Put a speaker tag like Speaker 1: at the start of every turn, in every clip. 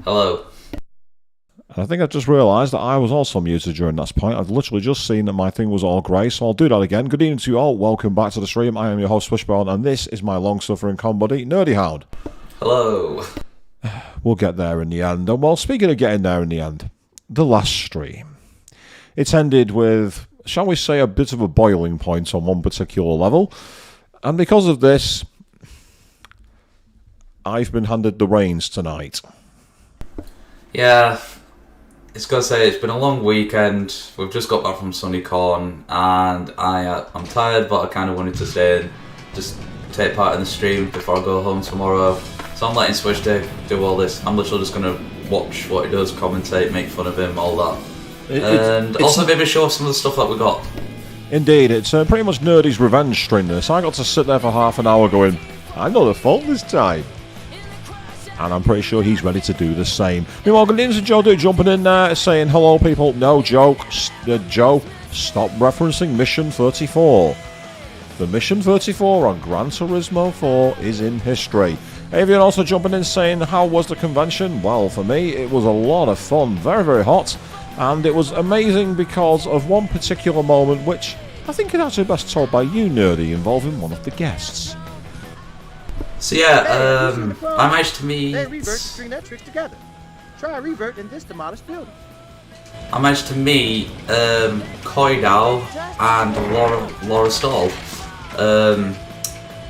Speaker 1: Hello.
Speaker 2: And I think I just realised that I was also muted during that point. I've literally just seen that my thing was all grey, so I'll do that again. Good evening to you all. Welcome back to the stream. I am your host, Wishbone, and this is my long-suffering comedy, Nerdy Hound.
Speaker 1: Hello.
Speaker 2: We'll get there in the end. And well, speaking of getting there in the end, the last stream. It's ended with, shall we say, a bit of a boiling point on one particular level. And because of this, I've been handed the reins tonight.
Speaker 1: Yeah, it's got to say, it's been a long weekend. We've just got back from Sunnycon, and I'm tired, but I kind of wanted to stay and just take part in the stream before I go home tomorrow. So I'm letting Switch do all this. I'm literally just going to watch what he does, commentate, make fun of him, all that. And also maybe show off some of the stuff that we got.
Speaker 2: Indeed, it's pretty much Nerdy's revenge stream this. I got to sit there for half an hour going, I'm not at fault this time. And I'm pretty sure he's ready to do the same. Meanwhile, good evening to Joe jumping in there saying, hello people. No, Joe, stop referencing Mission 34. The Mission 34 on Gran Turismo 4 is in history. Avian also jumping in saying, how was the convention? Well, for me, it was a lot of fun. Very, very hot. And it was amazing because of one particular moment, which I think is actually best told by you, Nerdy, involving one of the guests.
Speaker 1: So yeah, I managed to meet...
Speaker 3: They revert the three tricks together. Try revert in this demolished building.
Speaker 1: I managed to meet Koidao and Laura Stahl.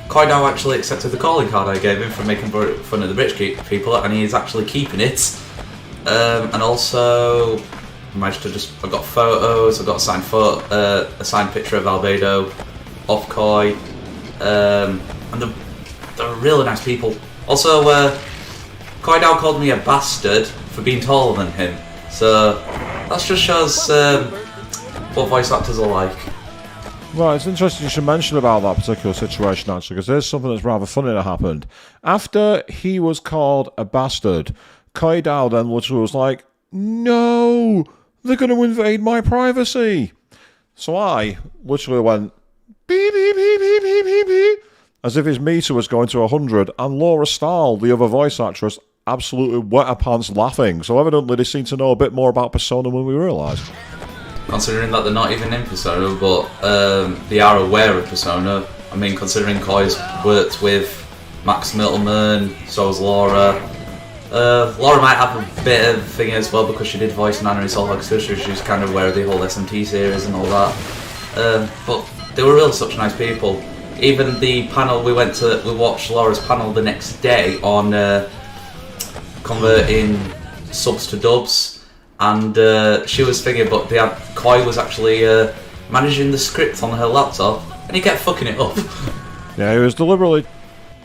Speaker 1: Koidao actually accepted the calling card I gave him for making fun of the rich people, and he's actually keeping it. And also, I got photos. I got a signed picture of Albedo, off Koi, and they're really nice people. Also, Koidao called me a bastard for being taller than him. So that just shows what voice actors are like.
Speaker 2: Well, it's interesting you should mention about that particular situation, actually, because there's something that's rather funny that happened. After he was called a bastard, Koidao then literally was like, no, they're going to invade my privacy. So I literally went, beep, beep, beep, beep, beep, beep, beep, as if his meter was going to 100, and Laura Stahl, the other voice actress, absolutely wet her pants laughing. So evidently they seem to know a bit more about Persona than we realised.
Speaker 1: Considering that they're not even in Persona, but they are aware of Persona. I mean, considering Koi's worked with Max Mittelman, so has Laura. Laura might have a bit of thing as well because she did voice Nana in Soul Hog Sister. She's kind of aware of the whole SMT series and all that. But they were really such nice people. Even the panel we watched Laura's panel the next day on converting subs to dubs, and she was thinking, but Koi was actually managing the script on her laptop, and he kept fucking it up.
Speaker 2: Yeah, he was deliberately.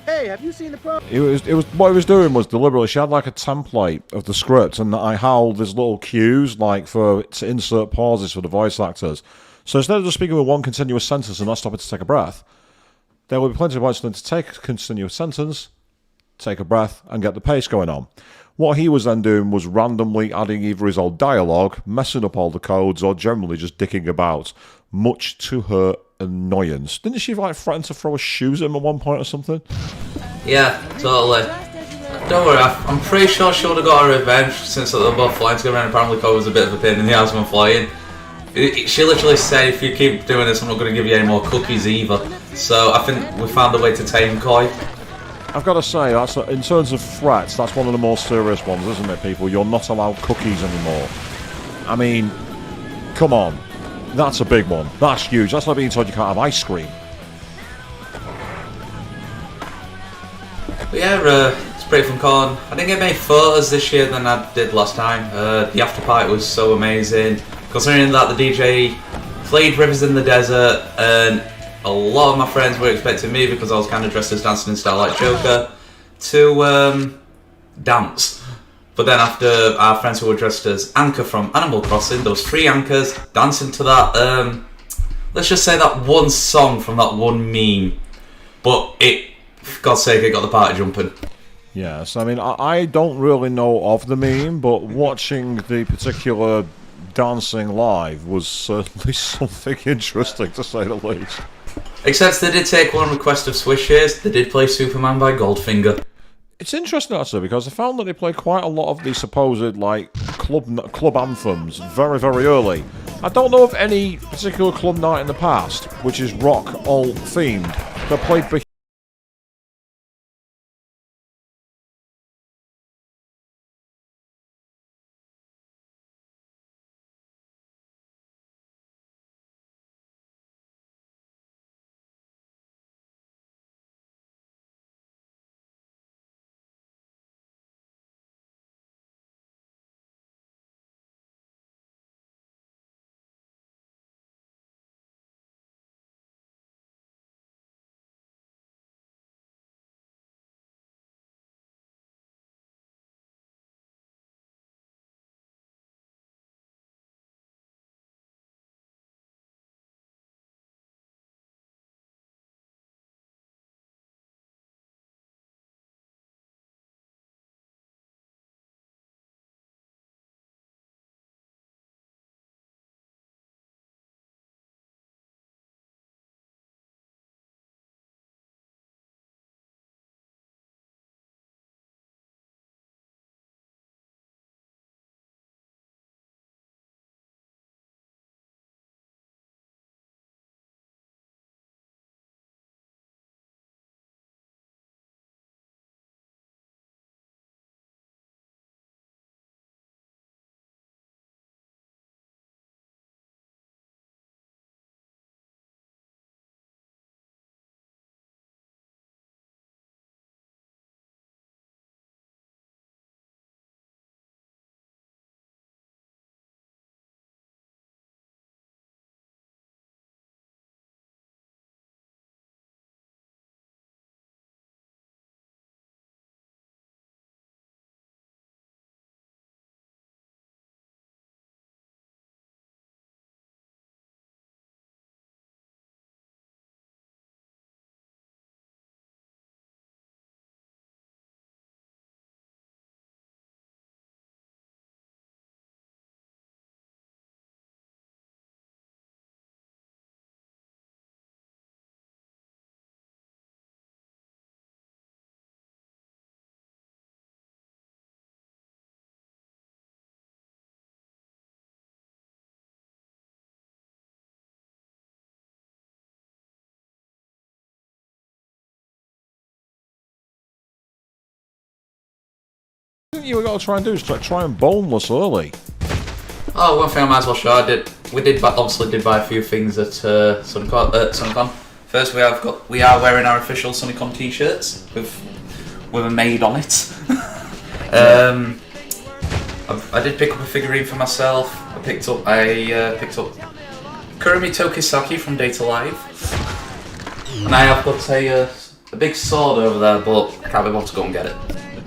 Speaker 3: Hey, have you seen the pro?
Speaker 2: It was what he was doing was deliberately. She had like a template of the script, and I held these little cues like to insert pauses for the voice actors. So instead of just speaking with one continuous sentence and not stopping to take a breath, there will be plenty of voices to take a continuous sentence, take a breath, and get the pace going on. What he was then doing was randomly adding either his old dialogue, messing up all the codes, or generally just dicking about, much to her annoyance. Didn't she like threaten to throw her shoes at him at one point or something?
Speaker 1: Yeah, totally. Don't worry, I'm pretty sure she would have got her revenge since they were both flying together, and apparently Koi was a bit of a pain in the ass when flying. She literally said, if you keep doing this, I'm not going to give you any more cookies either. So I think we found a way to tame Koi.
Speaker 2: I've got to say, that's in terms of threats, that's one of the more serious ones, isn't it, people? You're not allowed cookies anymore. I mean, come on. That's a big one. That's huge. That's like being told you can't have ice cream.
Speaker 1: But yeah, it's pretty fun con. I didn't get many photos this year than I did last time. The after party was so amazing. Considering that the DJ played Rivers in the Desert, and a lot of my friends were expecting me, because I was kind of dressed as Dancing in Starlight Joker, to dance. But then after our friends who were dressed as Anchor from Animal Crossing, there was 3 anchors dancing to that, let's just say that one song from that one meme. But for God's sake, it got the party jumping.
Speaker 2: Yes, I mean, I don't really know of the meme, but watching the particular dancing live was certainly something interesting, to say the least.
Speaker 1: Except they did take one request of Swish's. They did play Superman by Goldfinger.
Speaker 2: It's interesting actually because I found that they play quite a lot of the supposed like club anthems very very early. I don't know of any particular club night in the past which is rock all themed that played. You got to try and do is try and boneless early.
Speaker 1: Oh, one thing I might as well show. Obviously did buy a few things at Sunnycon. First, we are wearing our official Sunnycon t-shirts with a maid on it. I did pick up a figurine for myself. I picked up Kurumi Tokisaki from Data Live, and I have got a big sword over there, but can't be able to go and get it.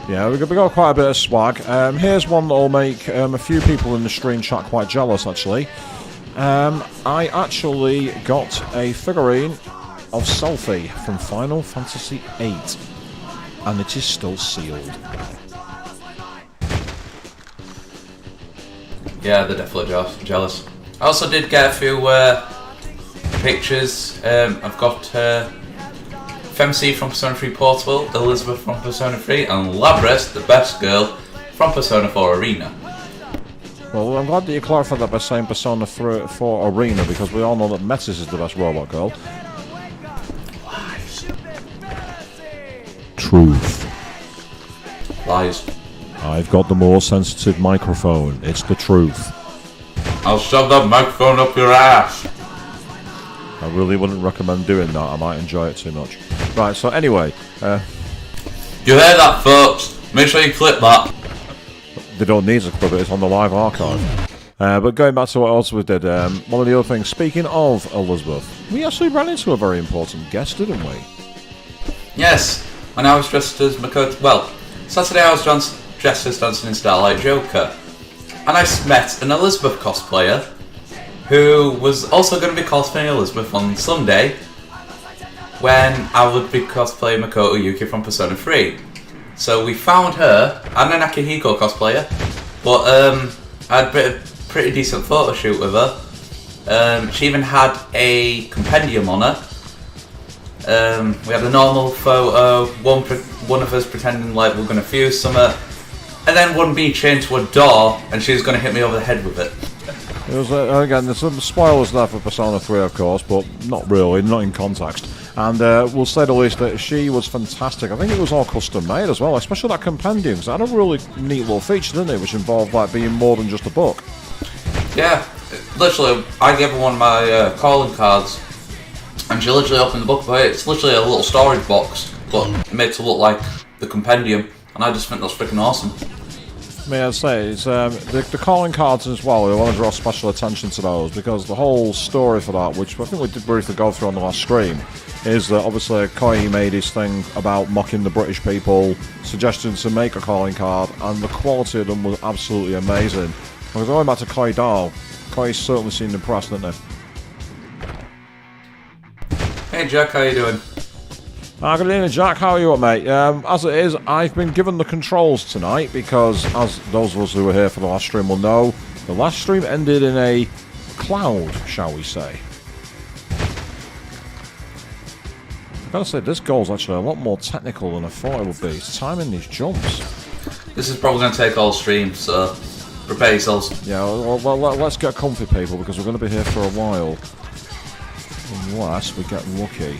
Speaker 2: Yeah, we got quite a bit of swag. Here's one that'll make a few people in the stream chat quite jealous, actually. I actually got a figurine of Selphie from Final Fantasy VIII, and it is still sealed.
Speaker 1: Yeah, they're definitely jealous. I also did get a few pictures. I've got Femc from Persona 3 Portable, Elizabeth from Persona 3, and Labris, the best girl, from Persona 4 Arena.
Speaker 2: Well, I'm glad that you clarified that by saying Persona 4 Arena, because we all know that Metis is the best robot girl.
Speaker 1: Lies.
Speaker 2: Truth.
Speaker 1: Lies.
Speaker 2: I've got the more sensitive microphone. It's the truth.
Speaker 1: I'll shove that microphone up your ass.
Speaker 2: I really wouldn't recommend doing that. I might enjoy it too much. Right, so anyway.
Speaker 1: You hear that, folks? Make sure you clip that.
Speaker 2: They don't need to clip it, it's on the live archive. But going back to what else we did, one of the other things, speaking of Elizabeth, we actually ran into a very important guest, didn't we?
Speaker 1: Yes, when I was dressed as Makoto. Well, Saturday I was dressed as Dancing in Starlight Joker. And I met an Elizabeth cosplayer who was also going to be cosplaying Elizabeth on Sunday when I would be cosplaying Makoto Yuki from Persona 3. So we found her, and an Akihiko cosplayer, but I had a pretty decent photo shoot with her. She even had a compendium on her, We had a normal photo, one of us pretending like we're going to fuse something, and then one being chained to a door, and she was going to hit me over the head with it.
Speaker 2: It was, again, there's some spoilers there for Persona 3, of course, but not really, not in context. And we'll say the least that she was fantastic. I think it was all custom made as well, especially that compendium, because it had a really neat little feature, didn't it, which involved like being more than just a book.
Speaker 1: Yeah, literally, I gave her one of my calling cards, and she literally opened the book, but it's literally a little storage box, but made to look like the compendium, and I just think that's freaking awesome.
Speaker 2: May I say, it's, the calling cards as well, we want to draw special attention to those, because the whole story for that, which I think we did briefly go through on the last stream, is that obviously Koi made his thing about mocking the British people, suggesting to make a calling card, and the quality of them was absolutely amazing. Because going back to Koi Dahl, Koi's certainly seemed impressed, didn't he?
Speaker 1: Hey Jack, how you doing?
Speaker 2: Good evening, Jack. How are you, mate? As it is, I've been given the controls tonight because, as those of us who were here for the last stream will know, the last stream ended in a cloud, shall we say. I've got to say, this goal's actually a lot more technical than I thought it would be. It's timing these jumps.
Speaker 1: This is probably going to take all stream, so prepare yourselves.
Speaker 2: Yeah, well, let's get comfy, people, because we're going to be here for a while. Unless we get lucky.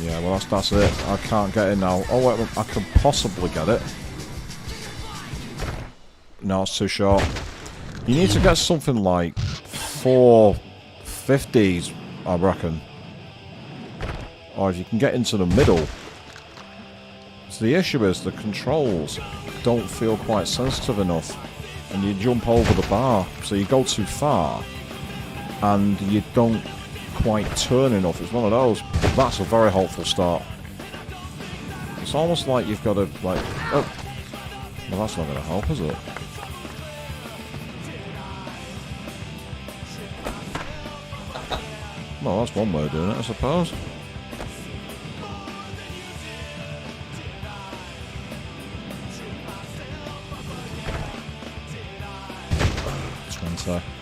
Speaker 2: Yeah, well, that's it. I can't get in now. Oh, wait, I can possibly get it. No, it's too short. You need to get something like 450s, I reckon. Or if you can get into the middle. So the issue is the controls don't feel quite sensitive enough. And you jump over the bar, so you go too far. And you don't quite turn enough. It's one of those, but that's a very helpful start. It's almost like you've got to, like, oh, well, that's not going to help, is it? Well, that's one way of doing it, I suppose.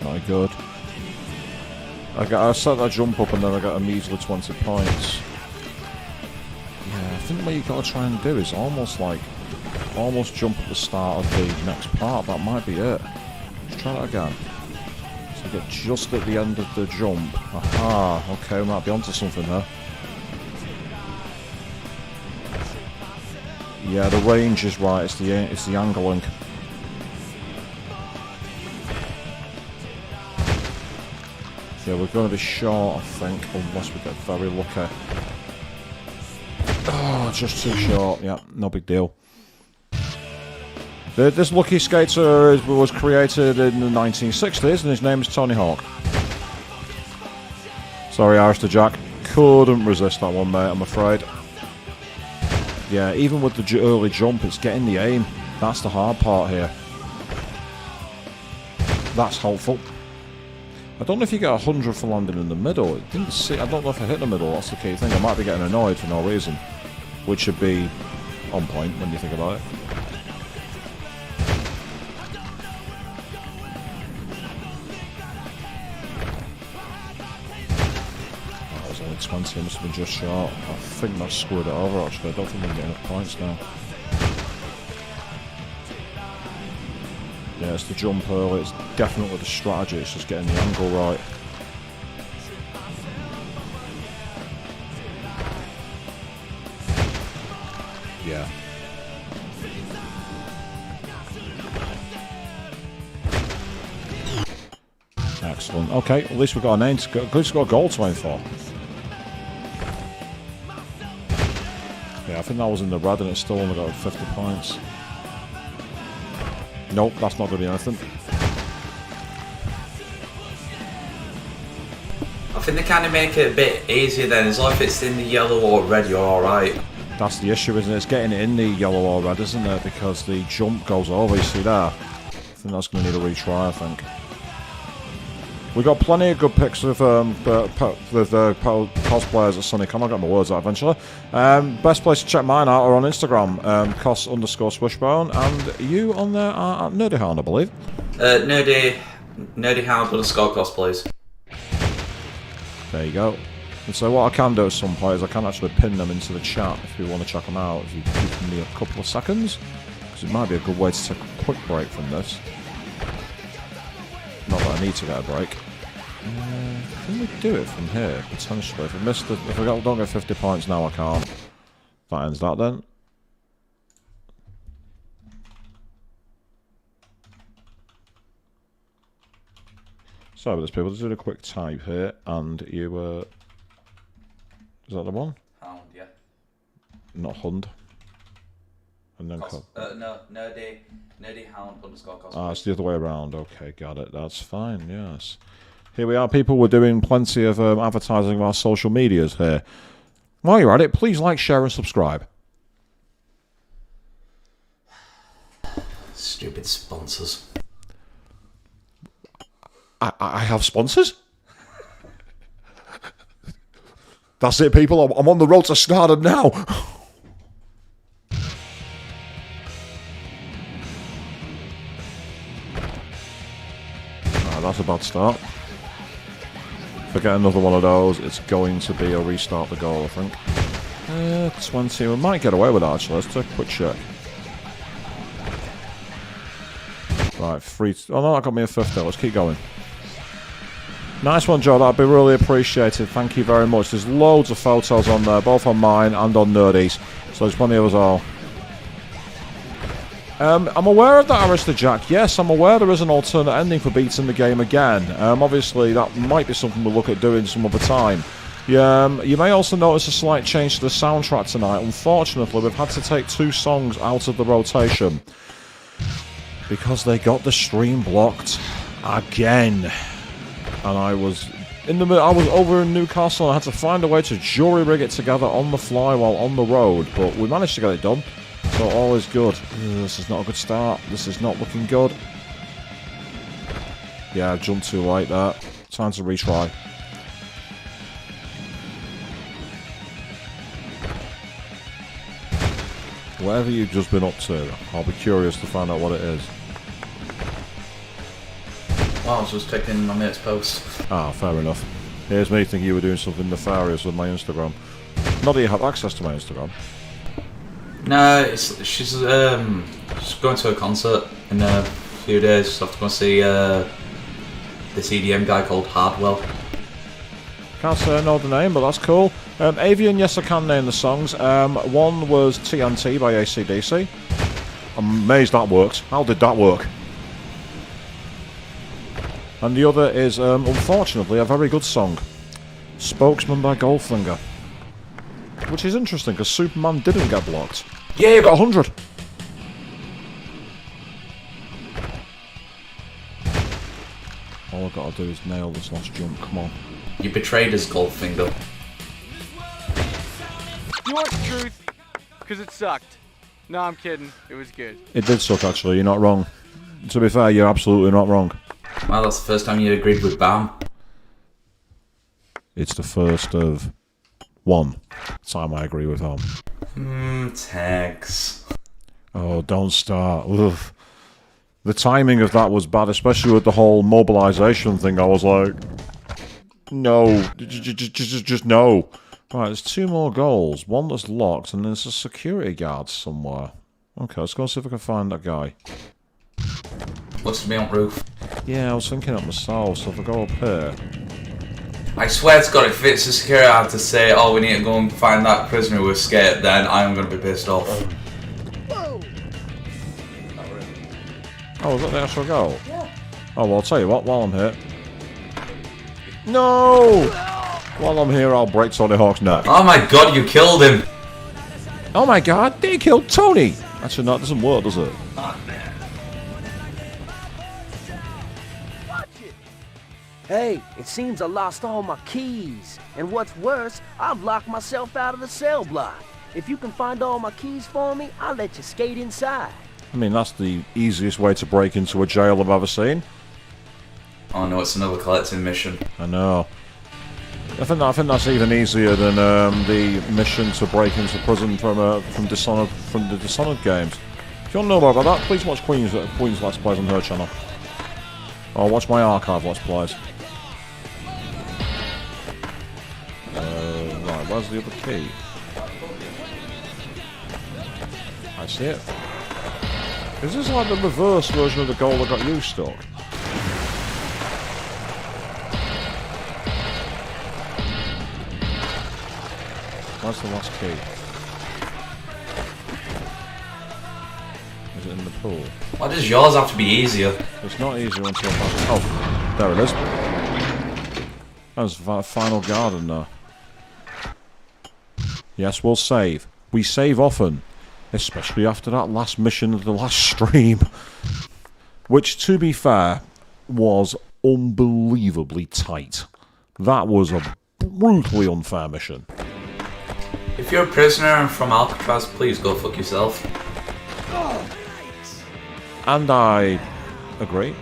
Speaker 2: Not good. I set that jump up and then I got a measly 20 points. Yeah, I think what you've got to try and do is almost jump at the start of the next part. That might be it. Let's try that again. So you get just at the end of the jump. Aha, okay, we might be onto something there. Yeah, the range is right, it's the angling. Yeah, we're going to be short, I think, unless we get very lucky. Oh, just too short. Yeah, no big deal. This lucky skater was created in the 1960s, and his name is Tony Hawk. Sorry, Alistair Jack. Couldn't resist that one, mate, I'm afraid. Yeah, even with the early jump, it's getting the aim. That's the hard part here. That's helpful. I don't know if you get 100 for landing in the middle. It didn't see. I don't know if I hit the middle. That's the key thing. I might be getting annoyed for no reason, which should be on point when you think about it. That was only 20. I must have been just short. I think that screwed it over. Actually, I don't think we can get enough points now. Yeah, it's the jump early, it's definitely the strategy, it's just getting the angle right. Yeah. Excellent. Okay, at least we've got a name to go, at least we've got a goal to aim for. Yeah, I think that was in the red and it's still only got 50 points. Nope, that's not going to be anything.
Speaker 1: I think they kind of make it a bit easier then, as long as it's in the yellow or red, you're alright.
Speaker 2: That's the issue, isn't it? It's getting it in the yellow or red, isn't it? Because the jump goes over, you see there? I think that's going to need a retry, I think. We got plenty of good pics with cosplayers at Sunnycon. I'll get my words out eventually. Best place to check mine out are on Instagram, cos_swishbone, and you on there are at NerdyHound, I believe.
Speaker 1: NerdyHound_cosplays.
Speaker 2: There you go. And so what I can do at some point is I can actually pin them into the chat if you want to check them out, if you give me a couple of seconds. Because it might be a good way to take a quick break from this. Not that I need to get a break. Can we do it from here, potentially? If I don't get 50 points now, I can't. That ends that then. Sorry about this, people. Just did a quick type here, and you were... Is that the one?
Speaker 1: Hound, yeah.
Speaker 2: Not Hund. And then
Speaker 1: no, nerdy hound underscore cosplay.
Speaker 2: Ah, it's the other way around. Okay, got it. That's fine, yes. Here we are, people. We're doing plenty of advertising of our social medias here. While you're at it, please like, share, and subscribe.
Speaker 1: Stupid sponsors.
Speaker 2: I have sponsors? That's it, people. I'm on the road to stardom now. That's a bad start. If I get another one of those, it's going to be a restart the goal, I think. 20. We might get away with that, actually. Let's take a quick check. Right, 3. Oh, no, that got me a 50. Let's keep going. Nice one, Joe. That'd be really appreciated. Thank you very much. There's loads of photos on there, both on mine and on Nerdy's. So there's plenty of us all. I'm aware of that, Arista Jack. Yes, I'm aware there is an alternate ending for beating the game again. Obviously, that might be something we'll look at doing some other time. You may also notice a slight change to the soundtrack tonight. Unfortunately, we've had to take 2 songs out of the rotation because they got the stream blocked again. And I was over in Newcastle and I had to find a way to jury rig it together on the fly while on the road, but we managed to get it done. So all is good. This is not a good start. This is not looking good. Yeah, I jumped too late there. Time to retry. Whatever you've just been up to, I'll be curious to find out what it is.
Speaker 1: Well, I was just checking my mate's post.
Speaker 2: Ah, fair enough. Here's me thinking you were doing something nefarious with my Instagram. Not that you have access to my Instagram.
Speaker 1: No, she's going to a concert in a few days. Just have to go see this EDM guy called Hardwell.
Speaker 2: Can't say I know the name, but that's cool. Avian, yes, I can name the songs. One was TNT by AC/DC. I'm amazed that works. How did that work? And the other is, unfortunately, a very good song. Spokesman by Goldfinger. Which is interesting, because Superman didn't get blocked. Yeah, you got 100! All I've got to do is nail this last jump, come on.
Speaker 1: You betrayed us, Goldfinger.
Speaker 4: You want the truth? Because it sucked. No, I'm kidding. It was good.
Speaker 2: It did suck, actually, you're not wrong. To be fair, you're absolutely not wrong.
Speaker 1: Well, that's the first time you agreed with Bam.
Speaker 2: It's the first of one time I agree with him.
Speaker 1: Thanks.
Speaker 2: Oh, don't start. Ugh. The timing of that was bad, especially with the whole mobilization thing. I was like, no, just no. Right, there's 2 more goals. One that's locked, and there's a security guard somewhere. Okay, let's go see if I can find that guy.
Speaker 1: Looks to be on roof.
Speaker 2: Yeah, I was thinking it myself, so if I go up here...
Speaker 1: I swear to God, if it's a security guard to say, oh, we need to go and find that prisoner who escaped, then I'm going to be pissed off.
Speaker 2: Oh, is that the actual goal? Yeah. Oh, well, I'll tell you what, while I'm here... No! While I'm here, I'll break Tony Hawk's neck.
Speaker 1: Oh my God, you killed him!
Speaker 2: Oh my God, they killed Tony! Actually, no, it doesn't work, does it?
Speaker 5: Hey, it seems I lost all my keys. And what's worse, I've locked myself out of the cell block. If you can find all my keys for me, I'll let you skate inside.
Speaker 2: I mean, that's the easiest way to break into a jail I've ever seen.
Speaker 1: Oh no, it's another collecting mission.
Speaker 2: I know. I think that's even easier than the mission to break into prison from the Dishonored games. If you want to know more about that, please watch Queen's Let's Plays on her channel. Or watch my archive Let's Plays. Right, where's the other key? I see it. Is this like the reverse version of the goal that got you stuck? Where's the last key? Is it in the pool?
Speaker 1: Why does yours have to be easier?
Speaker 2: It's not easier until... Oh, there it is. That's final garden now. Yes, we'll save. We save often. Especially after that last mission of the last stream. Which, to be fair, was unbelievably tight. That was a brutally unfair mission.
Speaker 1: If you're a prisoner and from Alcatraz, please go fuck yourself.
Speaker 2: And I agree.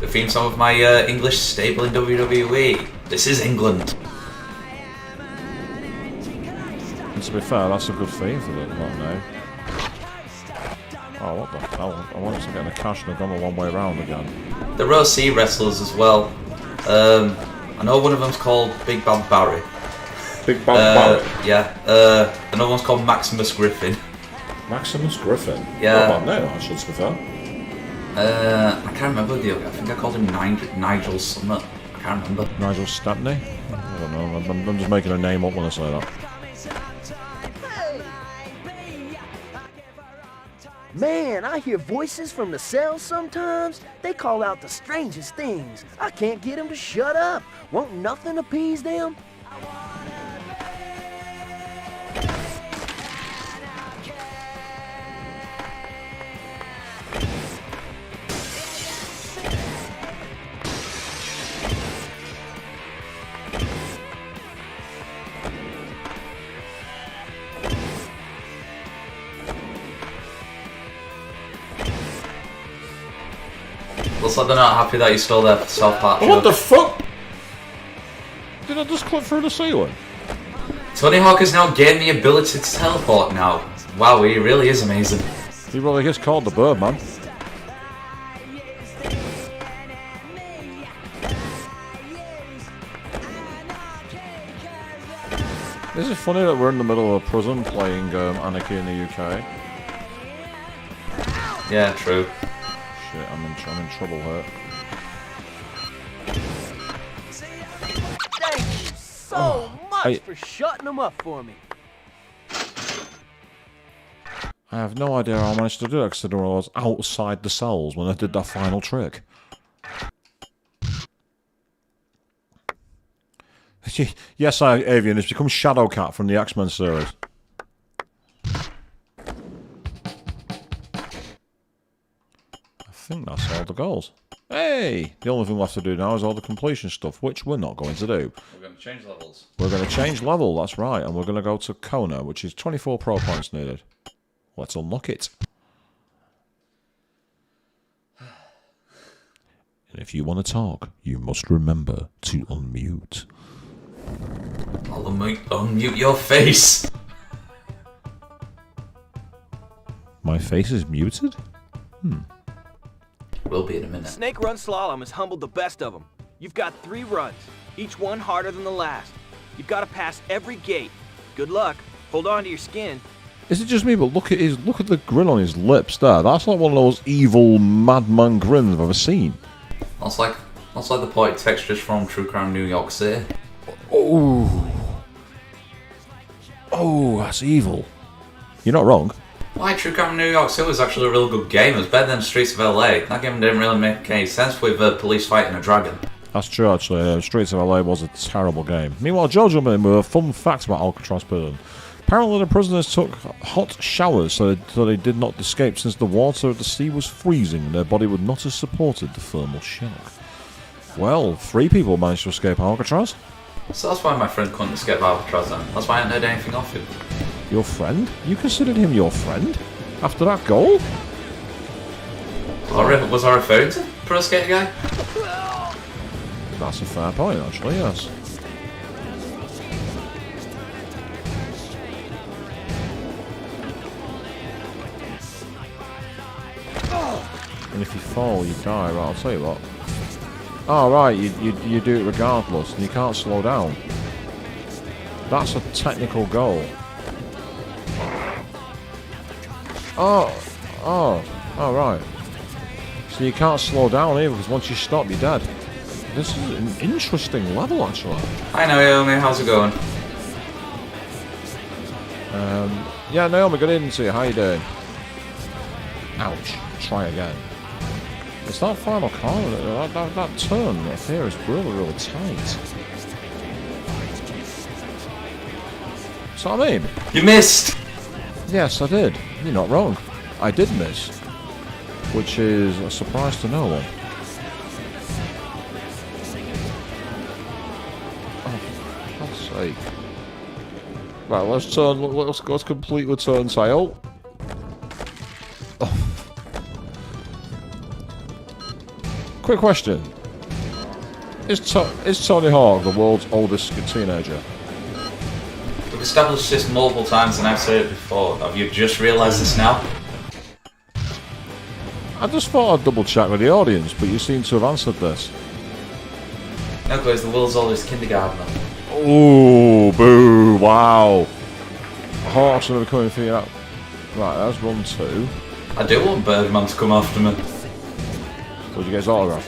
Speaker 1: The theme song of my English stable in WWE. This is England.
Speaker 2: And to be fair, that's a good theme for that now. Oh, what the hell? I wanted to get in a cash and I've gone the long way around again.
Speaker 1: The Row C wrestlers as well. I know one of them's called Big Bad Barry.
Speaker 2: Big Bad Barry?
Speaker 1: Yeah. Another one's called Maximus Griffin.
Speaker 2: Maximus Griffin?
Speaker 1: Yeah.
Speaker 2: What about now, actually, to be fair?
Speaker 1: I can't remember the other. I think I called him Nigel Summit. I can't remember.
Speaker 2: Nigel Stepney? I don't know. I'm just making a name up when I say that.
Speaker 5: Man, I hear voices from the cells sometimes. They call out the strangest things. I can't get them to shut up. Won't nothing appease them?
Speaker 1: Looks like they're not happy that you stole their South Park show.
Speaker 2: What the fuck? Did I just clip through the ceiling?
Speaker 1: Tony Hawk has now gained the ability to teleport now. Wow, he really is amazing.
Speaker 2: He really gets called the Birdman. Is it funny that we're in the middle of a prison playing Anarchy in the UK?
Speaker 1: Yeah, true.
Speaker 2: Shit, I'm in trouble here.
Speaker 5: Thank you so much for shutting them up for me.
Speaker 2: I have no idea how I managed to do it considering I was outside the cells when I did that final trick. Yes, Avian has become Shadowcat from the X-Men series. I think that's all the goals. Hey! The only thing left to do now is all the completion stuff, which we're not going to do.
Speaker 1: We're going to change levels.
Speaker 2: We're going to change level, that's right, and we're going to go to Kona, which is 24 pro points needed. Let's unlock it. And if you want to talk, you must remember to unmute.
Speaker 1: I'll unmute your face.
Speaker 2: My face is muted?
Speaker 1: Will be in a minute.
Speaker 6: Snake Run Slalom has humbled the best of them. You've got 3 runs, each one harder than the last. You've got to pass every gate. Good luck. Hold on to your skin.
Speaker 2: Is it just me, but look at the grin on his lips there. That's like one of those evil madman grins I've ever seen.
Speaker 1: That's like the poetic textures from True Crime New York City.
Speaker 2: Oh, that's evil. You're not wrong.
Speaker 1: Why, True Crime New York City was actually a real good game. It was better than Streets of LA. That game didn't really make any sense with police fighting a dragon.
Speaker 2: That's true, actually. Streets of LA was a terrible game. Meanwhile, Joe jumped in with a fun fact about Alcatraz prison. Apparently, the prisoners took hot showers so they did not escape since the water of the sea was freezing and their body would not have supported the thermal shock. Well, 3 people managed to escape Alcatraz.
Speaker 1: So that's why my friend couldn't escape Alcatraz then. That's why I hadn't heard anything off him.
Speaker 2: Your friend? You considered him your friend? After that goal?
Speaker 1: Was I referring to Pro Skater Guy?
Speaker 2: That's a fair point, actually, yes. And if you fall, you die. Right, I'll tell you what. Oh, right, you do it regardless, and you can't slow down. That's a technical goal. Oh, right. So you can't slow down either, because once you stop, you're dead. This is an interesting level, actually.
Speaker 1: Hi Naomi, how's it going?
Speaker 2: Yeah, Naomi, good evening to you. How you doing? Ouch. Try again. It's that final corner. That turn up here is really, really tight. So what I mean?
Speaker 1: You missed!
Speaker 2: Yes, I did. You're not wrong. I did miss. Which is a surprise to no one. Oh, for God's sake. Right, let's complete the turn tail. Oh. Quick question. Is Tony Hawk the world's oldest teenager?
Speaker 1: We've established this multiple times and I've said it before. Have you just realised this now?
Speaker 2: I just thought I'd double check with the audience, but you seem to have answered this.
Speaker 1: No, because the world's oldest kindergartner.
Speaker 2: Ooh, boo, wow. Hawks are coming for you. Right, that's run 2.
Speaker 1: I do want Birdman to come after me.
Speaker 2: Would you get his autograph?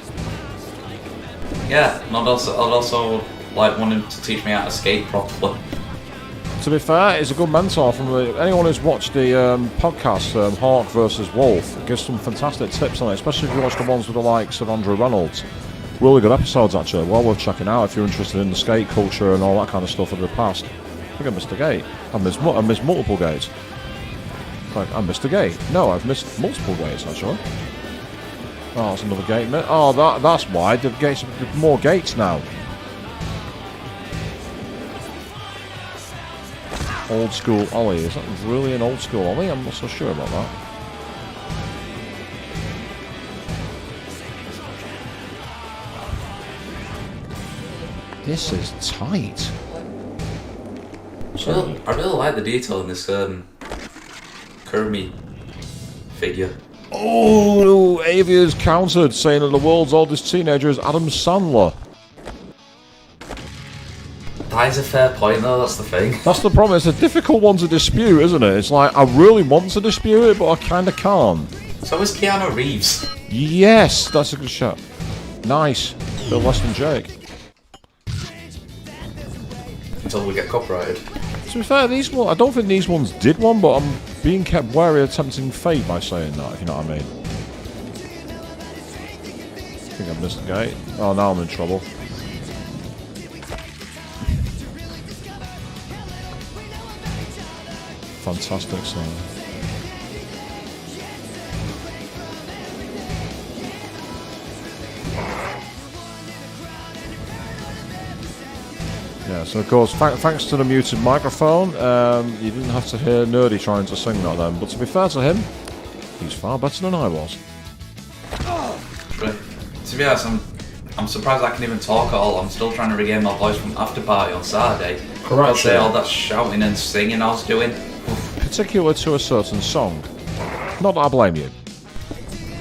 Speaker 1: Yeah, and I'd also like want him to teach me how to skate properly.
Speaker 2: To be fair, he's a good mentor. From anyone who's watched the podcast, Hawk vs. Wolf, gives some fantastic tips on it, especially if you watch the ones with the likes of Andrew Reynolds. Really good episodes, actually. Well worth checking out if you're interested in the skate culture and all that kind of stuff of the past. I think I missed a gate. I missed multiple gates. Like, I missed a gate. No, I've missed multiple gates, actually. Oh, that's another gate. Oh, that's why. The gates, more gates now. Old school ollie. Is that really an old school ollie? I'm not so sure about that. This is tight.
Speaker 1: I really like the detail in this Kirby figure.
Speaker 2: Oh, Avia's countered, saying that the world's oldest teenager is Adam Sandler.
Speaker 1: That is a fair point though, that's the thing.
Speaker 2: That's the problem, it's a difficult one to dispute, isn't it? It's like, I really want to dispute it, but I kind of can't.
Speaker 1: So is Keanu Reeves.
Speaker 2: Yes, that's a good shot. Nice. Bit less than Jake.
Speaker 1: Until we get copyrighted.
Speaker 2: To be fair, these ones, I don't think these ones did one, but I'm being kept wary of tempting fate by saying that, if you know what I mean. I think I've missed the gate. Oh, now I'm in trouble. Fantastic song. Yeah, so of course, thanks to the muted microphone, you didn't have to hear Nerdy trying to sing that then. But to be fair to him, he's far better than I was.
Speaker 1: But to be honest, I'm surprised I can even talk at all. I'm still trying to regain my voice from After Party on Saturday.
Speaker 2: Correct.
Speaker 1: I'll say all that shouting and singing I was doing.
Speaker 2: Particular to a certain song. Not that I blame you.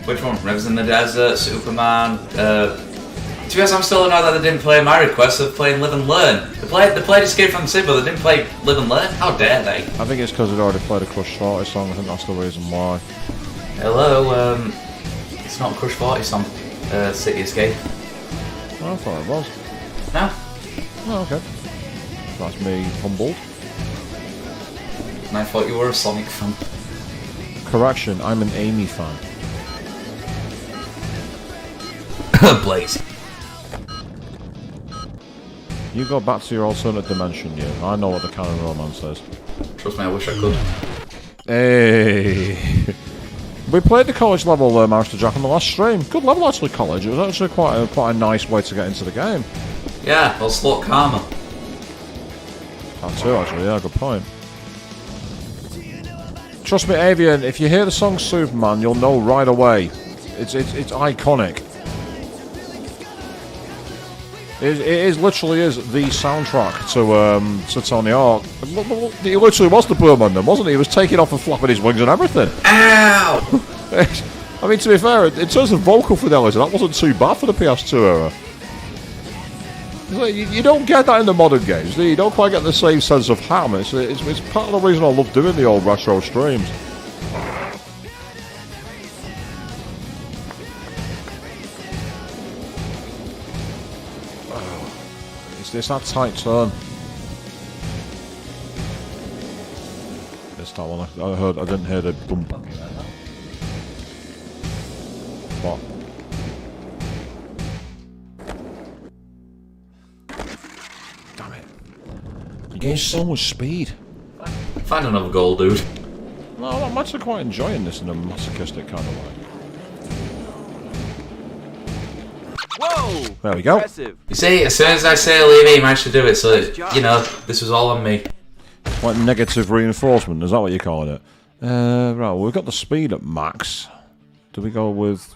Speaker 1: Which one? Rivers in the Desert, Superman. To be honest, I'm still annoyed that they didn't play my request of playing Live and Learn. They played Escape from the City, but they didn't play Live and Learn. How dare they?
Speaker 2: I think it's because they'd already played a Crush 40 song. I think that's the reason why.
Speaker 1: Hello, it's not a Crush 40 song. City Escape.
Speaker 2: Oh, I thought it was.
Speaker 1: No.
Speaker 2: Oh, okay. That's me humbled.
Speaker 1: And I thought you were a Sonic fan.
Speaker 2: Correction, I'm an Amy fan.
Speaker 1: Blaze.
Speaker 2: You go back to your alternate dimension, you. I know what the canon romance is.
Speaker 1: Trust me, I wish I could.
Speaker 2: Hey! We played the college level Master Jack on the last stream. Good level actually, college. It was actually quite a nice way to get into the game.
Speaker 1: Yeah, well, Slot Karma.
Speaker 2: That too, actually, yeah, good point. Trust me, Avian, if you hear the song Superman, you'll know right away. It's iconic. It literally is the soundtrack to Tony Hawk. He literally was the Birdman then, wasn't he? He was taking off and flapping his wings and everything.
Speaker 1: Ow!
Speaker 2: I mean, to be fair, in terms of vocal fidelity, that wasn't too bad for the PS2 era. You don't get that in the modern games, do you? You don't quite get the same sense of ham. It's part of the reason I love doing the old retro streams. It's that tight turn. It's that one. I didn't hear the bump. What? Damn it. You gain so much speed.
Speaker 1: Find another goal, dude.
Speaker 2: No, I'm actually quite enjoying this in a masochistic kind of way.
Speaker 6: Whoa!
Speaker 2: There we go.
Speaker 6: Impressive.
Speaker 1: You see, as soon as I say leave, he managed to do it, so, you know, this was all on me.
Speaker 2: Like negative reinforcement, is that what you're calling it? Right, well, we've got the speed at max. Do we go with...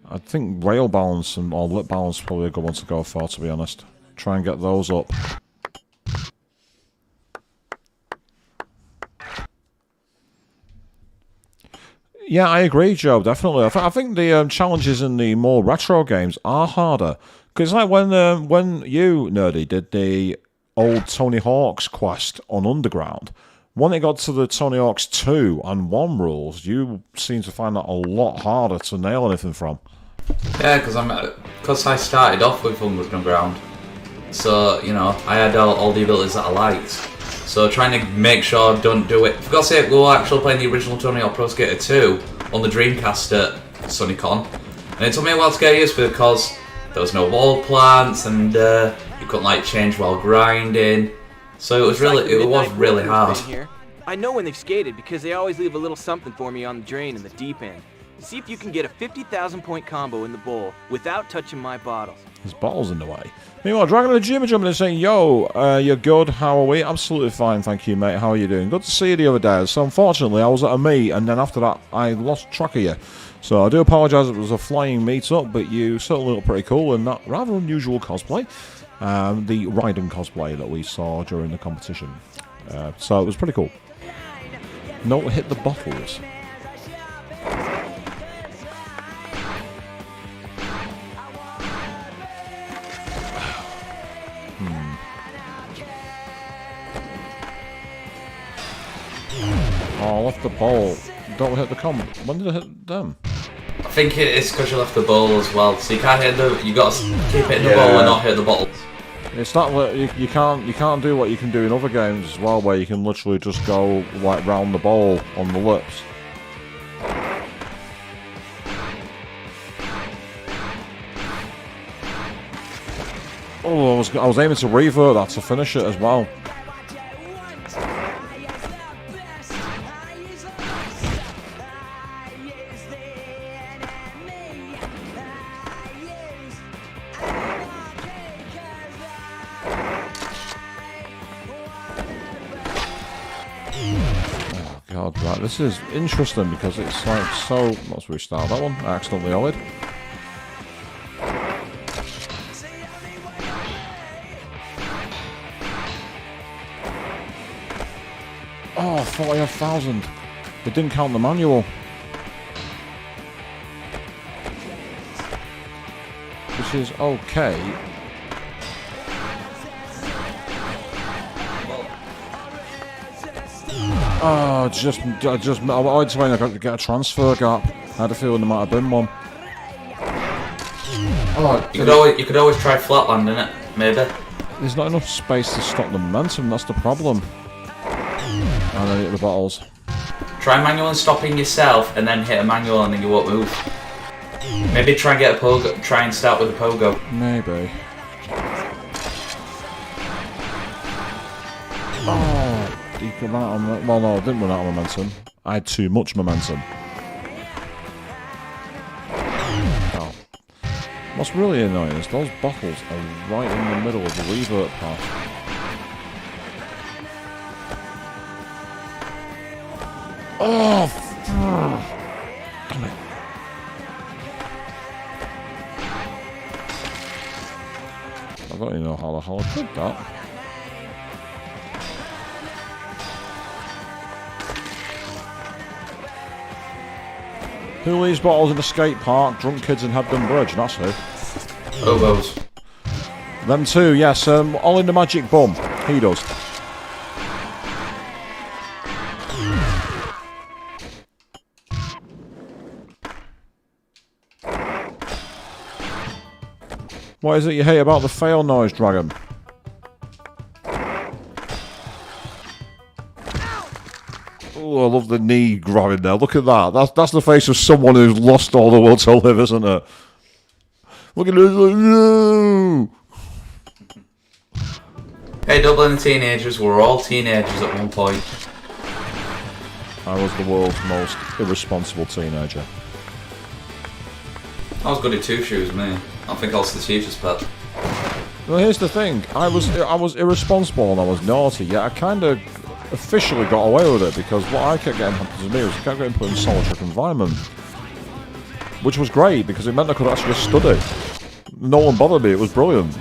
Speaker 2: I think rail balance or lip balance probably a good one to go for, to be honest. Try and get those up. Yeah, I agree, Joe, definitely. I think the challenges in the more retro games are harder. Because like when you, Nerdy, did the old Tony Hawk's quest on Underground, when it got to the Tony Hawk's 2 and 1 rules, you seem to find that a lot harder to nail anything from.
Speaker 1: Yeah, because I started off with Underground, so, you know, I had all the abilities that I liked. So trying to make sure I don't do it. For God's sake, we were actually playing the original Tony Hawk Pro Skater 2 on the Dreamcast at Sunnycon. And it took me a while to get used to it because there was no wall plants and you couldn't like change while grinding. So it was really hard.
Speaker 6: I know when they've skated because they always leave a little something for me on the drain in the deep end. See if you can get a 50,000 point combo in the bowl without touching my bottles.
Speaker 2: There's bottles in the way. Meanwhile, Dragon of the Jimmy jumping in saying, yo, you're good, how are we? Absolutely fine, thank you, mate. How are you doing? Good to see you the other day. So unfortunately, I was at a meet, and then after that, I lost track of you. So I do apologise it was a flying meet-up, but you certainly look pretty cool in that rather unusual cosplay. The Raiden cosplay that we saw during the competition. So it was pretty cool. No, hit the bottles. Oh, I left the ball. Don't hit the When did I hit them?
Speaker 1: I think it's because you left the bowl as well, so you can't hit you got to keep hitting the ball and not hit the bottle.
Speaker 2: It's not that you can't do what you can do in other games as well, where you can literally just go like round the ball on the lips. Oh, I was aiming to revert that to finish it as well. Oh god, right, this is interesting because it's like so... Let's restart that one. I accidentally ollied. Oh, 48,000. It didn't count the manual. Which is okay. Oh, I went to I get a transfer gap. I had a feeling there might have been one. Oh,
Speaker 1: you could always try flatlanding it, maybe.
Speaker 2: There's not enough space to stop the momentum, that's the problem. And then hit the bottles.
Speaker 1: Try manual and stopping yourself, and then hit a manual and then you won't move. Maybe try and get a pogo. Try and start with a pogo.
Speaker 2: Maybe. Oh, you could run out of, well, no, I didn't run out of momentum. I had too much momentum. Oh. What's really annoying is those bottles are right in the middle of the revert path. Oh, damn it. I don't even know how the hell I did that. Who leaves bottles in a skate park? Drunk kids in Hebden Bridge, that's who.
Speaker 1: Hobos.
Speaker 2: Them two, yes. All in the magic bum. He does. What is it you hate about the fail noise, Dragon? Oh, I love the knee grabbing there. Look at that. That's the face of someone who's lost all the will to live, isn't it? Look at this. Like, no.
Speaker 1: Hey, Dublin teenagers, we're all teenagers at one point.
Speaker 2: I was the world's most irresponsible teenager.
Speaker 1: I was good at two shoes, me. I think I was the teacher's pet.
Speaker 2: Well, here's the thing. I was irresponsible and I was naughty, yet I kind of officially got away with it because what I kept getting happened to me was I kept getting put in solitary confinement. Which was great because it meant I could actually study. No one bothered me, it was brilliant.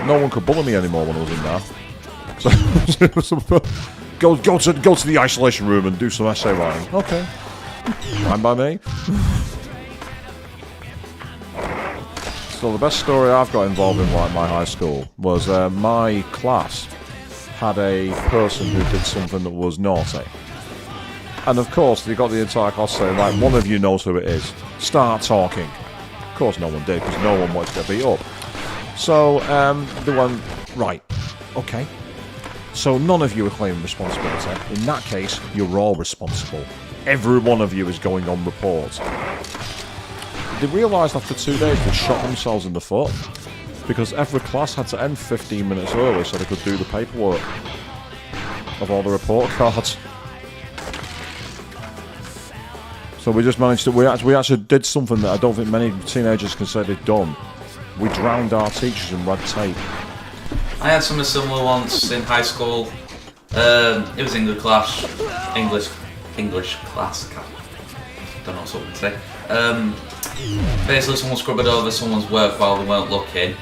Speaker 2: No one could bully me anymore when I was in there. So, go to the isolation room and do some essay writing. Okay. Fine by me. So the best story I've got involved in like my high school was my class had a person who did something that was naughty. And of course they got the entire class saying, like, one of you knows who it is. Start talking. Of course no one did because no one wanted to get beat up. So they went, right, okay. So none of you are claiming responsibility. In that case, you're all responsible. Every one of you is going on report. They realised after 2 days they'd shot themselves in the foot because every class had to end 15 minutes early so they could do the paperwork of all the report cards. So we just managed to, we actually did something that I don't think many teenagers can say they've done. We drowned our teachers in red tape.
Speaker 1: I had something similar once in high school. It was English class. English class. Don't know what I'm saying. Basically, someone scrubbed over someone's work while they weren't looking.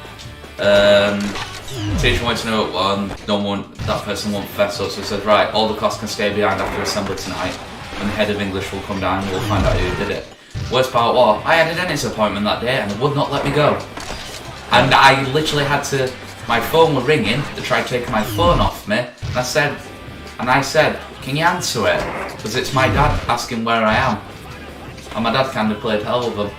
Speaker 1: Teacher wanted to know it one. That person won't fess up, so he said, right, all the class can stay behind after assembly tonight, and the head of English will come down and we'll find out who did it. Worst part was, I had a dentist appointment that day and they would not let me go. And I literally had to, my phone was ringing, they tried taking my phone off me, and I said, can you answer it? Because it's my dad asking where I am. And my dad kind of played hell with them.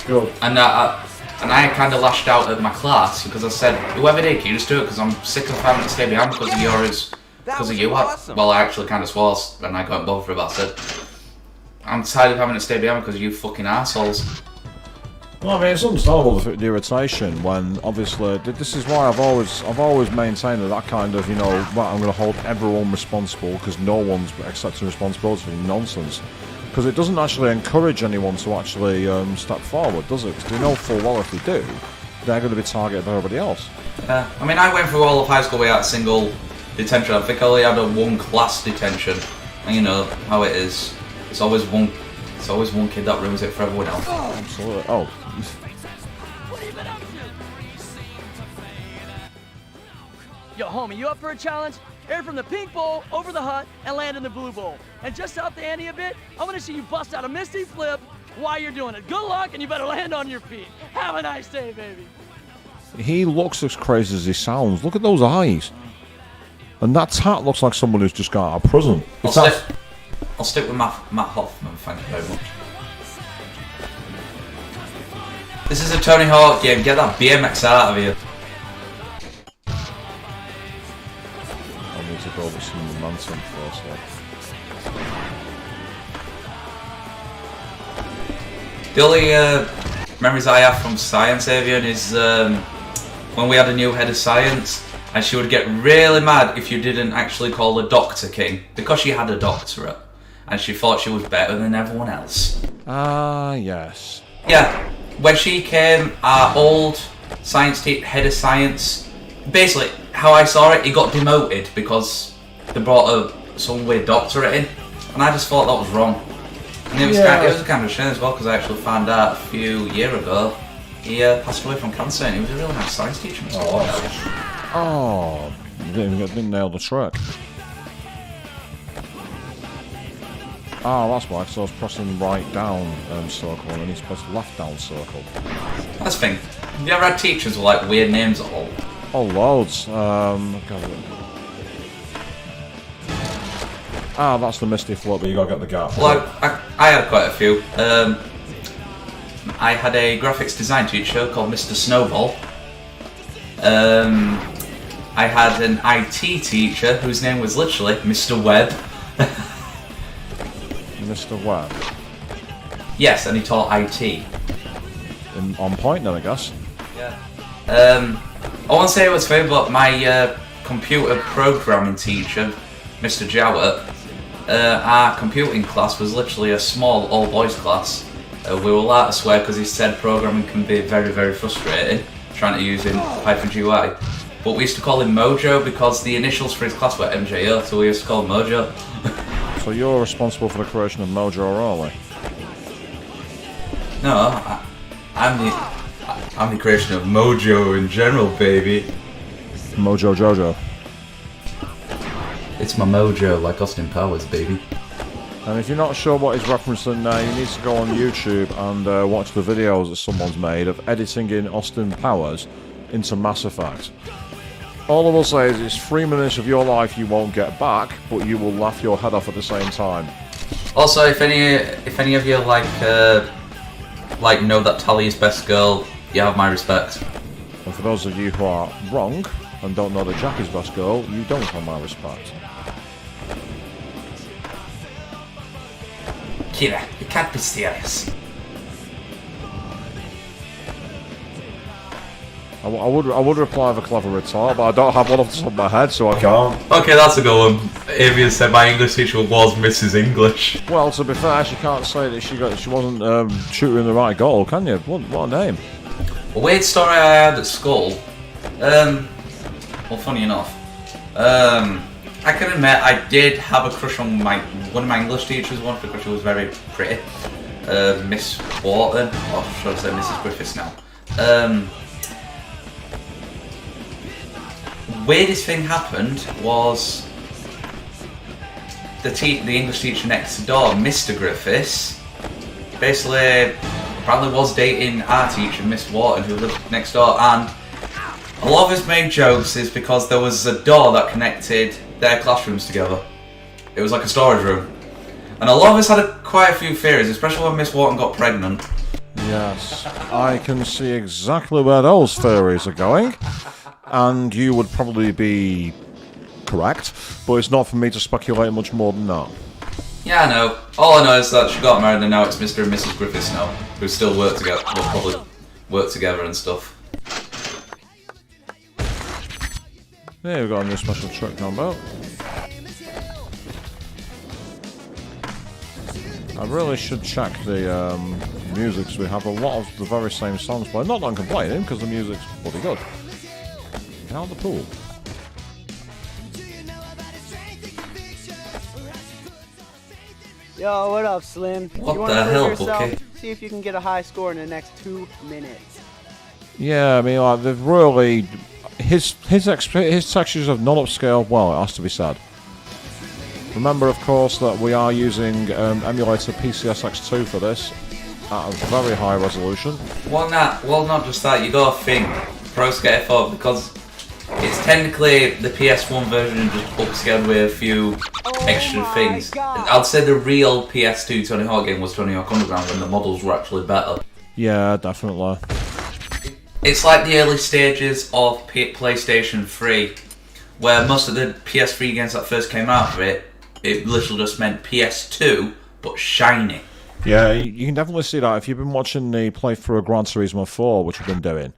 Speaker 2: Good.
Speaker 1: And I kind of lashed out at my class because I said, whoever did, can you just do it? Because I'm sick of having to stay behind because of yours, because of you.
Speaker 6: Awesome.
Speaker 1: Well, I actually kind of swore and I got bothered about it. I said, I'm tired of having to stay behind because of you fucking assholes.
Speaker 2: Well, I mean, it's understandable the irritation when obviously this is why I've always maintained that kind of, you know, well, I'm going to hold everyone responsible because no one's accepting responsibility for nonsense. Because it doesn't actually encourage anyone to actually step forward, does it? Because they know full well if they do, they're going to be targeted by everybody else.
Speaker 1: I mean, I went through all of high school without a single detention. I think I only had a one class detention, and you know how it is. It's always one kid that ruins it for everyone else.
Speaker 2: Oh, absolutely. Oh.
Speaker 5: What have you been up to? Yo, homie, you up for a challenge? Air from the pink bowl, over the hut, and land in the blue bowl. And just to up the ante a bit, I want to see you bust out a Misty Flip while you're doing it. Good luck, and you better land on your feet. Have a nice day, baby.
Speaker 2: He looks as crazy as he sounds. Look at those eyes. And that tat looks like someone who's just got out of prison.
Speaker 1: I'll stick with Matt Hoffman, thank you very much. This is a Tony Hawk game, get that BMX out of here.
Speaker 2: I need to go over some momentum first.
Speaker 1: The only memories I have from science, Avian, is when we had a new head of science, and she would get really mad if you didn't actually call her Dr. King, because she had a doctorate, and she thought she was better than everyone else.
Speaker 2: Ah, yes.
Speaker 1: Yeah, when she came, our old science head of science, basically, how I saw it, he got demoted because they brought some weird doctorate in, and I just thought that was wrong. And it was kind of a shame as well, because I actually found out a few years ago he passed away from cancer, and he was a really nice science teacher.
Speaker 2: Oh, didn't nail the trick. Oh, that's why, so I was pressing right down circle, and he's pressed left down circle.
Speaker 1: That's the thing. You ever had teachers with like weird names at all?
Speaker 2: Oh, loads. That's the Misty Float, but you gotta get the gap.
Speaker 1: Well, I had quite a few. I had a graphics design teacher called Mr. Snowball. I had an IT teacher whose name was literally Mr. Webb.
Speaker 2: Mr. Webb.
Speaker 1: Yes, and he taught IT.
Speaker 2: On point then, I guess.
Speaker 1: Yeah. I won't say it was favourite, but my computer programming teacher, Mr. Jowett, our computing class was literally a small all-boys class. We were allowed to swear because he said programming can be very, very frustrating, trying to use in Python GUI. But we used to call him Mojo because the initials for his class were MJO, so we used to call him Mojo.
Speaker 2: So you're responsible for the creation of Mojo O'Reilly?
Speaker 1: No, I'm the creation of Mojo in general, baby.
Speaker 2: Mojo Jojo.
Speaker 1: It's my mojo, like Austin Powers, baby.
Speaker 2: And if you're not sure what he's referencing now, you need to go on YouTube and watch the videos that someone's made of editing in Austin Powers into Mass Effect. All I will say is it's 3 minutes of your life you won't get back, but you will laugh your head off at the same time.
Speaker 1: Also, if any of you like know that Tali is best girl, you have my respect.
Speaker 2: And for those of you who are wrong and don't know that Jack is best girl, you don't have my respect.
Speaker 1: Kira, you can't be serious.
Speaker 2: I would reply with a clever retort, but I don't have one off the top of my head, so I can't.
Speaker 1: Okay, that's a good one. Avian said my English teacher was Mrs. English.
Speaker 2: Well, to be fair, she can't say that she wasn't shooting the right goal, can you? What a name.
Speaker 1: A weird story I had at school. Well, funny enough, I can admit I did have a crush on one of my English teachers once because she was very pretty. Miss Wharton, or should I say Mrs. Griffiths now. Weirdest thing happened was the English teacher next door, Mr. Griffiths, basically apparently was dating our teacher, Miss Wharton, who lived next door, and a lot of his main jokes is because there was a door that connected their classrooms together. It was like a storage room. And a lot of us had quite a few theories, especially when Miss Wharton got pregnant.
Speaker 2: Yes, I can see exactly where those theories are going. And you would probably be correct, but it's not for me to speculate much more than that.
Speaker 1: Yeah, I know. All I know is that she got married and now it's Mr. and Mrs. Griffiths now, who still work together, will probably work together and stuff.
Speaker 2: There we've got a new special trick number. I really should check the music, because we have a lot of the very same songs playing. Not that I'm complaining, because the music's bloody good. Get out of the pool.
Speaker 7: Yo, what up, Slim?
Speaker 1: What
Speaker 7: you wanna
Speaker 1: the
Speaker 7: prove
Speaker 1: hell,
Speaker 7: yourself?
Speaker 1: Bookie?
Speaker 7: See if you can get a high score in the next 2 minutes.
Speaker 2: Yeah, I mean, like, they've really... His textures have not upscaled well, it has to be said. Remember, of course, that we are using emulator PCSX2 for this at a very high resolution.
Speaker 1: Well, not just that. You got to think Pro Skater 4 because it's technically the PS1 version just upscaled with a few extra things.
Speaker 7: God.
Speaker 1: I'd say the real PS2 Tony Hawk game was Tony Hawk Underground when the models were actually better.
Speaker 2: Yeah, definitely.
Speaker 1: It's like the early stages of PlayStation 3, where most of the PS3 games that first came out of it literally just meant PS2, but shiny.
Speaker 2: Yeah, you can definitely see that if you've been watching the playthrough of Gran Turismo 4, which we've been doing,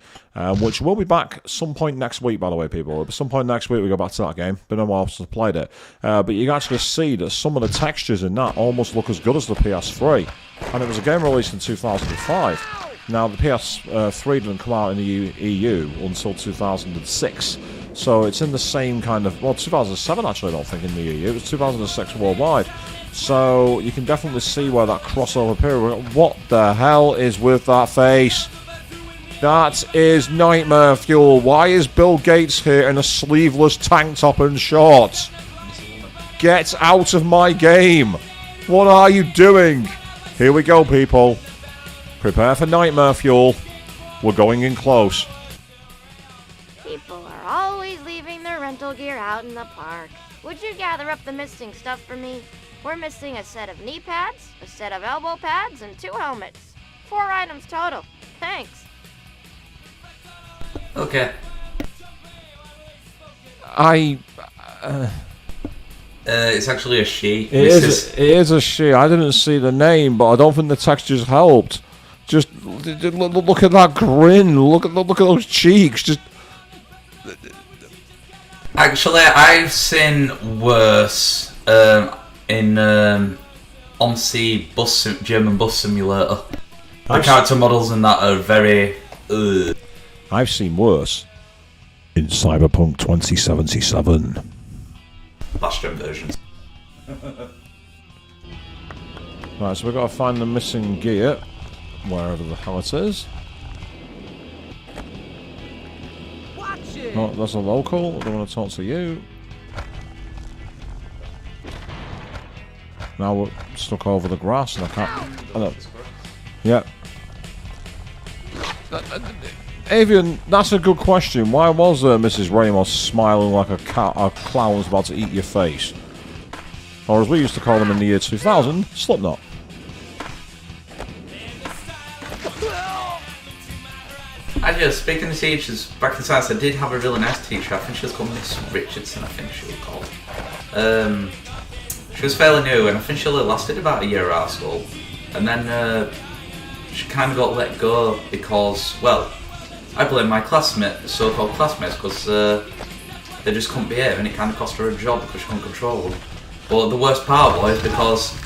Speaker 2: which will be back some point next week, by the way, people. At some point next week, we go back to that game. Been a while since I played it. But you can actually see that some of the textures in that almost look as good as the PS3. And it was a game released in 2005. Now, the PS3 didn't come out in the EU until 2006. So it's in the same kind of... Well, 2007, actually, I don't think, in the EU. It was 2006 worldwide. So you can definitely see where that crossover period... What the hell is with that face? That is nightmare fuel. Why is Bill Gates here in a sleeveless tank top and shorts? Get out of my game. What are you doing? Here we go, people. Prepare for nightmare fuel. We're going in close.
Speaker 8: People are always leaving their rental gear out in the park. Would you gather up the missing stuff for me? We're missing a set of knee pads, a set of elbow pads, and 2 helmets. 4 items total. Thanks.
Speaker 1: Okay. It's actually a she.
Speaker 2: It is a she. I didn't see the name, but I don't think the textures helped. Just look at that grin. Look at those cheeks. Just.
Speaker 1: Actually, I've seen worse in OMSI German bus simulator. The character models in that are very.
Speaker 2: I've seen worse in Cyberpunk 2077.
Speaker 1: Last gen versions.
Speaker 2: Right, so we've got to find the missing gear, wherever the hell it is.
Speaker 7: Watch it.
Speaker 2: Oh, that's a local. I don't want to talk to you. Now we're stuck over the grass and I can't. Yeah. Avian, that's a good question. Why was Mrs. Ramos smiling like a clown was about to eat your face? Or as we used to call them in the year 2000, Slipknot.
Speaker 1: Actually, speaking of teachers, back in science, I did have a really nice teacher. I think she was called Miss Richardson, I think she was called. She was fairly new, and I think she only lasted about a year out of school. And then she kind of got let go because, well, I blame my so-called classmates, because they just couldn't behave, and it kind of cost her a job because she couldn't control them. But the worst part was because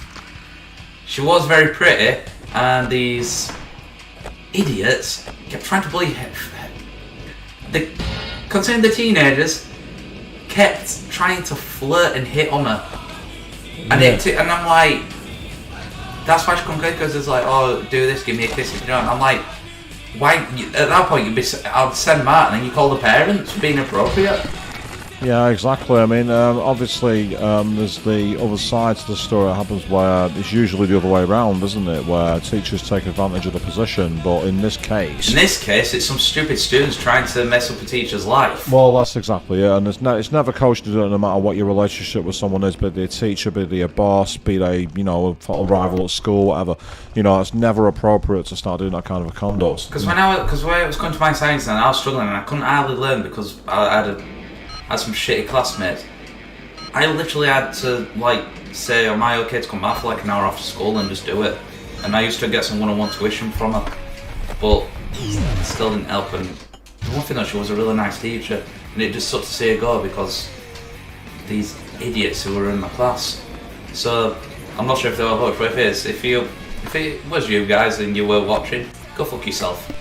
Speaker 1: she was very pretty, and these idiots kept trying to bully her. Concerning the teenagers, kept trying to flirt and hit on her. And, and I'm like, that's why she couldn't go, because it's like, oh, do this, give me a kiss if you don't. And I'm like, why? At that point, I'd send Matt, and then you call the parents for being inappropriate.
Speaker 2: Yeah, exactly. I mean, obviously, there's the other side to the story that happens where it's usually the other way around, isn't it? Where teachers take advantage of the position, but in this case...
Speaker 1: In this case, it's some stupid students trying to mess up a teacher's life.
Speaker 2: Well, that's exactly it, and it's never coached no matter what your relationship with someone is, be they a teacher, be they a boss, be they, a rival at school, whatever. It's never appropriate to start doing that kind of a conduct.
Speaker 1: Because when I was going to my science, and I was struggling, and I couldn't hardly learn because I had some shitty classmates. I literally had to say, am I okay to come back for like an hour after school and just do it? And I used to get some one-on-one tuition from her, but it still didn't help. And the one thing that she was a really nice teacher, and it just sucked to see her go because these idiots who were in my class. So I'm not sure if they were hooked, but if it was you guys and you were watching, go fuck yourself.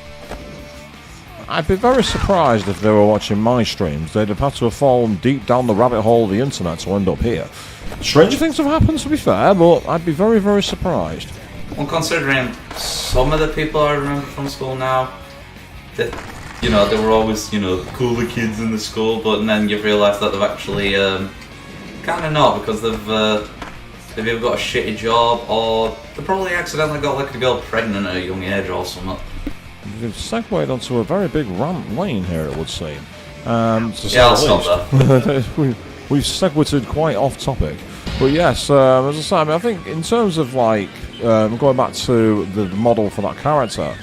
Speaker 2: I'd be very surprised if they were watching my streams. They'd have had to have fallen deep down the rabbit hole of the internet to end up here. Stranger things have happened, to be fair, but I'd be very, very surprised.
Speaker 1: Well, considering some of the people I remember from school now, that they were always the cooler kids in the school, but then you realise that they've actually kind of not, because they've either got a shitty job or they probably accidentally got a girl pregnant at a young age or something.
Speaker 2: We've segued onto a very big rant lane here, it would seem.
Speaker 1: I'll stop there.
Speaker 2: We've segued quite off topic. But yes, as I say, I think in terms of going back to the model for that character,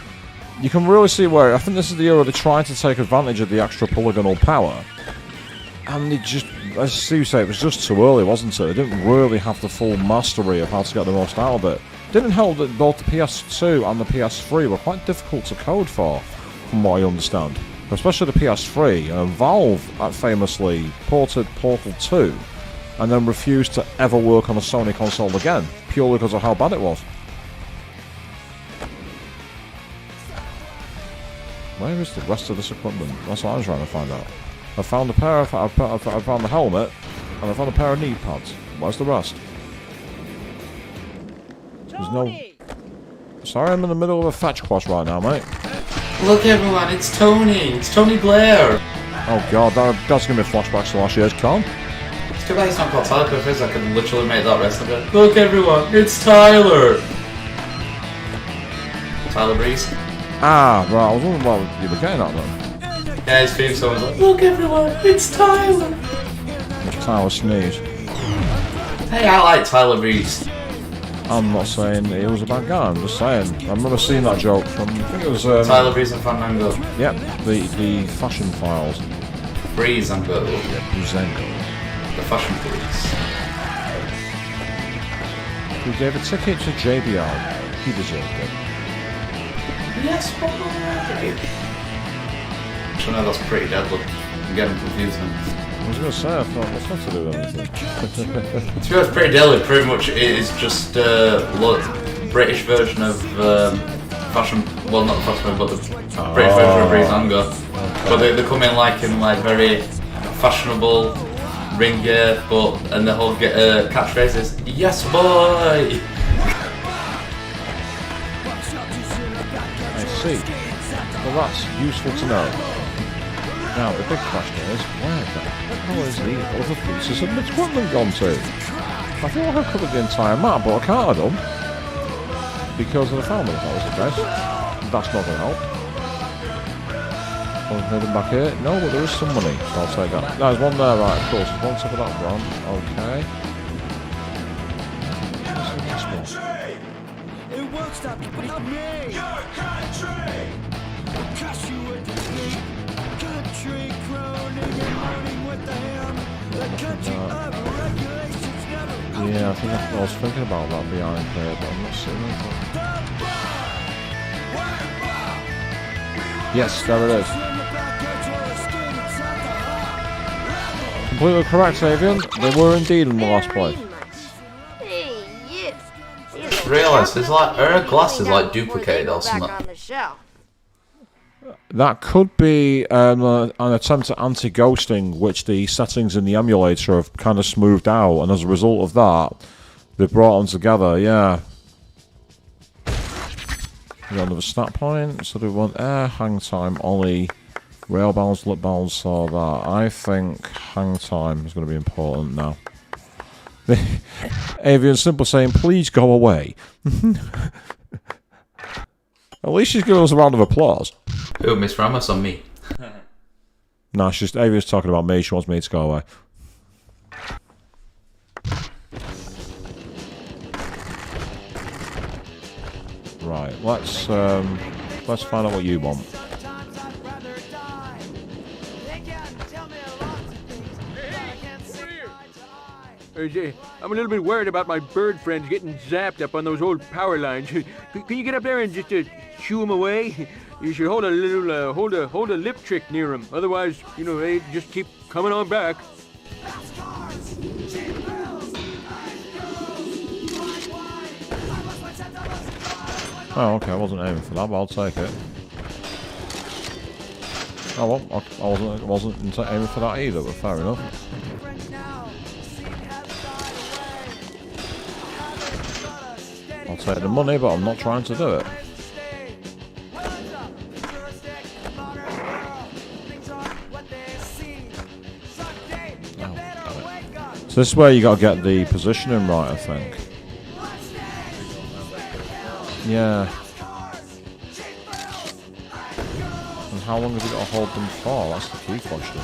Speaker 2: you can really see where, I think this is the era they're trying to take advantage of the extra polygonal power. And it just, as Steve said, it was just too early, wasn't it? They didn't really have the full mastery of how to get the most out of it. Didn't help that both the PS2 and the PS3 were quite difficult to code for, from what I understand. Especially the PS3. Valve famously ported Portal 2 and then refused to ever work on a Sony console again, purely because of how bad it was. Where is the rest of this equipment? That's what I'm trying to find out. I found I found the helmet, and I found a pair of knee pads. Where's the rest? There's no... Sorry, I'm in the middle of a fetch quest right now, mate.
Speaker 1: Look everyone, it's Tony! It's Tony Blair!
Speaker 2: Oh god, that's giving me flashbacks to last year's con.
Speaker 1: It's too bad it's not called Tyler, because I could literally make that rest of it. Look everyone, it's Tyler! Tyler Breeze.
Speaker 2: Ah, right, I was wondering what you were getting at then.
Speaker 1: Yeah, his theme song was like, look everyone, it's Tyler.
Speaker 2: Tyler Sneeze.
Speaker 1: Hey, I like Tyler Reese.
Speaker 2: I'm not saying he was a bad guy, I'm just saying. I remember seeing that joke from, I think it was...
Speaker 1: Tyler Reese and Fandango.
Speaker 2: Yep, the Fashion Files.
Speaker 1: Breeze and Go.
Speaker 2: Zengo.
Speaker 1: The Fashion Police.
Speaker 2: Who gave a ticket to JBL. He deserved it.
Speaker 1: Yes, boy. I know that's pretty deadly. I'm getting confusing.
Speaker 2: I was going to say, I thought, what's not to do with anything?
Speaker 1: To be honest, pretty deadly. Pretty much it is just British version of fashion. Well, not the fashion, but the British version of Breeze and Go. But they come in like very fashionable ring gear, and the whole catchphrase is "Yes, boy."
Speaker 2: I see. Well, that's useful to know. Now, the big question is, where the hell is the other pieces of the equipment gone to? I feel like I covered the entire map, but I can't have done. Because of the family, that was the case. That's not going to help. Anything back here? No, but there is some money, so I'll take that. There's one there, right, of course. There's one top of that one. Okay. What's the next one?
Speaker 7: It won't stop without me. Your country. Cause you were the country crowning and moaning with the ham. The country of regulations never.
Speaker 2: Yeah, I was thinking about that behind there, but I'm not seeing anything. Yes, there it is. Completely correct, Avian. They were indeed in the last place.
Speaker 8: Hey, you.
Speaker 1: Realise there's like her glasses like duplicated or something.
Speaker 2: That could be an attempt at anti-ghosting, which the settings in the emulator have kind of smoothed out, and as a result of that, they brought them together. Yeah. We got another stat point. So do we want air, hang time, ollie, rail balance, lip balance, all that. I think hang time is going to be important now. Avian simple saying, please go away. At least she's giving us a round of applause.
Speaker 1: Who, Miss Ramos on me?
Speaker 2: Nah, Avian's talking about me. She wants me to go away. Right, let's find out what you want.
Speaker 9: I'm a little bit worried about my bird friends getting zapped up on those old power lines. Can you get up there and just shoo them away? You should hold a little, hold a lip trick near them. Otherwise, you know, they just keep coming on back.
Speaker 2: Oh, okay, I wasn't aiming for that, but I'll take it. Oh well, I wasn't aiming for that either, but fair enough. I'll take the money, but I'm not trying to do it. So this is where you got to get the positioning right, I think. Yeah. And how long have you got to hold them for? That's the key question.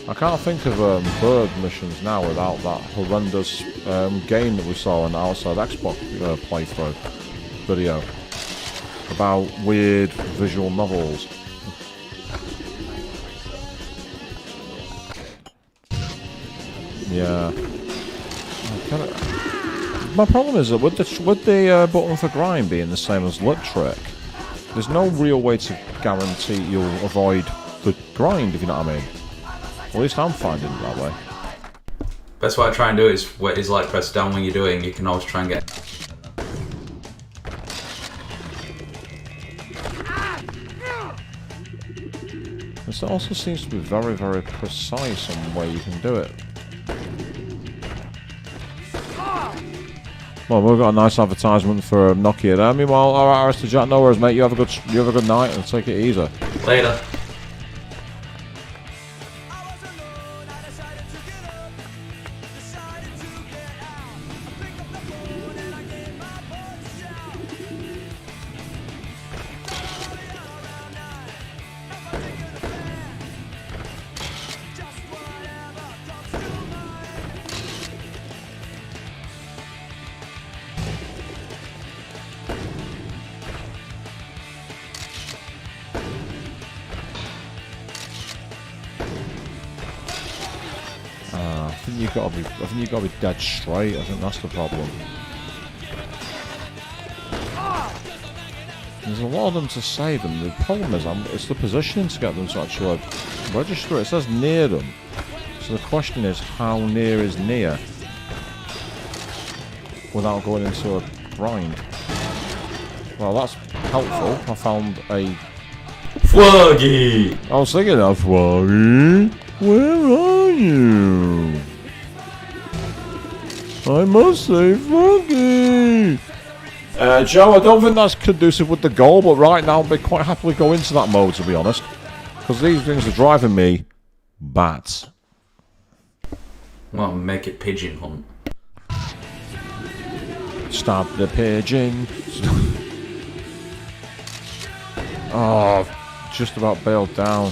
Speaker 2: I can't think of bird missions now without that horrendous game that we saw on the Outside Xbox playthrough video about weird visual novels. Yeah. My problem is that with the button for grind being the same as lip trick, there's no real way to guarantee you'll avoid the grind, if you know what I mean. At least I'm finding it that way.
Speaker 1: Best way I try and do it is like press down when you're doing. You can always try and get.
Speaker 2: This also seems to be very, very precise on the way you can do it. Well, we've got a nice advertisement for Nokia there. Meanwhile, alright, Arrested Jack, no worries, mate. You have a good night and take it easy.
Speaker 1: Later.
Speaker 2: think you got to be dead straight. I think that's the problem. There's a lot of them to save them. The problem is, it's the positioning to get them to actually register. It says near them. So the question is, how near is near? Without going into a grind. Well, that's helpful. I found a...
Speaker 1: Floggy!
Speaker 2: I was thinking of Floggy. Where are you? I must say Floggy. Joe, I don't think that's conducive with the goal, but right now I'd be quite happily go into that mode, to be honest. Because these things are driving me bats.
Speaker 1: Well, make it pigeon hunt.
Speaker 2: Stab the pigeon. Oh, just about bailed down.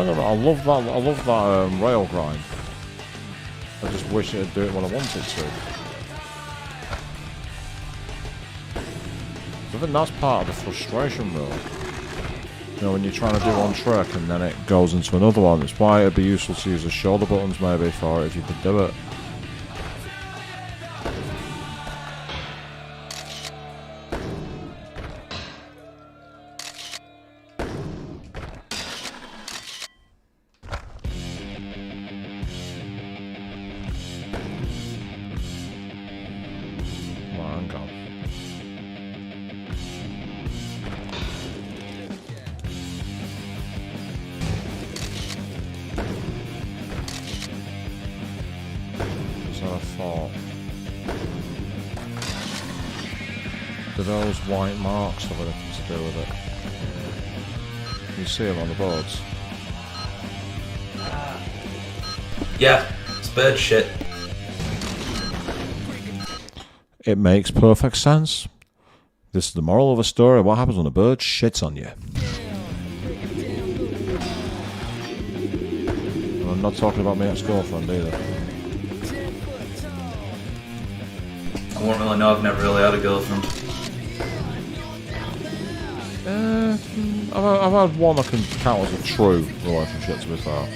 Speaker 2: I love that rail grind. I just wish it'd do it when I wanted to. I think that's part of the frustration though. You know, when you're trying to do one trick and then it goes into another one. It's why it'd be useful to use the shoulder buttons maybe for it if you could do it. Those white marks have anything to do with it? You see them on the boards?
Speaker 1: Yeah, it's bird shit.
Speaker 2: It makes perfect sense. This is the moral of the story. What happens when a bird shits on you? And I'm not talking about my ex-girlfriend either.
Speaker 1: I won't really know, I've never really had a girlfriend.
Speaker 2: I've had one I can count as a true relationship, to be fair.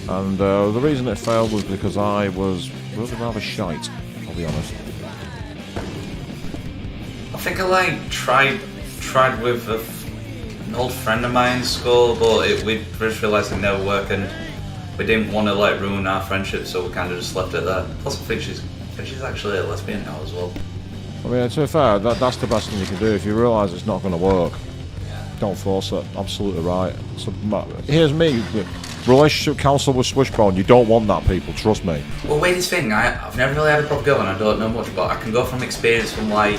Speaker 2: And the reason it failed was because I was really rather shite, I'll be honest.
Speaker 1: I think I tried with an old friend of mine in school, but we just realised it never worked and we didn't want to ruin our friendship, so we kind of just left it there. Plus I think she's actually a lesbian now as well.
Speaker 2: I mean, to be fair, that's the best thing you can do. If you realise it's not going to work, don't force it. Absolutely right. So, here's me, relationship counsellor with Swishbone. You don't want that, people. Trust me.
Speaker 1: Well, weirdest thing, I've never really had a proper girl and I don't know much, but I can go from experience from my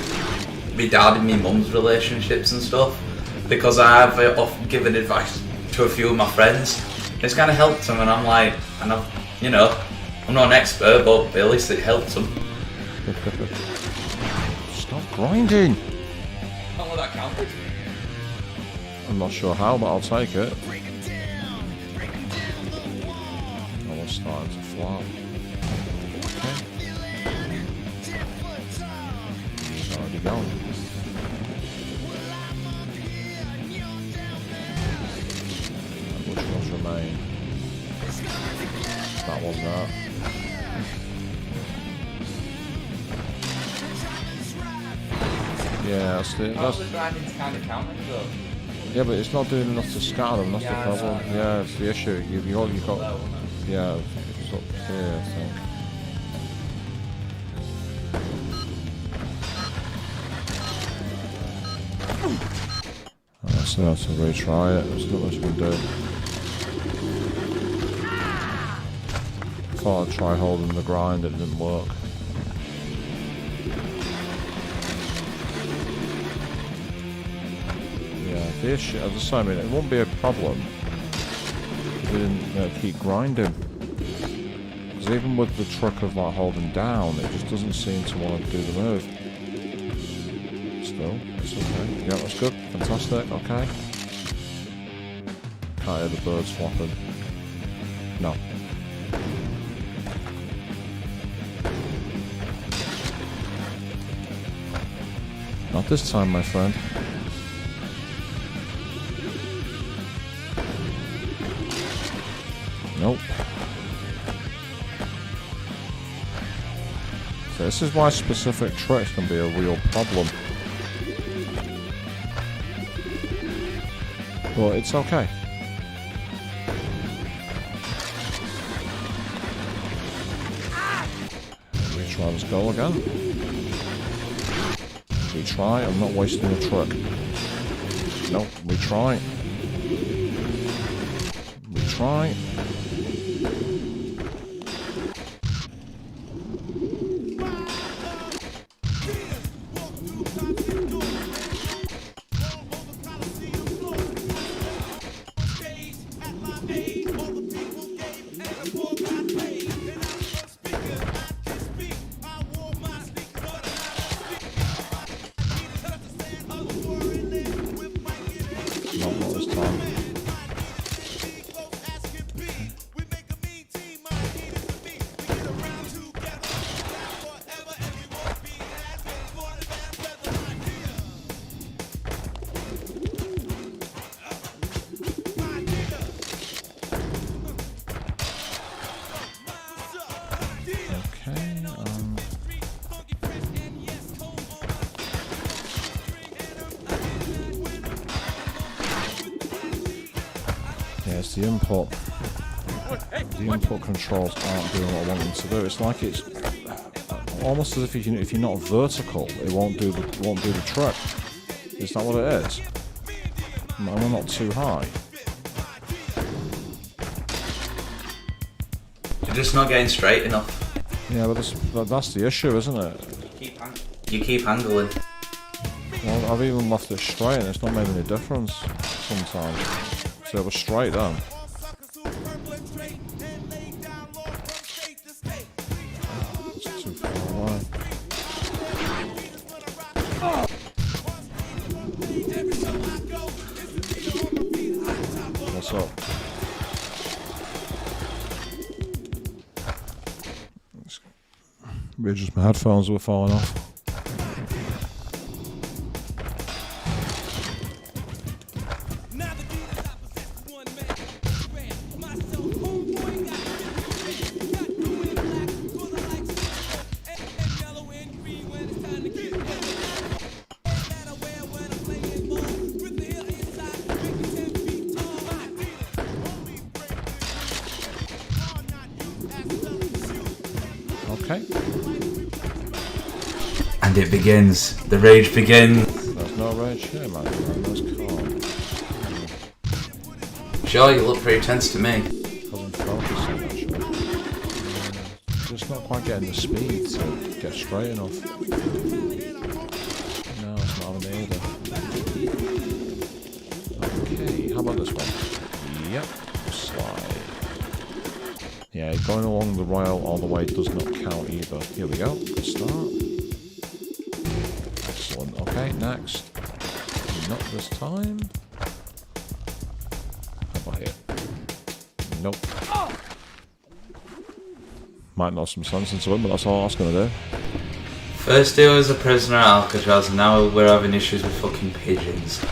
Speaker 1: dad and my mum's relationships and stuff, because I've often given advice to a few of my friends. It's kind of helped them, and I'm not an expert, but at least it helps them.
Speaker 2: Stop grinding.
Speaker 1: Not what that counted.
Speaker 2: I'm not sure how, but I'll take it. Oh, it's starting to flop. Okay. He's already gone. Which ones remain? That one there. Yeah, that's
Speaker 1: the grinding's kind of counting though.
Speaker 2: Yeah, but it's not doing enough to scatter them, that's the problem. Yeah, it's the issue. You've got... Yeah, it's up here, I think. Let's have to retry it. There's not much we can do. thought I'd try holding the grind, it didn't work. Yeah, the issue, as I say, I mean, it won't be a problem if we didn't keep grinding. Because even with the trick of like holding down, it just doesn't seem to want to do the move. Still, it's okay. Yeah, that's good. Fantastic, okay. Can't hear the birds flopping. No. Not this time, my friend. Nope. So this is why specific tricks can be a real problem. But it's okay. Retry this goal again. Retry, I'm not wasting a trick. Nope, retry. Retry. Not this time. Yes, the input controls aren't doing what I want them to do. It's like it's almost as if if you're not vertical, it won't do the trick. Is that what it is? Am I not too high?
Speaker 1: You're just not getting straight enough.
Speaker 2: Yeah, but that's the issue, isn't it?
Speaker 1: You keep angling.
Speaker 2: Well, I've even left it straight and it's not made any difference sometimes. So it was straight then. It's too far away. What's up? Maybe just my headphones were falling off. Okay.
Speaker 1: And it begins. The rage begins.
Speaker 2: There's no rage here, man. There's calm.
Speaker 1: Sure, you look pretty tense to me.
Speaker 2: Because I'm focusing, actually. Just not quite getting the speed to get straight enough. No, it's not having it either. Okay, how about this one? Yep. Slide. Yeah, going along the rail all the way does not count either. Here we go. Good start. Excellent. Okay, next. Not this time. How about here? Nope. Might know some sense into it, but that's all I was going to do.
Speaker 1: First he was a prisoner at Alcatraz, and now we're having issues with fucking pigeons.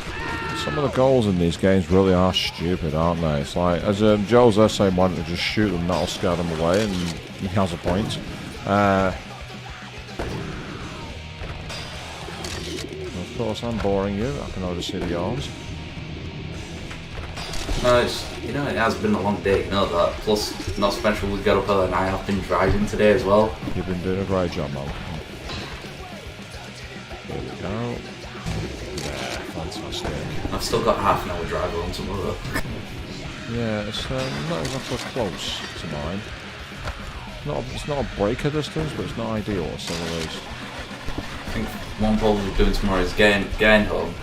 Speaker 2: Some of the goals in these games really are stupid, aren't they? It's like, as Joe's there saying, why don't you just shoot them, that'll scare them away, and he has a point. Of course, I'm boring you, I can already see the arms.
Speaker 1: No, it has been a long day, you know that. Plus, not special, we got up early and I've been driving today as well.
Speaker 2: You've been doing a great job, man. There we go. Yeah, fantastic.
Speaker 1: I've still got half an hour drive home tomorrow.
Speaker 2: Yeah, it's not exactly close to mine. It's not a breaker distance, but it's not ideal. So it is.
Speaker 1: I think one problem we're doing tomorrow is getting home,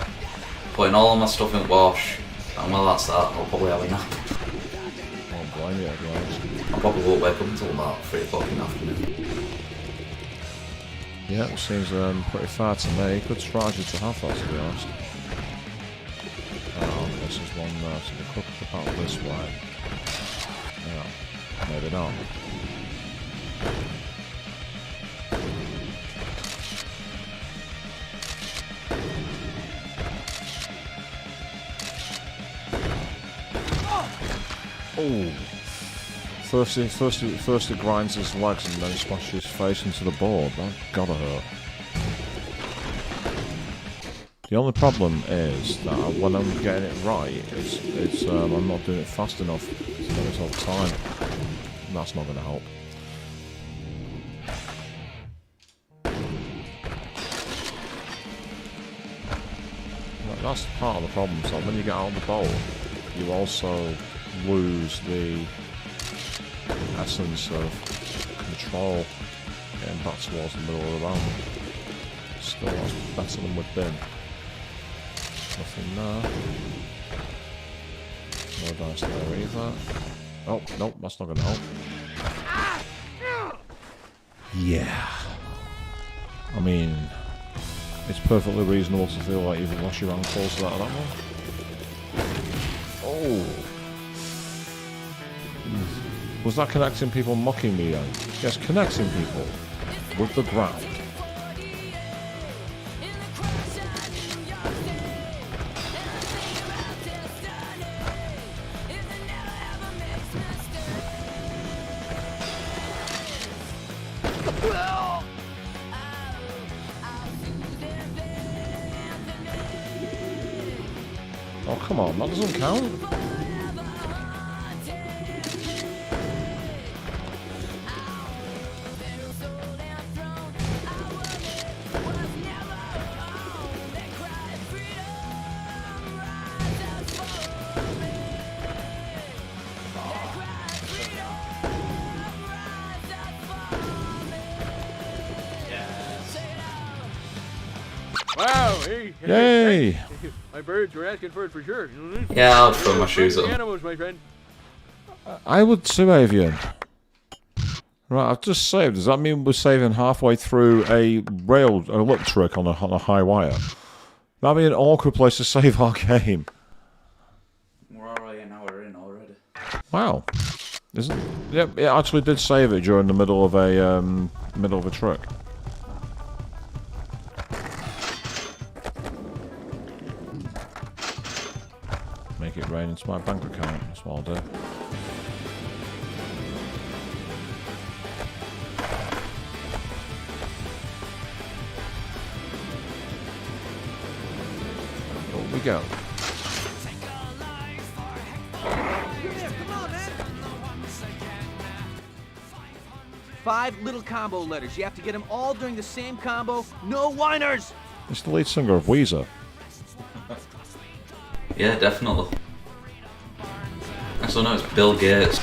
Speaker 1: putting all of my stuff in wash, and while that's that, I'll probably have a nap.
Speaker 2: Oh, blame you, guys.
Speaker 1: I probably won't wake up until about 3 o'clock in the afternoon.
Speaker 2: Yeah, it seems pretty fair to me. Good strategy to have that, to be honest. This is one there, so the cook the out this way. Yeah, maybe not. Oh! First it grinds his legs and then smashes his face into the board. That gotta hurt. The only problem is that when I'm getting it right, it's I'm not doing it fast enough to get it all the time. That's not gonna help. That's part of the problem. So when you get out of the bowl, you also lose the essence of control getting back towards the middle of the round. Still, that's better than we've been. Nothing there. No dice there either. Oh, nope, that's not gonna help. Yeah. I mean, it's perfectly reasonable to feel like you've lost your ankles to that one. Oh. Was that connecting people mocking me then? Yes, connecting people with the ground. Oh, come on, that doesn't count.
Speaker 9: Wow, hey.
Speaker 2: Yay!
Speaker 9: My birds were asking for it for sure.
Speaker 1: Yeah, I'll throw my shoes up.
Speaker 9: Animals, my friend.
Speaker 2: I would too, Avian. Right, I've just saved. Does that mean we're saving halfway through a lip trick on a high wire? That'd be an awkward place to save our game.
Speaker 1: We're already an hour in already.
Speaker 2: Wow. Yep, it actually did save it during the middle of a trick. Make it rain into my bank account. That's what I'll do. Here we go.
Speaker 6: Five little combo letters. You have to get them all during the same combo. No whiners!
Speaker 2: It's the lead singer of Weezer.
Speaker 1: Yeah, definitely. Actually, no, it's Bill Gates.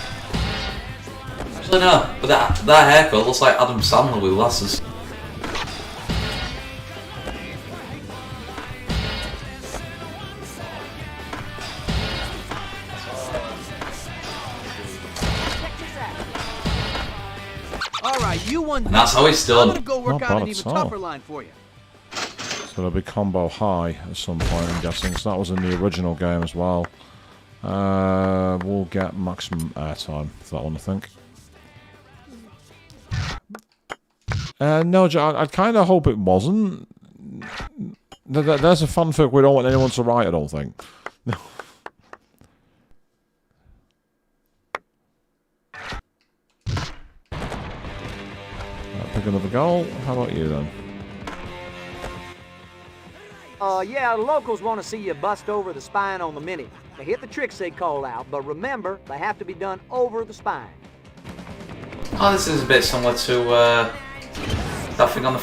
Speaker 1: Actually, no, but that haircut looks like Adam Sandler with glasses.
Speaker 6: Alright, you won.
Speaker 1: And that's how he's still.
Speaker 6: I'm gonna go work
Speaker 2: Not
Speaker 6: out
Speaker 2: bad
Speaker 6: an
Speaker 2: at
Speaker 6: even
Speaker 2: all.
Speaker 6: tougher line for you.
Speaker 2: So it'll be combo high at some point, I'm guessing. So that was in the original game as well. We'll get maximum airtime for that one, I think. No, I kind of hope it wasn't. There's a fanfic we don't want anyone to write, I don't think. Pick another goal. How about you then?
Speaker 10: Yeah, the locals want to see you bust over the spine on the mini. They hit the tricks they call out, but remember, they have to be done over the spine.
Speaker 1: Oh, this is a bit similar to that thing on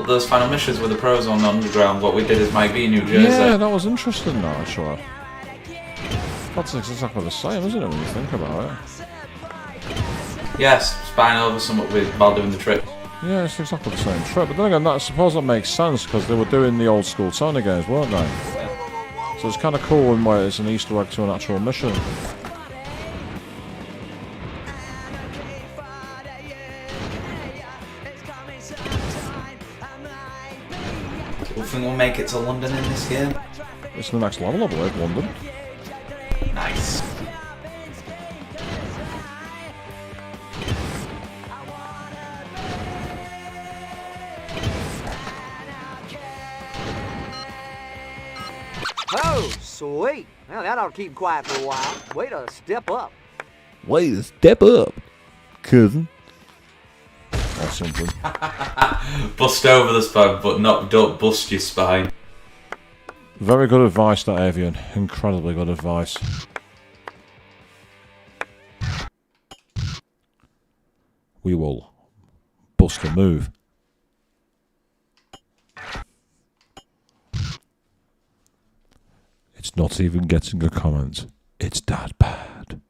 Speaker 1: those final missions with the pros on Underground. What we did is Mike B, New Jersey.
Speaker 2: Yeah, that was interesting, that actually. That's exactly the same, isn't it, when you think about it?
Speaker 1: Yes, spine over something while doing the trick.
Speaker 2: Yeah, it's exactly the same trick. But then again, I suppose that makes sense because they were doing the old school Sony games, weren't they? So it's kind of cool in where it's an Easter egg to an actual mission.
Speaker 1: Do you think we'll make it to London in this game?
Speaker 2: It's the next level, I believe, London.
Speaker 1: Nice.
Speaker 10: Oh, sweet. Well, that ought to keep him quiet for a while. Way to step up.
Speaker 2: Way to step up, cousin. Or something.
Speaker 1: Bust over the spine, but don't bust your spine.
Speaker 2: Very good advice, that Avian. Incredibly good advice. We will bust a move. It's not even getting a comment. It's that bad.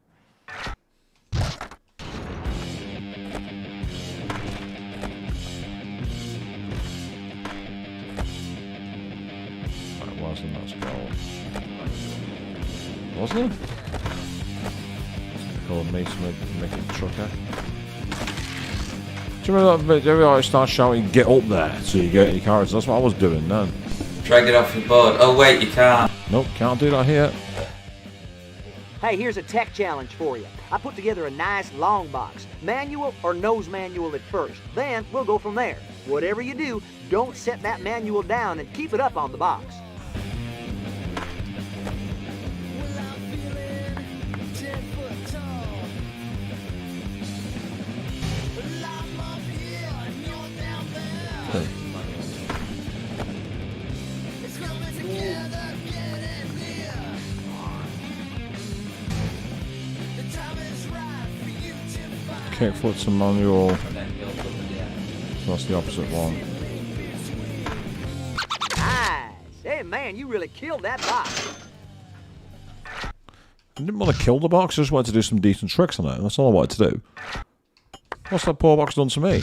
Speaker 2: That wasn't that goal. Wasn't it? Call me to make it trucker. Do you remember that bit? Do you ever start shouting, "Get up there," so you get your characters? That's what I was doing then.
Speaker 1: Drag it off your board. Oh wait, you can't.
Speaker 2: Nope, can't do that here.
Speaker 10: Hey, here's a tech challenge for you. I put together a nice long box. Manual or nose manual at first. Then we'll go from there. Whatever you do, don't set that manual down and keep it up on the box. Kickflip's a manual. So that's the opposite one. Nice. Hey, man, you really killed that box.
Speaker 2: I didn't want to kill the box, I just wanted to do some decent tricks on it. That's all I wanted to do. What's that poor box done to me?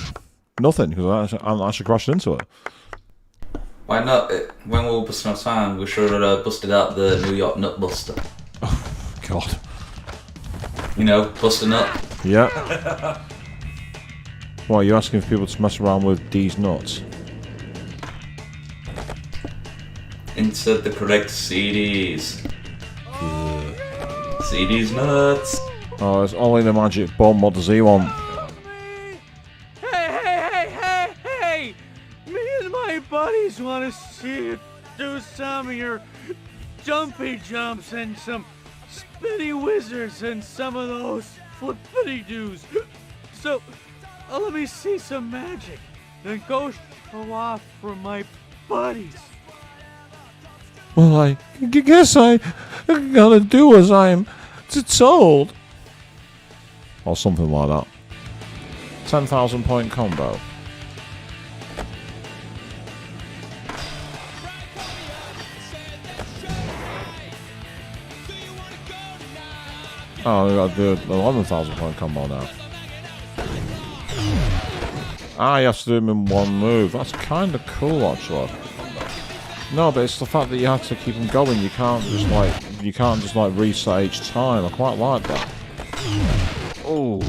Speaker 2: Nothing, because I actually crashed into it.
Speaker 1: Why not? When we were busting our time, we should have busted out the New York Nut Buster.
Speaker 2: Oh, God.
Speaker 1: You know, bust a nut.
Speaker 2: Yeah. What, are you asking for people to mess around with these nuts?
Speaker 1: Insert the correct CDs. CDs nuts.
Speaker 2: Oh, it's only the magic bomb. What does he want?
Speaker 4: Hey! Me and my buddies want to see you do some of your jumpy jumps and some spinny wizards and some of those flippity doos. So, let me see some magic. Then go show off for my buddies.
Speaker 2: Well, I guess I gotta do as I'm told. Or something like that. 10,000 point combo. Oh, we gotta do 11,000 point combo now. Ah, you have to do them in one move. That's kind of cool, actually. No, but it's the fact that you have to keep them going. You can't just like reset each time. I quite like that. Oh.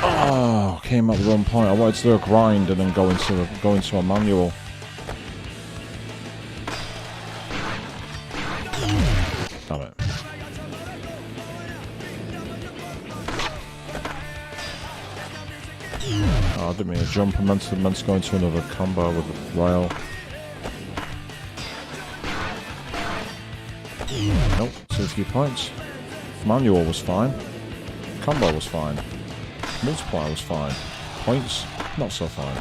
Speaker 2: Oh, came at the wrong point. I wanted to do a grind and then go into a manual. Damn it. Oh, I didn't mean to jump. I meant to go into another combo with the rail. Nope, 2 points. Manual was fine. Combo was fine. Multiplier was fine. Points, not so fine.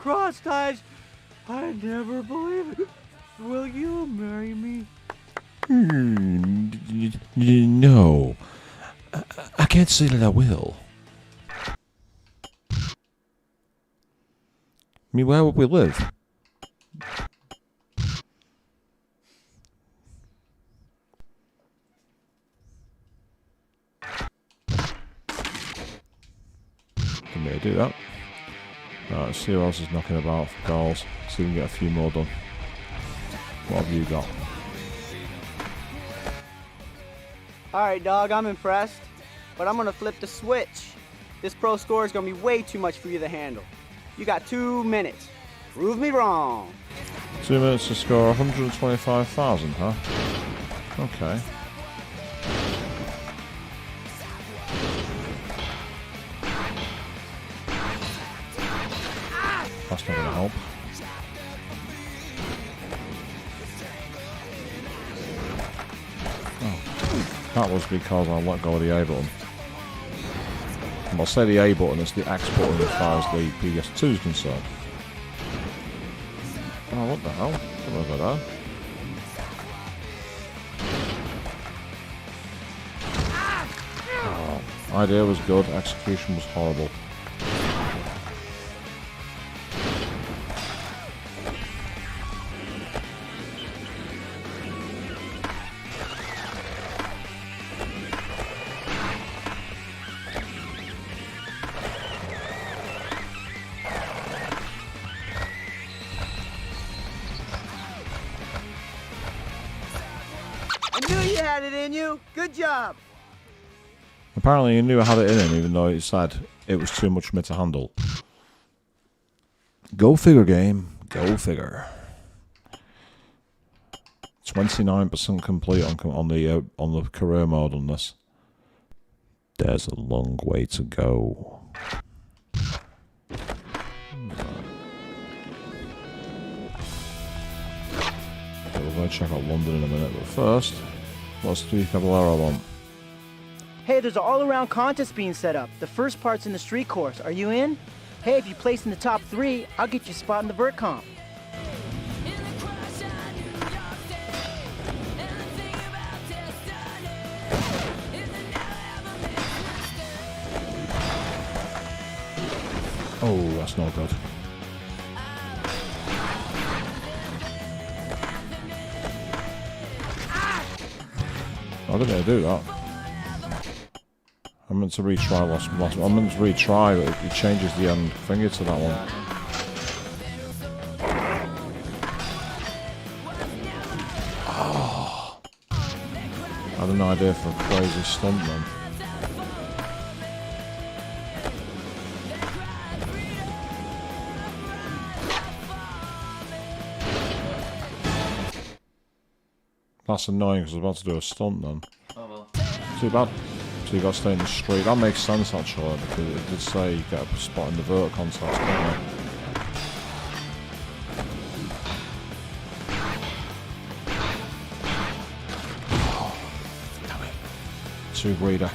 Speaker 4: cross ties. I never believe it. Will you marry me?
Speaker 2: No. I can't say that I will. I mean, where would we live? Can we do that? Right, let's see who else is knocking about for goals. See if we can get a few more done. What have you got?
Speaker 11: Alright, dog, I'm impressed. But I'm gonna flip the switch. This pro score is gonna be way too much for you to handle. You got 2 minutes. Prove me wrong.
Speaker 2: 2 minutes to score 125,000, huh? Okay. That's not gonna help. That was because I let go of the A button. And I'll say the A button is the X button as far as the PS2 is concerned. Oh, what the hell? Don't know about that. Oh, idea was good, execution was horrible.
Speaker 11: I knew you had it in you. Good job.
Speaker 2: Apparently he knew I had it in him, even though he said it was too much for me to handle. Go figure, game. Go figure. 29% complete on the career mode on this. There's a long way to go. We're going to check out London in a minute, but first, what's the Caballero want?
Speaker 10: Hey, there's an all-around contest being set up. The first part's in the street course. Are you in? Hey, if you place in the top 3, I'll get you a spot in the vert comp.
Speaker 2: Oh, that's not good. I didn't mean to do that. I meant to retry last. I meant to retry, but it changes the end finger to that one. Oh. I had an idea for a crazy stunt then. That's annoying because I was about to do a stunt then.
Speaker 1: Oh well.
Speaker 2: Too bad. So you got to stay in the street. That makes sense actually, because it did say you get a spot in the vert contest, didn't it? Oh, damn it. Too greedy.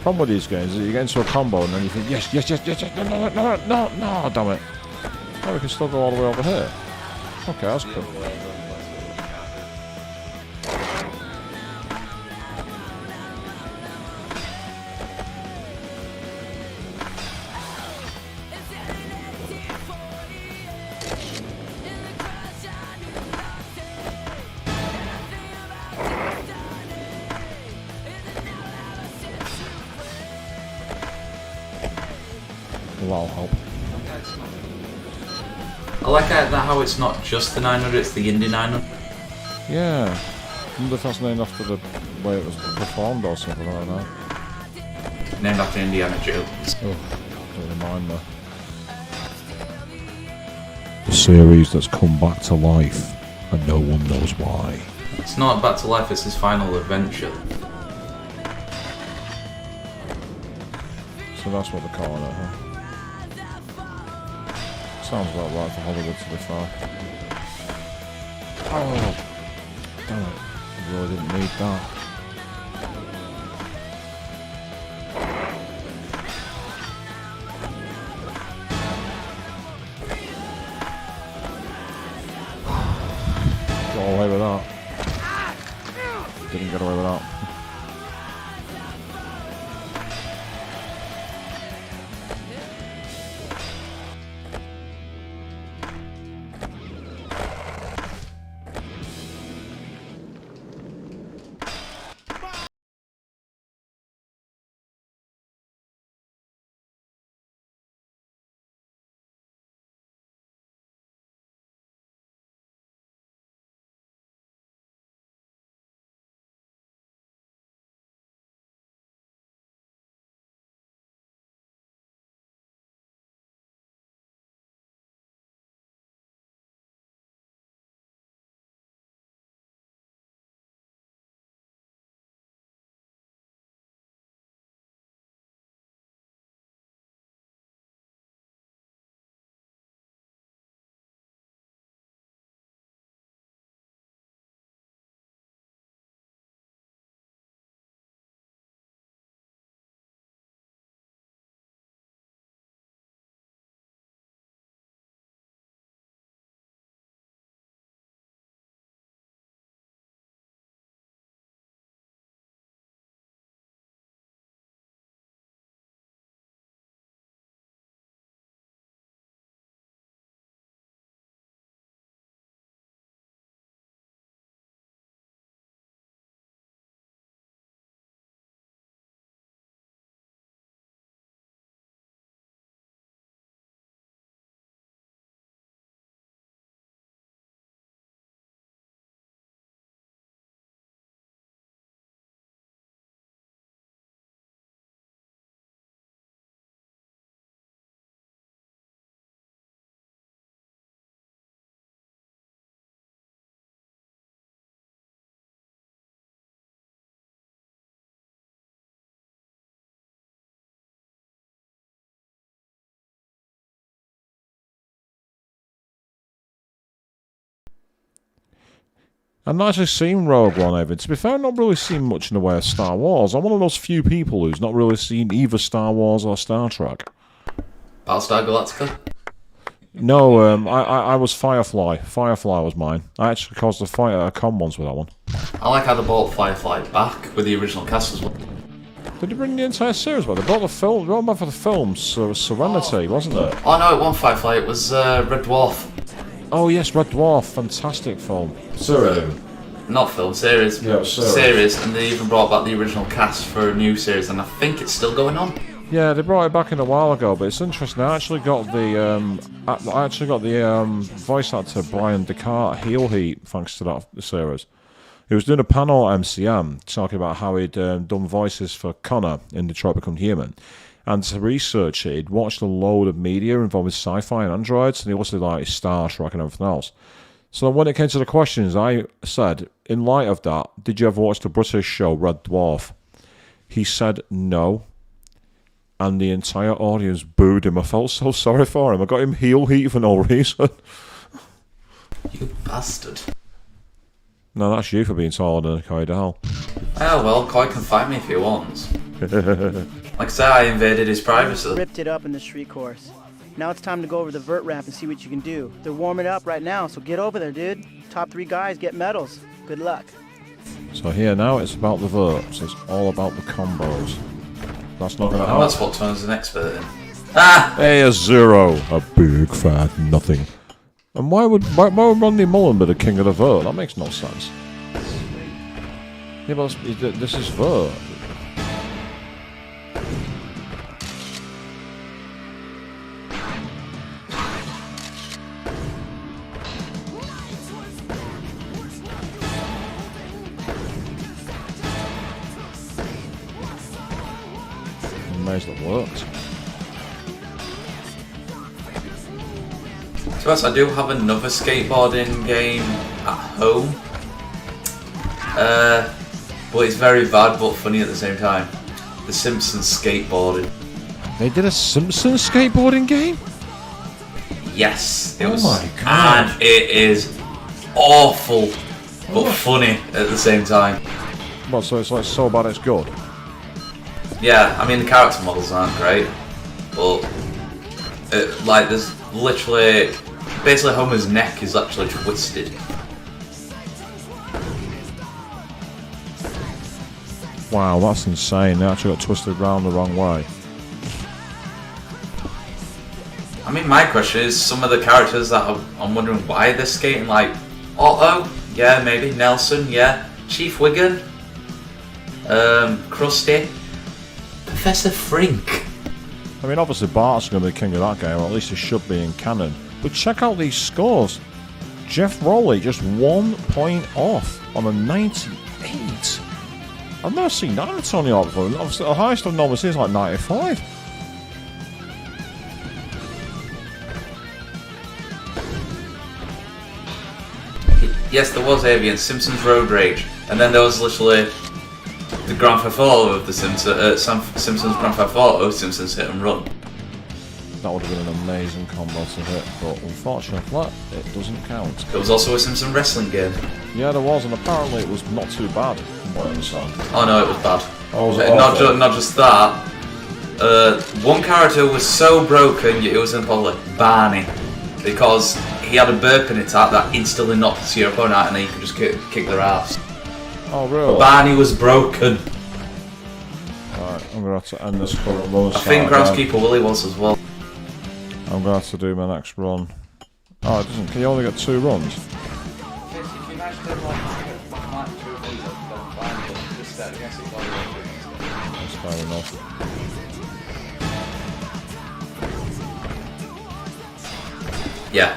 Speaker 2: Problem with these games is that you get into a combo and then you think, yes, no, damn it. Oh, we can still go all the way over here. Okay, that's cool. That'll help.
Speaker 1: I like how it's not just the 900, it's the Indy 900.
Speaker 2: Yeah. I wonder if that's named after the way it was performed or something like that.
Speaker 1: Named after Indiana Jones.
Speaker 2: Oh, don't remind me. The series that's come back to life, and no one knows why.
Speaker 1: It's not back to life, it's his final adventure.
Speaker 2: So that's what they're calling it, huh? Sounds about right for Hollywood, to be fair. Oh, damn it. I really didn't need that. got away with that. Didn't get away with that. I've not actually seen Rogue One, Evan. To be fair, I've not really seen much in the way of Star Wars. I'm one of those few people who's not really seen either Star Wars or Star Trek.
Speaker 1: Battlestar Galactica?
Speaker 2: No, I was Firefly. Firefly was mine. I actually caused a con once with that one.
Speaker 1: I like how they brought Firefly back with the original cast as well.
Speaker 2: Did they bring the entire series back? They brought the film, they brought back for the film, Serenity, wasn't it?
Speaker 1: Oh no, it wasn't Firefly, it was Red Dwarf.
Speaker 2: Oh yes, Red Dwarf, fantastic film.
Speaker 1: Series. Not film, series.
Speaker 2: Yeah,
Speaker 1: series, and they even brought back the original cast for a new series, and I think it's still going on.
Speaker 2: Yeah, they brought it back in a while ago, but it's interesting. I actually got the voice actor Brian Descartes heel heat thanks to that series. He was doing a panel at MCM talking about how he'd done voices for Connor in Detroit Become Human. And to research it, he'd watched a load of media involving sci-fi and androids, and he listed like Star Trek and everything else. So when it came to the questions, I said, in light of that, did you ever watch the British show Red Dwarf? He said no. And the entire audience booed him. I felt so sorry for him. I got him heel heat for no reason.
Speaker 1: You bastard.
Speaker 2: No, that's you for being taller than Coy Dal.
Speaker 1: Oh well, Coy can fight me if he wants. Like I said, I invaded his privacy.
Speaker 11: Ripped it up in the street course. Now it's time to go over the vert ramp and see what you can do. They're warming up right now, so get over there, dude. Top 3 guys get medals. Good luck.
Speaker 2: So here now it's about the verts. It's all about the combos. That's not going to help.
Speaker 1: That's what Tony's an expert in. Ah!
Speaker 2: Hey, a 0. A big fat nothing. And why would Rodney Mullen be the king of the vert? That makes no sense. Yeah, but this is vert. Amazed it worked.
Speaker 1: To be honest, I do have another skateboarding game at home. But it's very bad but funny at the same time. The Simpsons skateboarding.
Speaker 2: They did a Simpsons skateboarding game?
Speaker 1: Yes, it was.
Speaker 2: Oh my god.
Speaker 1: And it is awful but funny at the same time.
Speaker 2: What, so it's like so bad it's good?
Speaker 1: Yeah, I mean the character models aren't great, but like there's literally basically Homer's neck is actually twisted.
Speaker 2: Wow, that's insane. They actually got twisted round the wrong way.
Speaker 1: I mean, my question is, some of the characters that I'm wondering why they're skating, like Otto, yeah, maybe, Nelson, yeah, Chief Wiggum, Krusty, Professor Frink.
Speaker 2: I mean, obviously Bart's going to be the king of that game, or at least he should be in canon. But check out these scores. Jeff Rowley just 1 point off on a 98. I've never seen that in Tony Hawk before. Obviously, the highest I've normally seen is like 95.
Speaker 1: Yes, there was Avian, Simpsons Road Rage, and then there was literally the Grand Theft Auto of the Simpsons Grand Theft Auto, Simpsons Hit and Run.
Speaker 2: That would have been an amazing combo to hit, but unfortunately, it doesn't count.
Speaker 1: There was also a Simpson wrestling game.
Speaker 2: Yeah, there was, and apparently it was not too bad, from what I understand.
Speaker 1: Oh no, it was bad.
Speaker 2: Oh, was it
Speaker 1: not just that. One character was so broken, it was impossible. Barney, because he had a burping attack that instantly knocked your opponent out, and then you could just kick their ass.
Speaker 2: Oh really?
Speaker 1: Barney was broken.
Speaker 2: Right, I'm gonna have to end this current run.
Speaker 1: I think Groundskeeper Willie was as well.
Speaker 2: I'm gonna have to do my next run. Oh, it doesn't. Can you only get 2 runs? That's fair enough.
Speaker 1: Yeah.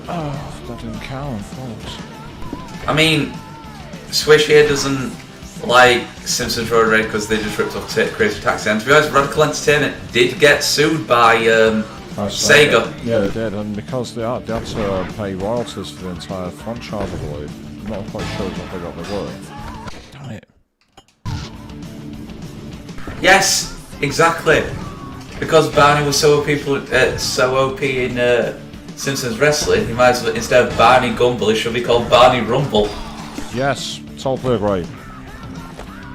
Speaker 2: Oh, that didn't count, folks.
Speaker 1: I mean, Swish here doesn't like Simpsons Road Rage because they just ripped off Crazy Taxi. And to be honest, Radical Entertainment did get sued by Sega.
Speaker 2: Yeah, they did, and because they had to pay royalties for the entire franchise, I believe. I'm not quite sure what they got the word. Damn it.
Speaker 1: Yes, exactly. Because Barney was so OP, in Simpsons Wrestling, he might as well, instead of Barney Gumble, he should be called Barney Rumble.
Speaker 2: Yes, totally agree.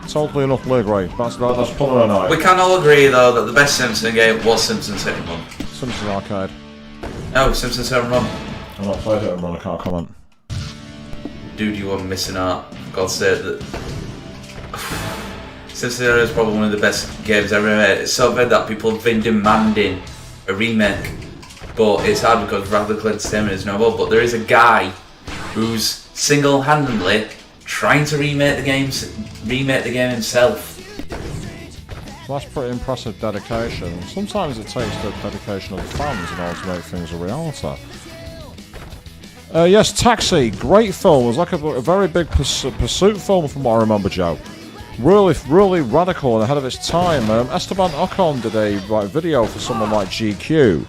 Speaker 2: Totally and utterly agree. That's pulling an eye.
Speaker 1: We can all agree, though, that the best Simpsons game was Simpsons Hit and Run.
Speaker 2: Simpsons Arcade.
Speaker 1: No, Simpsons Hit and Run.
Speaker 2: I've not played Hit and Run, I can't comment.
Speaker 1: Dude, you are missing out. For God's sake, that Simpsons Hit and Run is probably one of the best games ever made. It's so bad that people have been demanding a remake. But it's hard because Radical Entertainment is noble. But there is a guy who's single-handedly trying to remake the game himself.
Speaker 2: Well, that's pretty impressive dedication. Sometimes it takes the dedication of the fans in order to make things a reality. Yes, Taxi, great film. It was like a very big pursuit film from what I remember, Joe. Really radical and ahead of its time. Esteban Ocon did a video for someone like GQ,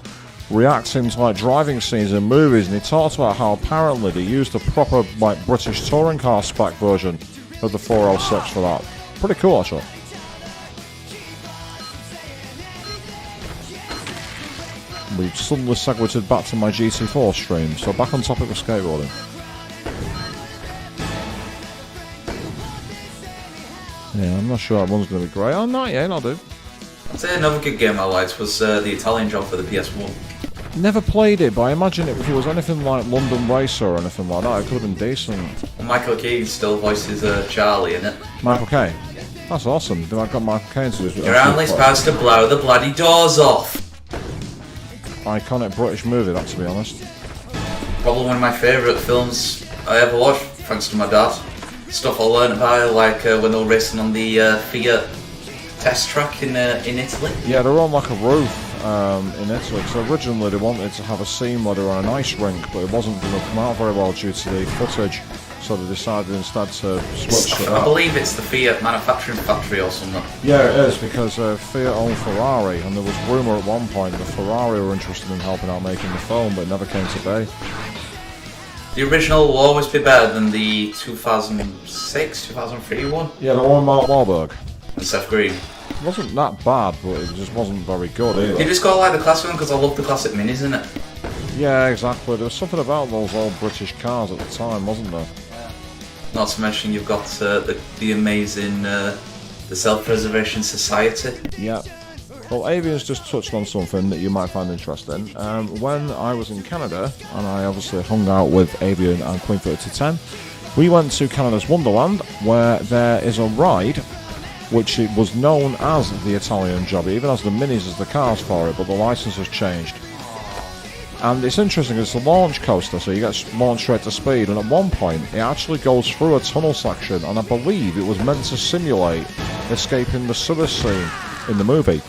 Speaker 2: reacting to like driving scenes in movies, and he talked about how apparently they used a proper like British touring car spec version of the 406 for that. Pretty cool, actually. We've suddenly segued back to my GT4 stream, so back on topic of skateboarding. Yeah, I'm not sure that one's going to be great. Oh, not yet, I'll do.
Speaker 1: I'd say another good game I liked was the Italian Job for the PS1.
Speaker 2: Never played it, but I imagine if it was anything like London Racer or anything like that, it could have been decent.
Speaker 1: Well, Michael Keane still voices Charlie in it.
Speaker 2: Michael Caine? That's awesome. Then I've got Michael Caine to do.
Speaker 1: You're only supposed to blow the bloody doors off.
Speaker 2: Iconic British movie, that, to be honest.
Speaker 1: Probably one of my favourite films I ever watched, thanks to my dad. Stuff I learned about it, like when they were racing on the Fiat test track in Italy.
Speaker 2: Yeah, they were on like a roof in Italy. So originally they wanted to have a scene where they were on an ice rink, but it wasn't going to come out very well due to the footage. So they decided instead to switch it up.
Speaker 1: I believe it's the Fiat manufacturing factory or something.
Speaker 2: Yeah, it is, because Fiat owned Ferrari, and there was rumour at one point that Ferrari were interested in helping out making the film, but it never came to be.
Speaker 1: The original will always be better than the 2006, 2003 one.
Speaker 2: Yeah, the one Mark Wahlberg.
Speaker 1: And Seth Green.
Speaker 2: It wasn't that bad, but it just wasn't very good either.
Speaker 1: You just gotta like the classic one, because I love the classic minis, innit?
Speaker 2: Yeah, exactly. There was something about those old British cars at the time, wasn't there?
Speaker 1: Not to mention you've got the amazing the Self-Preservation Society.
Speaker 2: Yeah. Well, Avian's just touched on something that you might find interesting. When I was in Canada, and I obviously hung out with Avian and Queen 3210, We went to Canada's Wonderland, where there is a ride which it was known as the Italian Job. It even has the minis as the cars for it, but the license has changed. And it's interesting, it's a launch coaster, so you get launched straight to speed, and at one point it actually goes through a tunnel section, and I believe it was meant to simulate escaping the sewer scene in the movie.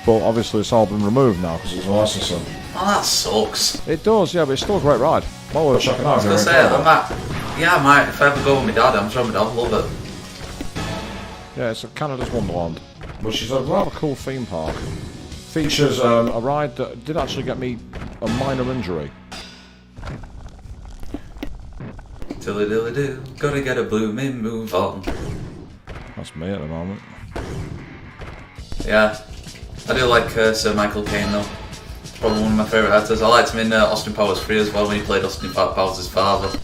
Speaker 2: But obviously it's all been removed now because it's licensing.
Speaker 1: Oh, that sucks.
Speaker 2: It does, yeah, but it's still a great ride. Well worth checking out.
Speaker 1: I was going to say, I might, if I ever go with my dad, I'm sure my dad will love it.
Speaker 2: Yeah, it's at Canada's Wonderland, which is a rather cool theme park. Features a ride that did actually get me a minor injury.
Speaker 1: Dilly dilly do, gotta get a blooming move on.
Speaker 2: That's me at the moment.
Speaker 1: Yeah, I do like Sir Michael Caine though. Probably one of my favourite actors. I liked him in Austin Powers 3 as well when he played Austin Powers' father.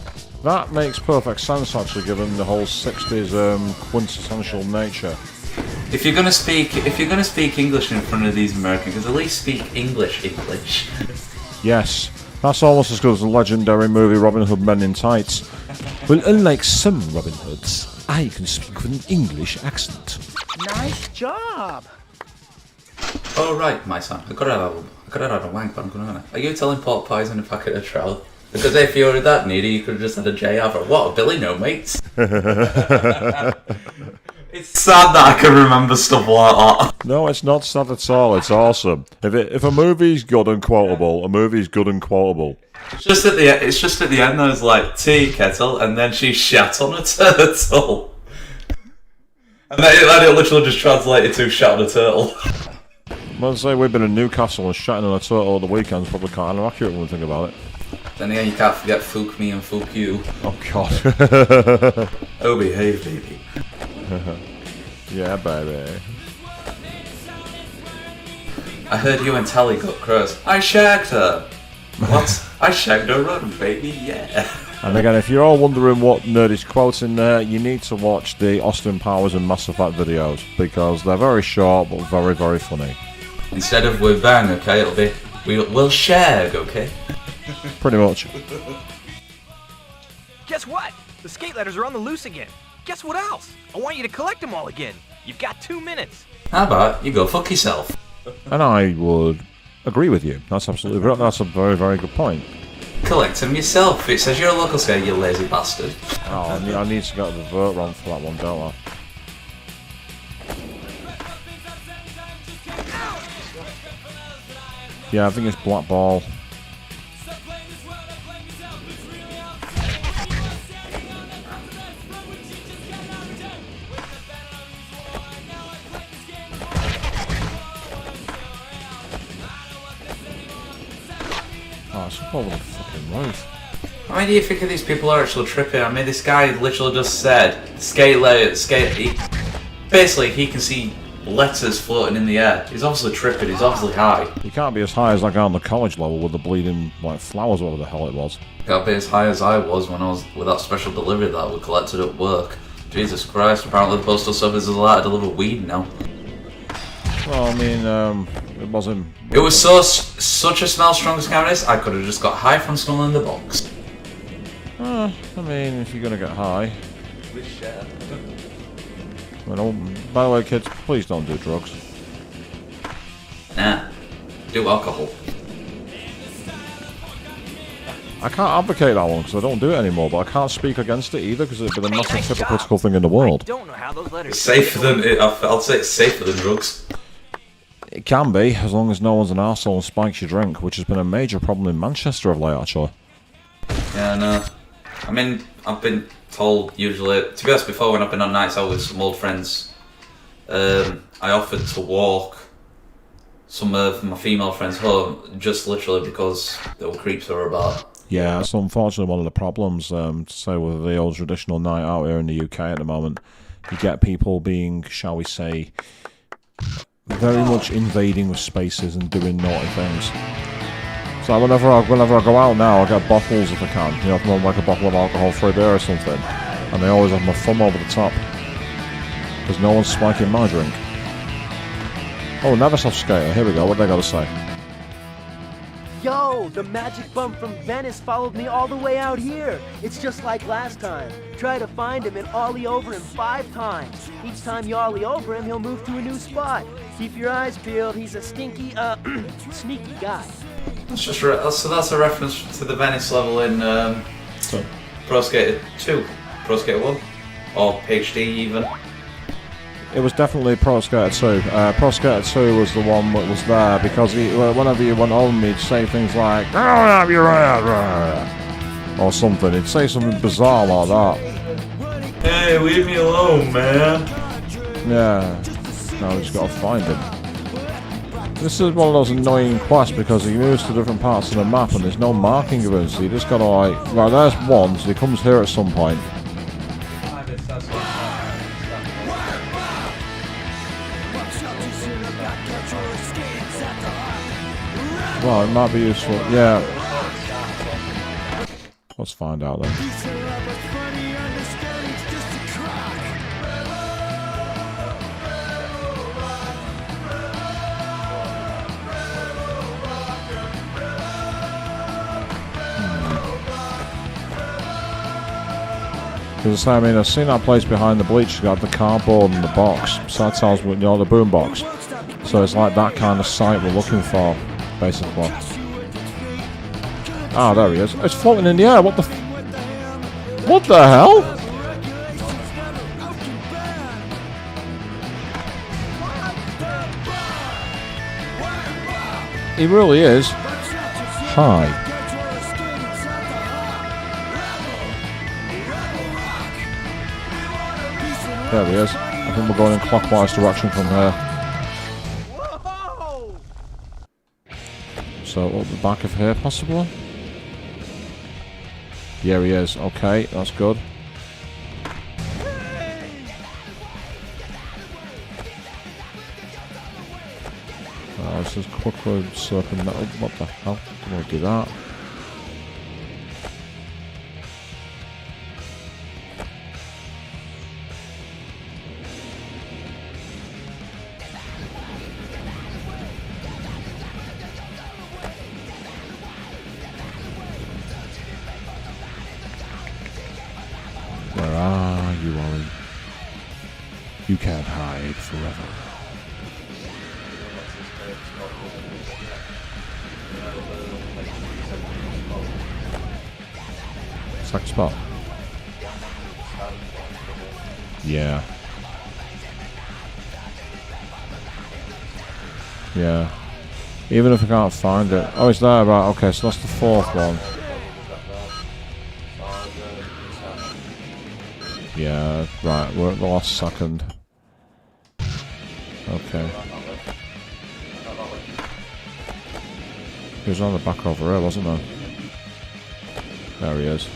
Speaker 2: That makes perfect sense actually, given the whole 60s quintessential nature.
Speaker 1: If you're gonna speak English in front of these Americans, at least speak English.
Speaker 2: Yes, that's almost as good as the legendary movie Robin Hood Men in Tights. Well, unlike some Robin Hoods, I can speak with an English accent.
Speaker 11: Nice job.
Speaker 1: Oh right, my son. I could have had a wank, but I'm gonna. Are you telling pork pies in a packet of trout? Because if you were that needy, you could have just had a JR for what? A Billy no mates. It's sad that I can remember stuff like that.
Speaker 2: No, it's not sad at all. It's awesome. If a movie's good and quotable, a movie's good and quotable.
Speaker 1: It's just at the end. There's like tea kettle, and then she shat on a turtle, and then it literally just translated to shat on a turtle.
Speaker 2: I'd say we've been in Newcastle and shatting on a turtle at the weekends. Probably kind of accurate when we think about it.
Speaker 1: Then again, you can't forget Fook me and Fook you.
Speaker 2: Oh God.
Speaker 1: Oh, behave, baby.
Speaker 2: Yeah, baby.
Speaker 1: I heard you and Tally got crows. I shagged her. What? I shagged her run, baby, yeah.
Speaker 2: And again, if you're all wondering what nerd is quoting there, you need to watch the Austin Powers and Mass Effect videos, because they're very short but very, very funny.
Speaker 1: Instead of we'll bang, okay, it'll be we'll shag, okay?
Speaker 2: Pretty much.
Speaker 6: Guess what? The skate letters are on the loose again. Guess what else? I want you to collect them all again. You've got 2 minutes.
Speaker 1: How about you go fuck yourself?
Speaker 2: And I would agree with you. That's a very, very good point.
Speaker 1: Collect them yourself. It says you're a local skate, you lazy bastard.
Speaker 2: Oh, I need to get the vert wrong for that one, don't I? Yeah, I think it's black ball. Oh, it's up over the fucking roof.
Speaker 1: How many do you think of these people are actually tripping? I mean, this guy literally just said, basically, he can see letters floating in the air. He's obviously tripping, he's obviously high.
Speaker 2: You can't be as high as that guy on the college level with the bleeding, like, flowers, whatever the hell it was.
Speaker 1: Can't be as high as I was when I was with that special delivery that we collected at work. Jesus Christ, apparently the postal service is allowed to deliver weed now.
Speaker 2: Well, I mean, it wasn't...
Speaker 1: It was such a smell strong as cannabis, I could have just got high from smelling the box.
Speaker 2: I mean, if you're gonna get high... Well, by the way, kids, please don't do drugs.
Speaker 1: Nah, do alcohol.
Speaker 2: I can't advocate that one because I don't do it anymore, but I can't speak against it either because it'd be the most hypocritical thing in the world.
Speaker 6: I don't know how those letters.
Speaker 1: It's safer than I'll say it's safer than drugs.
Speaker 2: It can be, as long as no one's an arsehole and spikes your drink, which has been a major problem in Manchester of late, actually.
Speaker 1: Yeah, no. I mean, I've been told usually, to be honest, before when I've been on nights out with some old friends, I offered to walk some of my female friends home just literally because there were creeps who were about.
Speaker 2: Yeah, that's unfortunately one of the problems, to say with the old traditional night out here in the UK at the moment. You get people being, shall we say, very much invading with spaces and doing naughty things. So whenever I go out now, I get bottles if I can. You know, from like a bottle of alcohol-free beer or something. And they always have my thumb over the top. Because no one's spiking my drink. Oh, Neversoft Skater, here we go, what they got to say?
Speaker 12: Yo, the magic bump from Venice followed me all the way out here. It's just like last time. Try to find him and ollie over him 5 times. Each time you ollie over him, he'll move to a new spot. Keep your eyes peeled. He's a stinky, sneaky guy.
Speaker 1: That's just so that's a reference to the Venice level in Pro Skater 2, Pro Skater 1, or HD even.
Speaker 2: It was definitely Pro Skater 2. Pro Skater 2 was the one that was there because whenever you went home, he'd say things like, "I don't have your hair," or something. He'd say something bizarre like that.
Speaker 1: Hey, leave me alone, man.
Speaker 2: Yeah. Now we just gotta find him. This is one of those annoying quests because he moves to different parts of the map and there's no marking of him, so you just gotta like, right, there's one, so he comes here at some point. Well, it might be useful, yeah. Let's find out then. Because I mean, I've seen that place behind the bleach, it's got the cardboard and the box, so that tells me, you know, the boom box. So it's like that kind of site we're looking for, basically. Ah, there he is. It's floating in the air, what the what the hell? He really is. Hi. There he is. I think we're going in clockwise direction from here. So up the back of here, possibly? Yeah, he is. Okay, that's good. Let's just quickly circumvent. What the hell? Don't want to do that. Where are you, Ollie? You can't hide forever. Second spot. Yeah. Yeah. Even if I can't find it. Oh, it's there, right. Okay, so that's the 4th one. Yeah, right, we're at the last second. Okay. He was on the back over here, wasn't there? There he is.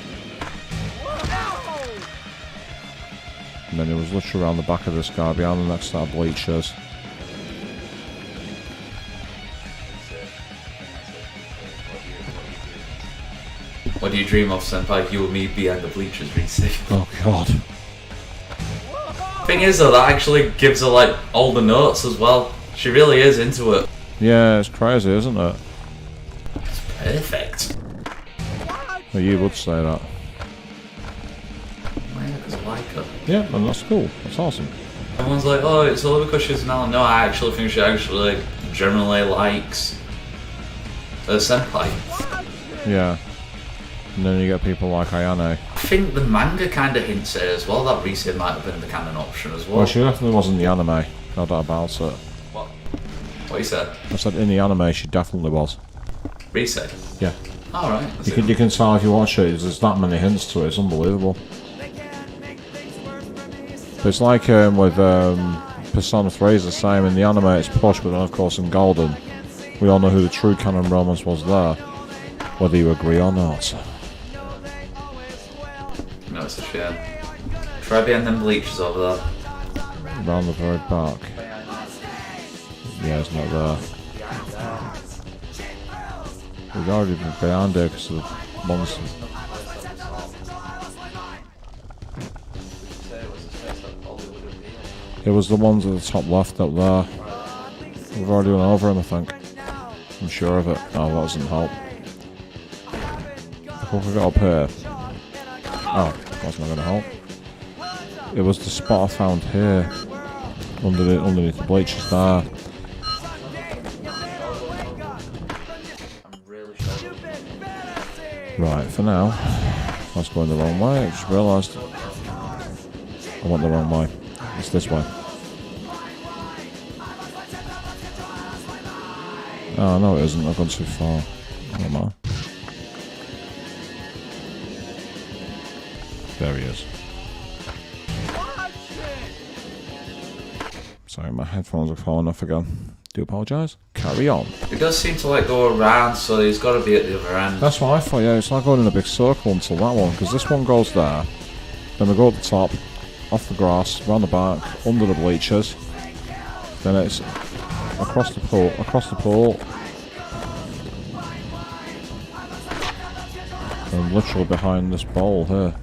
Speaker 2: And then he was literally around the back of this guy, behind the next set of bleachers.
Speaker 1: What do you dream of, Senpai? You and me behind the bleachers, Reese.
Speaker 2: Oh god.
Speaker 1: Thing is though, that actually gives her like all the notes as well. She really is into it.
Speaker 2: Yeah, it's crazy, isn't it?
Speaker 1: It's perfect.
Speaker 2: Well, you would say that.
Speaker 1: Yeah, because I like her.
Speaker 2: Yeah, and that's cool. That's awesome.
Speaker 1: Everyone's like, oh, it's all because she's an Alan. No, I actually think she actually generally likes her Senpai.
Speaker 2: Yeah. And then you get people like Ayane.
Speaker 1: I think the manga kind of hints at it as well, that Reese might have been the canon option as well.
Speaker 2: Well, she definitely was in the anime. No doubt about it.
Speaker 1: What you said?
Speaker 2: I said in the anime she definitely was.
Speaker 1: Reese?
Speaker 2: Yeah.
Speaker 1: Alright.
Speaker 2: You can tell if you watch it, there's that many hints to it, it's unbelievable. But it's like with Persona 3 is the same, in the anime it's plush, but then of course in Golden, we all know who the true canon romance was there, whether you agree or not.
Speaker 1: No, it's a shame. Try behind them bleachers over there.
Speaker 2: Round the very back. Yeah, it's not there. We've already been behind there because of the monster. It was the ones at the top left up there. We've already went over him, I think. I'm sure of it. Oh, that doesn't help. What have we got up here? Oh, that's not going to help. It was the spot I found here. Underneath the bleachers there. Right, for now, that's going the wrong way. I just realised I went the wrong way. It's this way. Oh, no it isn't. I've gone too far. Never mind. There he is. Sorry, my headphones are falling off again. Do apologise. Carry on.
Speaker 1: It does seem to like go around, so he's got to be at the other end.
Speaker 2: That's what I thought, yeah. It's like going in a big circle until that one, because this one goes there. Then we go at the top, off the grass, round the back, under the bleachers. Then it's across the pool, and literally behind this bowl here.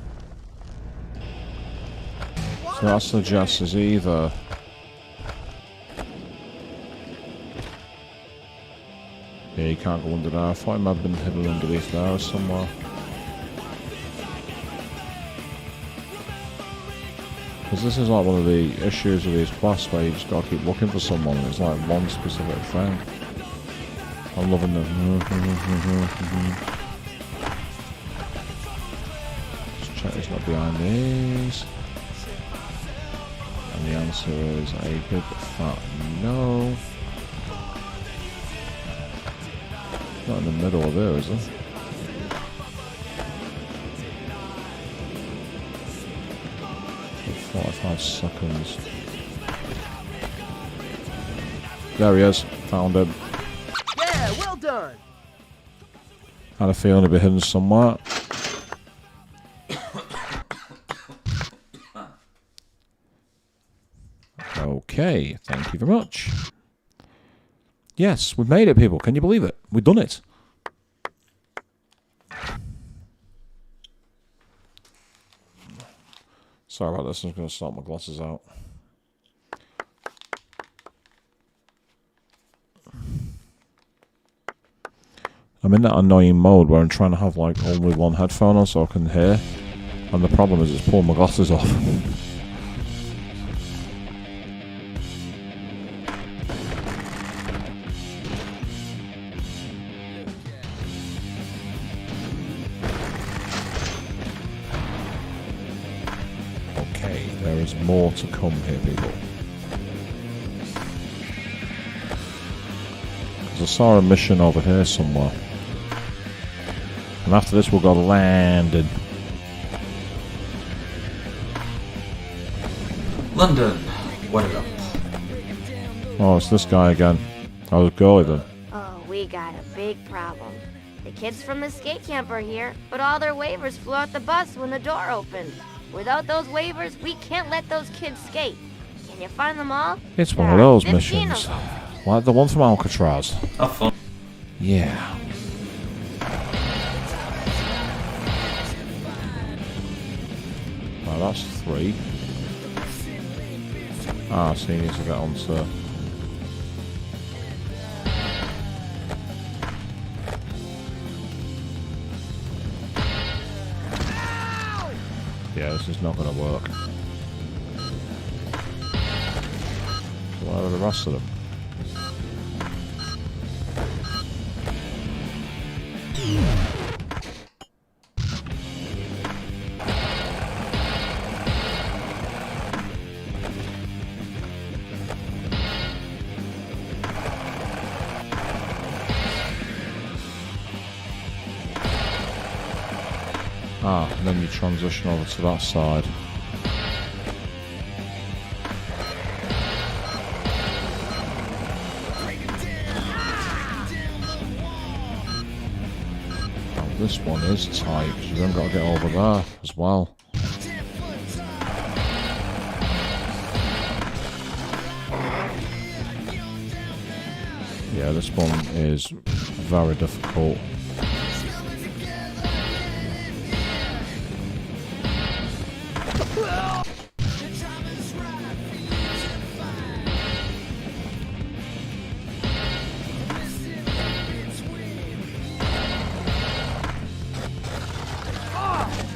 Speaker 2: So that suggests is either yeah, you can't go under there. I thought it might have been hidden underneath there somewhere. Because this is like one of the issues with these quests where you just gotta keep looking for someone and it's like one specific thing. I'm loving them. Just check it's not behind these. And the answer is a big fat no. Not in the middle of there, is it? For 45 seconds. There he is. Found him.
Speaker 12: Yeah, well done.
Speaker 2: Had a feeling he'd be hidden somewhere. Okay, thank you very much. Yes, we've made it, people. Can you believe it? We've done it. Sorry about this. I'm just going to sort my glasses out. I'm in that annoying mode where I'm trying to have like only one headphone on so I can hear. And the problem is it's pulling my glasses off. There is more to come here, people. Because I saw a mission over here somewhere. And after this we'll go landing.
Speaker 1: London. What up?
Speaker 2: Oh, it's this guy again. I was goalie then.
Speaker 8: Oh, we got a big problem. The kids from the skate camp are here, but all their waivers flew out the bus when the door opened. Without those waivers, we can't let those kids skate. Can you find them all?
Speaker 2: It's one of those missions. Like the one from Alcatraz.
Speaker 1: Oh, fun.
Speaker 2: Yeah. Well, that's 3. Ah, so he needs to get onto... Yeah, this is not going to work. Where are the rest of them? Ah, and then you transition over to that side. Oh, this one is tight, because you've then got to get over there as well. Yeah, this one is very difficult.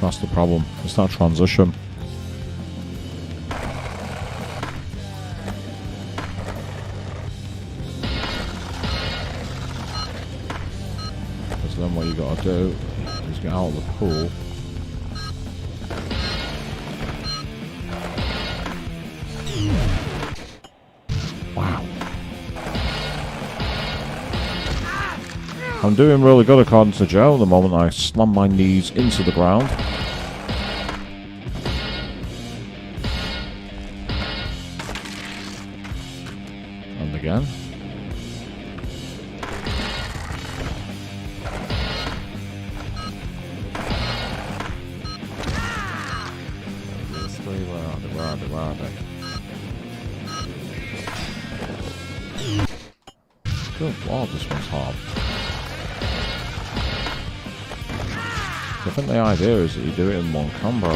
Speaker 2: That's the problem. It's that transition. Because then what you got to do is get out of the pool. Wow. I'm doing really good according to Joe the moment I slam my knees into the ground. And again. Those three, where are they? Good lord, this one's hard. I think the idea is that you do it in one combo.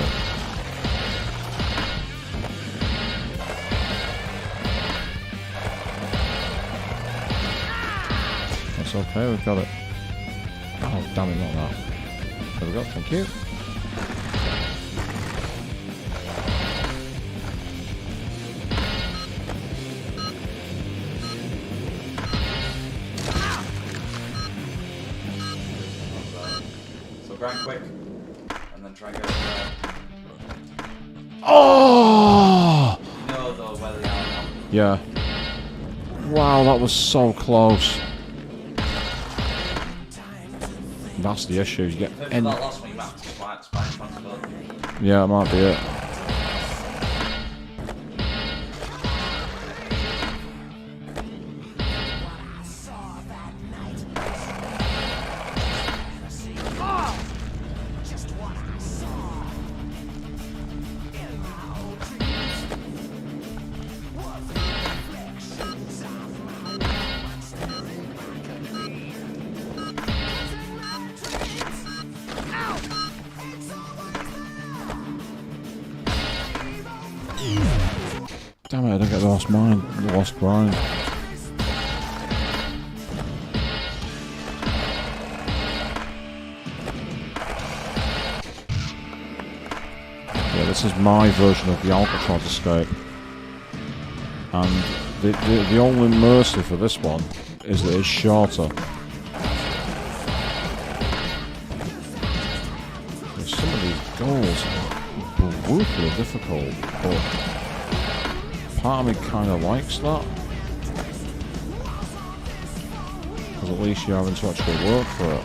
Speaker 2: That's okay, we've got it. Oh, damn it, not that. There we go, thank you.
Speaker 1: Grind quick, and then try and go there.
Speaker 2: Oh!
Speaker 1: You know though where they are now.
Speaker 2: Yeah. Wow, that was so close. That's the issue. You get
Speaker 1: That last one you might have to spine transfer.
Speaker 2: Yeah, it might be it. Damn it, I didn't get the lost grind. Yeah, this is my version of the Alcatraz escape. And the only mercy for this one is that it's shorter. Some of these goals are brutally difficult, but part of me kind of likes that, because at least you're having to actually work for it.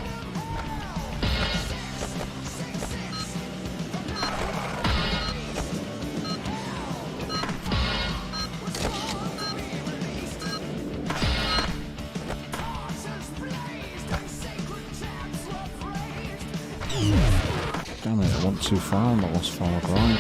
Speaker 2: Damn it, I went too far on the last final grind.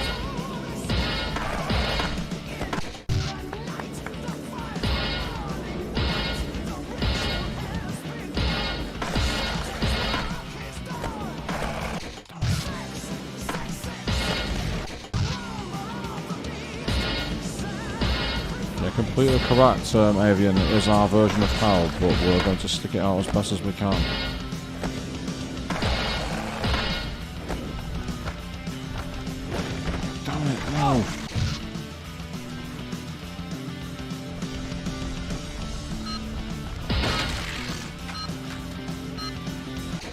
Speaker 2: Completely correct, Avian. It is our version of hell, but we're going to stick it out as best as we can. Damn it, no!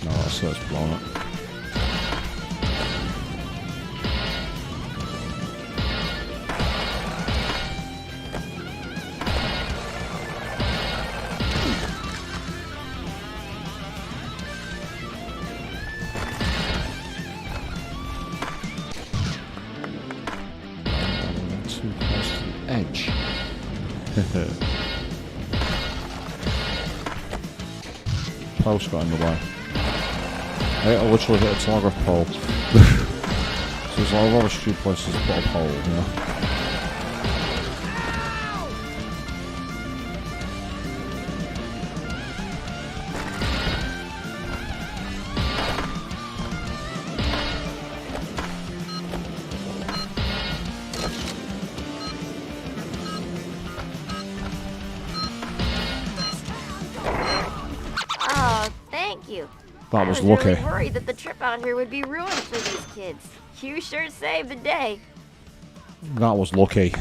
Speaker 2: No, that's it, it's blown up. Too close to the edge. Post got in the way. I literally hit a telegraph pole. So there's a lot of stupid places to put a pole, you know.
Speaker 8: Oh, thank you.
Speaker 2: That was
Speaker 8: I was
Speaker 2: lucky.
Speaker 8: really worried that the trip out here would be ruined for these kids. You sure saved the day.
Speaker 2: That was lucky.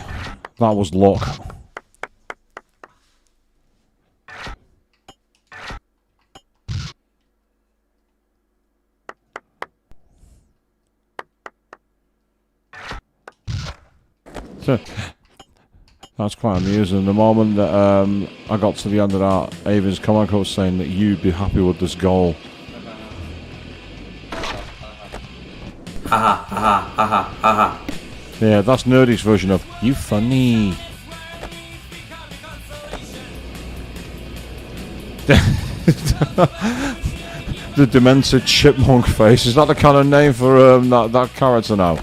Speaker 2: That was luck. So, that's quite amusing. The moment that I got to the end of that, Ava's comment was saying that you'd be happy with this goal.
Speaker 1: Haha, haha, haha, haha.
Speaker 2: Yeah, that's Nerdy's version of you funny. The demented chipmunk face. Is that the kind of name for that character now?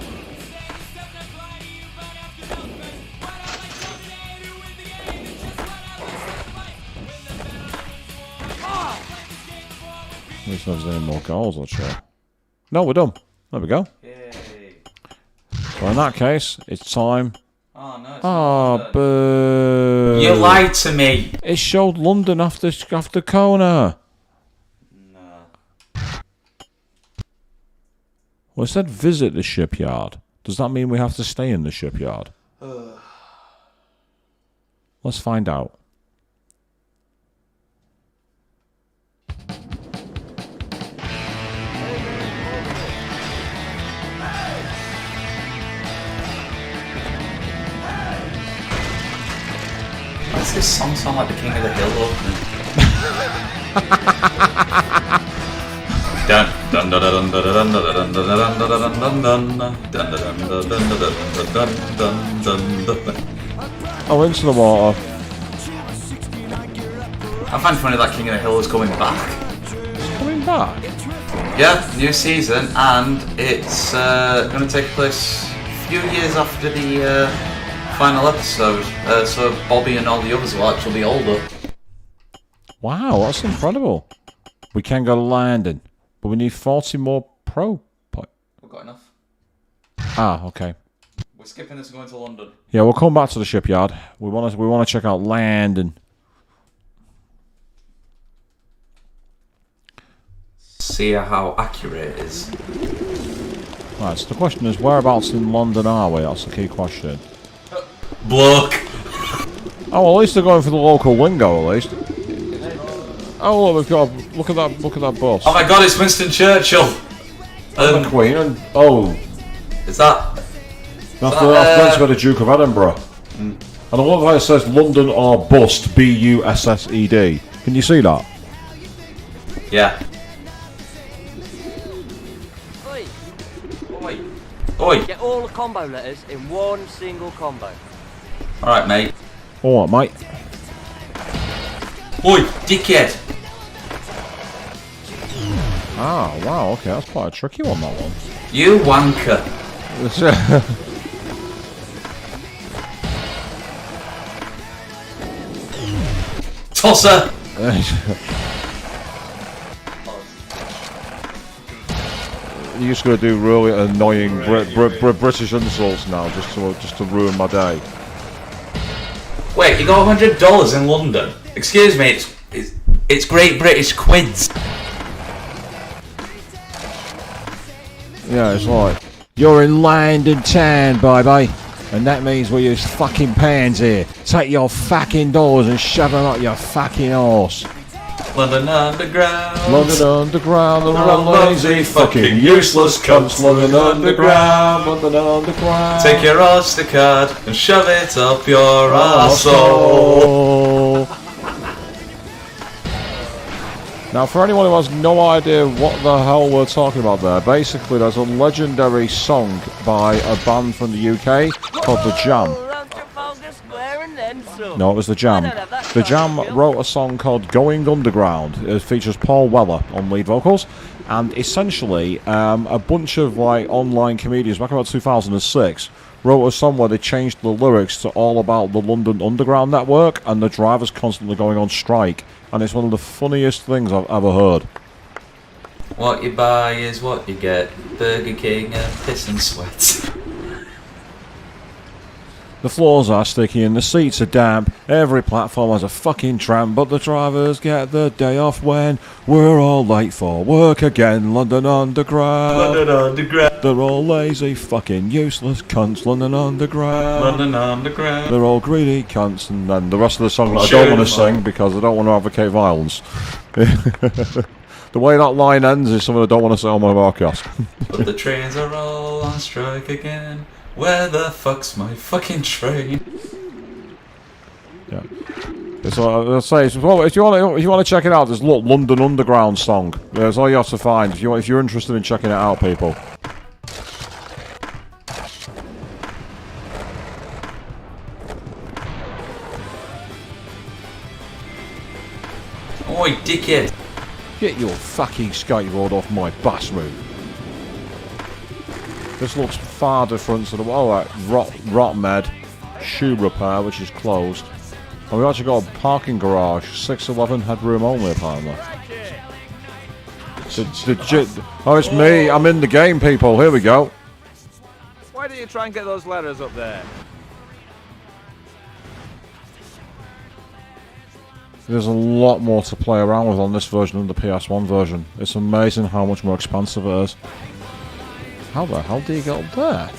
Speaker 2: At least there's any more goals, I'm sure. No, we're done. There we go.
Speaker 1: Yay.
Speaker 2: So in that case, it's time.
Speaker 1: Oh, no, it's
Speaker 2: Oh,
Speaker 1: not.
Speaker 2: boo.
Speaker 1: You lied to me.
Speaker 2: It showed London after Kona.
Speaker 1: No.
Speaker 2: Well, it said visit the shipyard. Does that mean we have to stay in the shipyard? Let's find out.
Speaker 1: Why does this song sound like the King of the Hill opening? Dun dun dun dun dun dun dun dun dun dun dun.
Speaker 2: Oh, into the water.
Speaker 1: I find it funny that King of the Hill is coming back.
Speaker 2: It's coming back.
Speaker 1: Yeah, new season, and it's going to take place a few years after the final episode. So Bobby and all the others will actually be older.
Speaker 2: Wow, that's incredible. We can go to landing, but we need 40 more pro points.
Speaker 1: We've got enough.
Speaker 2: Ah, okay.
Speaker 1: We're skipping this and going to London.
Speaker 2: Yeah, we'll come back to the shipyard. We want to check out landing.
Speaker 1: See how accurate it is.
Speaker 2: Right, so the question is, whereabouts in London are we? That's the key question.
Speaker 1: Block.
Speaker 2: Oh, well, at least they're going for the local lingo, at least. Oh, look, we've got. Look at that bus.
Speaker 1: Oh my God, it's Winston Churchill.
Speaker 2: And the Queen, and oh,
Speaker 1: Is that?
Speaker 2: that's meant to be the Duke of Edinburgh. And I love how it says London or bust, B-U-S-S-E-D. Can you see that?
Speaker 1: Yeah.
Speaker 10: Oi,
Speaker 1: Oi. Oi.
Speaker 10: get all the combo letters in one single combo.
Speaker 1: Alright, mate.
Speaker 2: All right, mate.
Speaker 1: Oi, dickhead.
Speaker 2: Ah, wow, okay, that's quite a tricky one, that one.
Speaker 1: You wanker. Tosser.
Speaker 2: You're just going to do really annoying British insults now, just to ruin my day.
Speaker 1: Wait, you got $100 in London? Excuse me, it's Great British quids.
Speaker 2: Yeah, it's like, you're in London town, bye-bye. And that means we use fucking pans here. Take your fucking doors and shove them up your fucking arse.
Speaker 1: London Underground.
Speaker 2: London Underground, they're all lazy, fucking useless cunts. London Underground, London Underground.
Speaker 1: Take your Oyster card and shove it up your arsehole.
Speaker 2: Now, for anyone who has no idea what the hell we're talking about there, basically there's a legendary song by a band from the UK called The Jam. No, it was The Jam. The Jam wrote a song called Going Underground. It features Paul Weller on lead vocals, and essentially a bunch of like online comedians back about 2006 wrote a song where they changed the lyrics to all about the London Underground network and the drivers constantly going on strike, and it's one of the funniest things I've ever heard.
Speaker 1: What you buy is what you get. Burger King and piss and sweat.
Speaker 2: The floors are sticky and the seats are damp. Every platform has a fucking tramp, but the drivers get the day off when we're all late for work again. London Underground.
Speaker 1: London Underground.
Speaker 2: They're all lazy, fucking useless cunts. London Underground.
Speaker 1: London Underground.
Speaker 2: They're all greedy cunts. And then the rest of the song I don't want to sing because I don't want to advocate violence. The way that line ends is something I don't want to say on my podcast.
Speaker 1: But the trains are all on strike again. Where the fuck's my fucking train?
Speaker 2: Yeah. So I'll say, if you want to check it out, there's London Underground song. That's all you have to find if you're interested in checking it out, people.
Speaker 1: Oi, dickhead!
Speaker 2: Get your fucking skateboard off my bus route. This looks far different to the Rotmed shoe repair, which is closed. And we actually got a parking garage, 611 headroom only apparently. Oh, it's me, I'm in the game, people, here we go.
Speaker 6: Why don't you try and get those ladders up there?
Speaker 2: There's a lot more to play around with on this version than the PS1 version. It's amazing how much more expansive it is. How the hell do you get up there?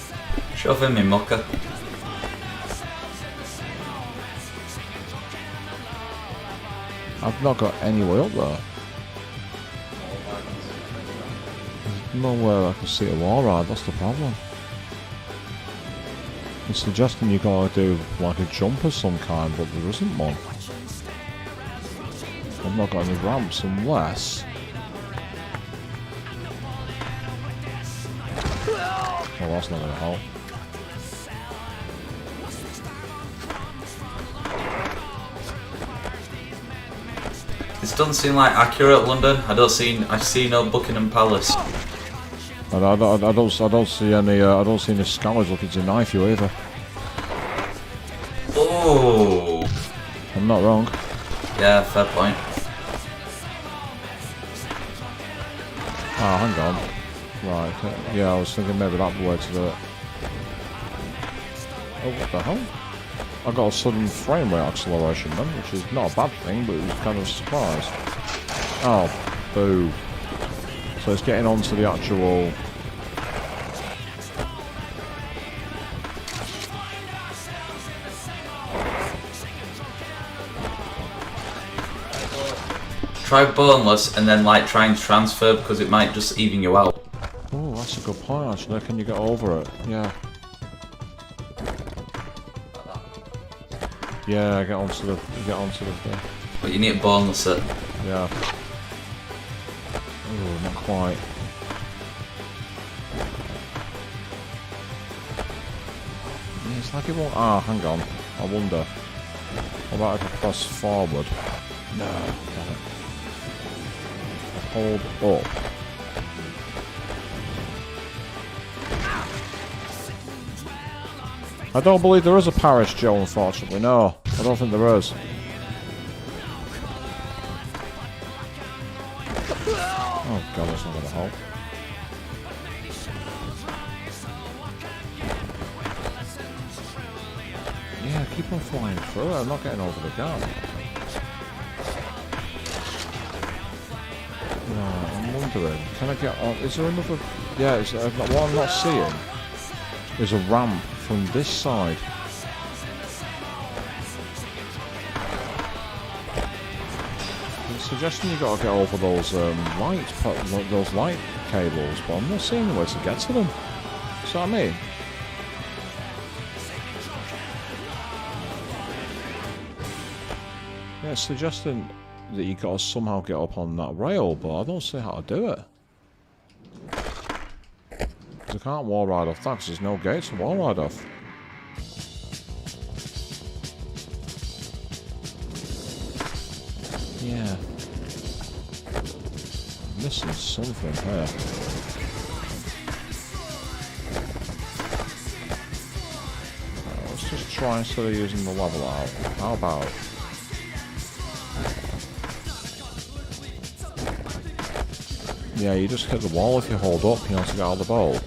Speaker 1: Shove in me mucker.
Speaker 2: I've not got any way up there. There's nowhere I can see a wall ride, that's the problem. It's suggesting you gotta do like a jump of some kind, but there isn't one. I've not got any ramps unless... Well, that's not going to help.
Speaker 1: This doesn't seem like accurate, London. I see no Buckingham Palace.
Speaker 2: I don't see any scholars looking to knife you either.
Speaker 1: Oh.
Speaker 2: I'm not wrong.
Speaker 1: Yeah, fair point.
Speaker 2: Oh, hang on. Right, yeah, I was thinking maybe that's the way to do it. Oh, what the hell? I got a sudden frame rate acceleration then, which is not a bad thing, but it was kind of a surprise. Oh, boo. So it's getting onto the actual...
Speaker 1: Try boneless and then like try and transfer because it might just even you out.
Speaker 2: Oh, that's a good point actually. Can you get over it? Yeah. Yeah, get onto the thing.
Speaker 1: But you need to boneless it.
Speaker 2: Yeah. Oh, not quite. Yeah, it's like it won't. Ah, hang on. I wonder. What about if I press forward? No, damn it. Hold up. I don't believe there is a Paris Joe, unfortunately. No, I don't think there is. Oh god, that's not going to help. Yeah, keep on flying through it. I'm not getting over the gap. No, I'm wondering, can I get on? Is there another? Yeah, what I'm not seeing is a ramp from this side. It's suggesting you got to get over those light cables, but I'm not seeing a way to get to them. See what I mean? Yeah, it's suggesting that you got to somehow get up on that rail, but I don't see how to do it. Because I can't wall ride off that because there's no gate to wall ride off. Yeah. I'm missing something here. Let's just try instead of using the level out. How about... Yeah, you just hit the wall if you hold up, you know, to get out of the bowl.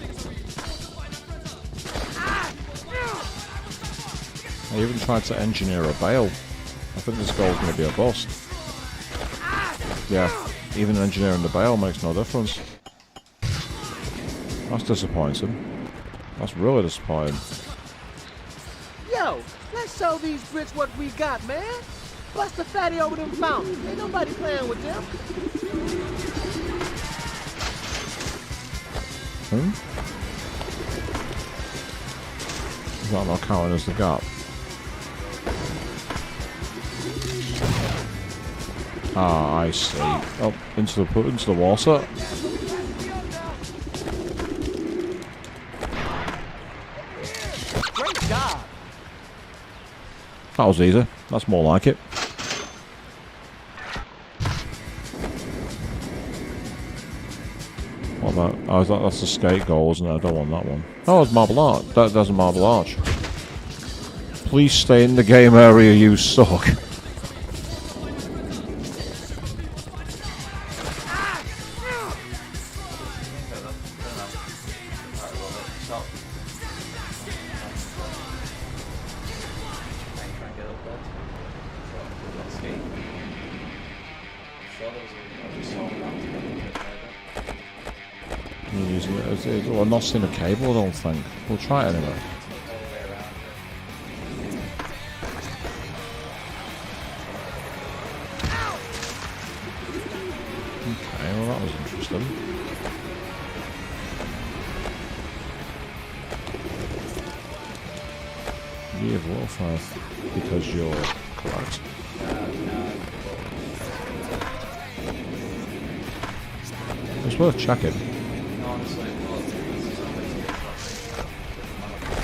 Speaker 2: I even tried to engineer a bail. I think this goal's going to be a bust. Yeah, even engineering the bail makes no difference. That's disappointing. That's really disappointing.
Speaker 12: Yo, let's show these Brits what we got, man. Bust the fatty over them fountains. Ain't nobody playing with them.
Speaker 2: Is that not counting as the gap? Ah, I see. Oh, into the water.
Speaker 12: Great job.
Speaker 2: That was easy. That's more like it. What about? Oh, that's the skate goal, isn't it? I don't want that one. Oh, it's marble arch. There's a marble arch. Please stay in the game area, you suck. Well, I'm not seeing a cable, I don't think. We'll try it anyway. Okay, well that was interesting. You have low 5 because you're correct. It's worth checking.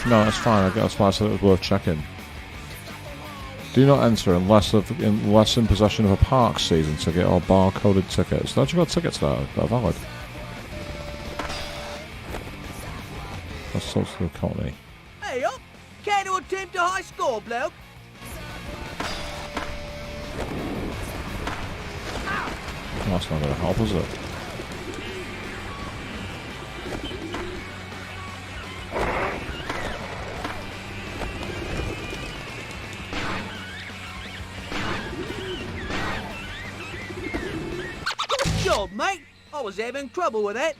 Speaker 2: No, that's fine. That's why I said it was worth checking. Do not enter unless in possession of a park season ticket or barcoded tickets. Don't you got tickets that are valid? Let's talk to the economy.
Speaker 12: Hey up! Care to attempt a high score, bloke?
Speaker 2: That's not going to help, is it?
Speaker 12: Job, mate. I was having trouble with that.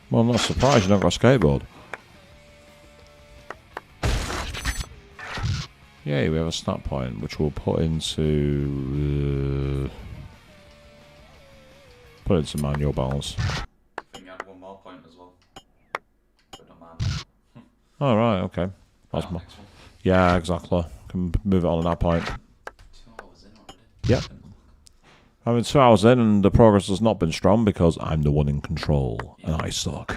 Speaker 2: Well, I'm not surprised you don't got a skateboard. Yeah, we have a snap point, which we'll put into manual balance.
Speaker 1: I think you had one more point as well. But not mine.
Speaker 2: Oh, right, okay. That's my... Yeah, exactly. Can move it on at that point.
Speaker 1: 2 hours in already.
Speaker 2: Yep. I'm 2 hours in and the progress has not been strong because I'm the one in control and I suck.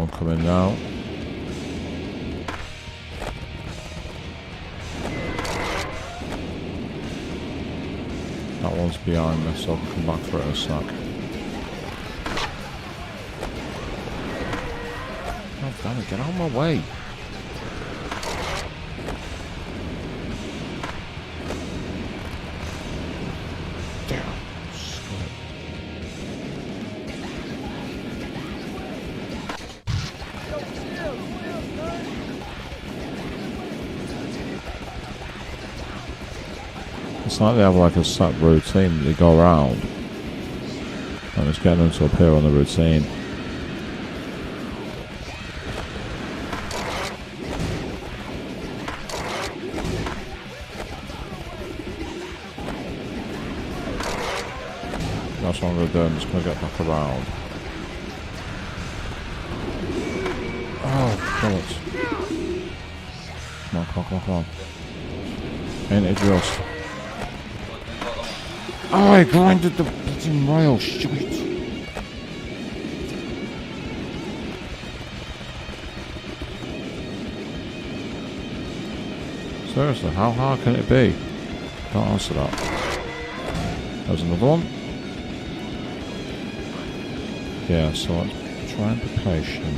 Speaker 2: one coming now. That one's behind me, so I can come back for it in a sec. Oh, damn it, get out of my way. It's like they have like a set routine that they go around, and it's getting them to appear on the routine. That's what I'm going to do. I'm just going to get back around. Oh, God. Come on, come on, come on, come on. Ain't it just? Oh, I grinded the bloody rail, shit. Seriously, how hard can it be? Don't answer that. There's another one. Yeah, so let's try and be patient.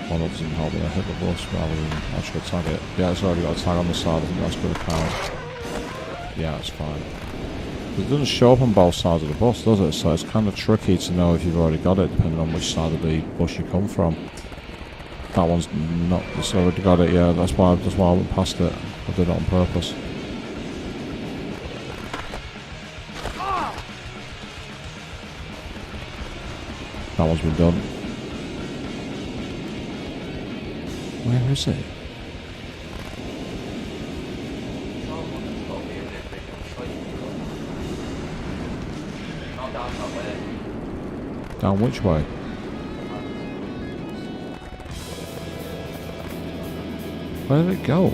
Speaker 2: Well, that doesn't help me. I hit the bus rather than actually tag it. Yeah, it's already got a tag on the side. I think that's going to count. Yeah, it's fine. It doesn't show up on both sides of the bus, does it? So it's kind of tricky to know if you've already got it, depending on which side of the bus you come from. That one's not. It's already got it. Yeah, that's why I went past it. I did it on purpose. That one's been done. Where is it? Down which way? Where did it go?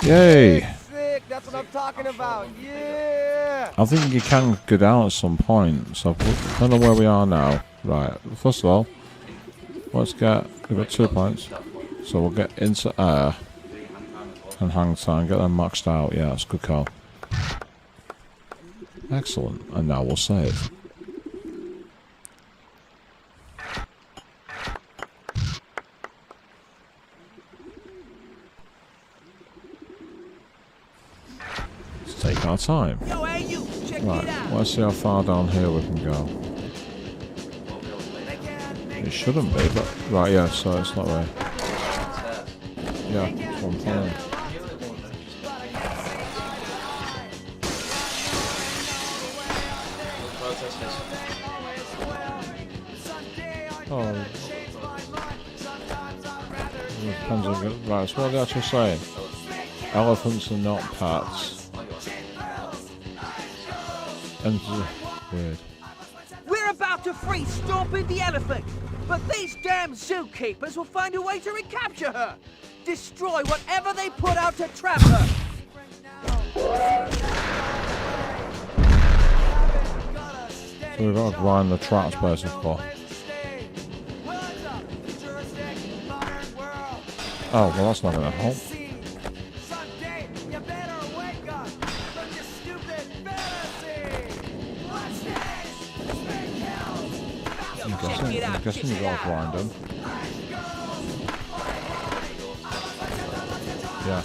Speaker 2: Yay!
Speaker 11: Sick, that's what I'm talking about. Yeah!
Speaker 2: I think you can go down at some point, so I don't know where we are now. Right, first of all, we've got 2 points, so we'll get into air and hang time, get them maxed out. Yeah, that's a good call. Excellent, and now we'll save. Let's take our time. Right, let's see how far down here we can go. It shouldn't be, but right, yeah, so it's not right. Yeah, that's what I'm playing. Oh. Depends on, right, so what are they actually saying? Elephants are not pets. And weird.
Speaker 13: We're about to free Stomping the elephant, but these damn zookeepers will find a way to recapture her. Destroy whatever they put out to trap her.
Speaker 2: So we've got to grind the traps basically. Oh, well that's not going to help. I'm guessing you've got to grind them. Yeah.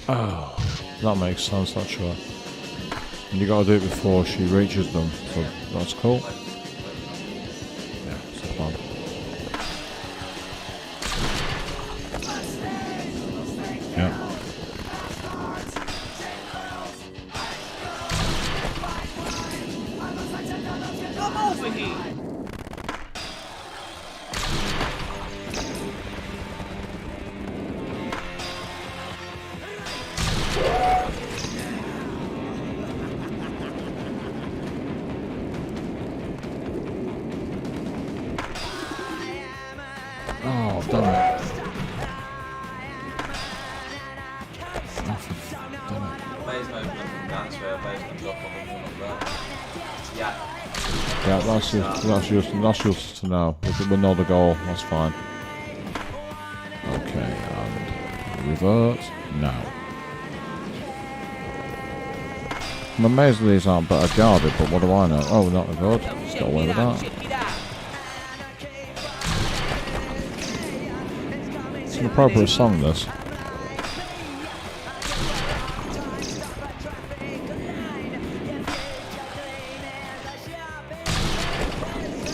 Speaker 2: Oh, that makes sense, that's sure. And you gotta do it before she reaches them, so that's cool. Yeah, it's the plan. Yeah.
Speaker 13: Come over here.
Speaker 2: Yeah, that's just to know. We know the goal, that's fine. Okay, and revert now. I'm amazed these aren't better guarded, but what do I know? Oh, not good. Just got away with that. It's an appropriate song, this.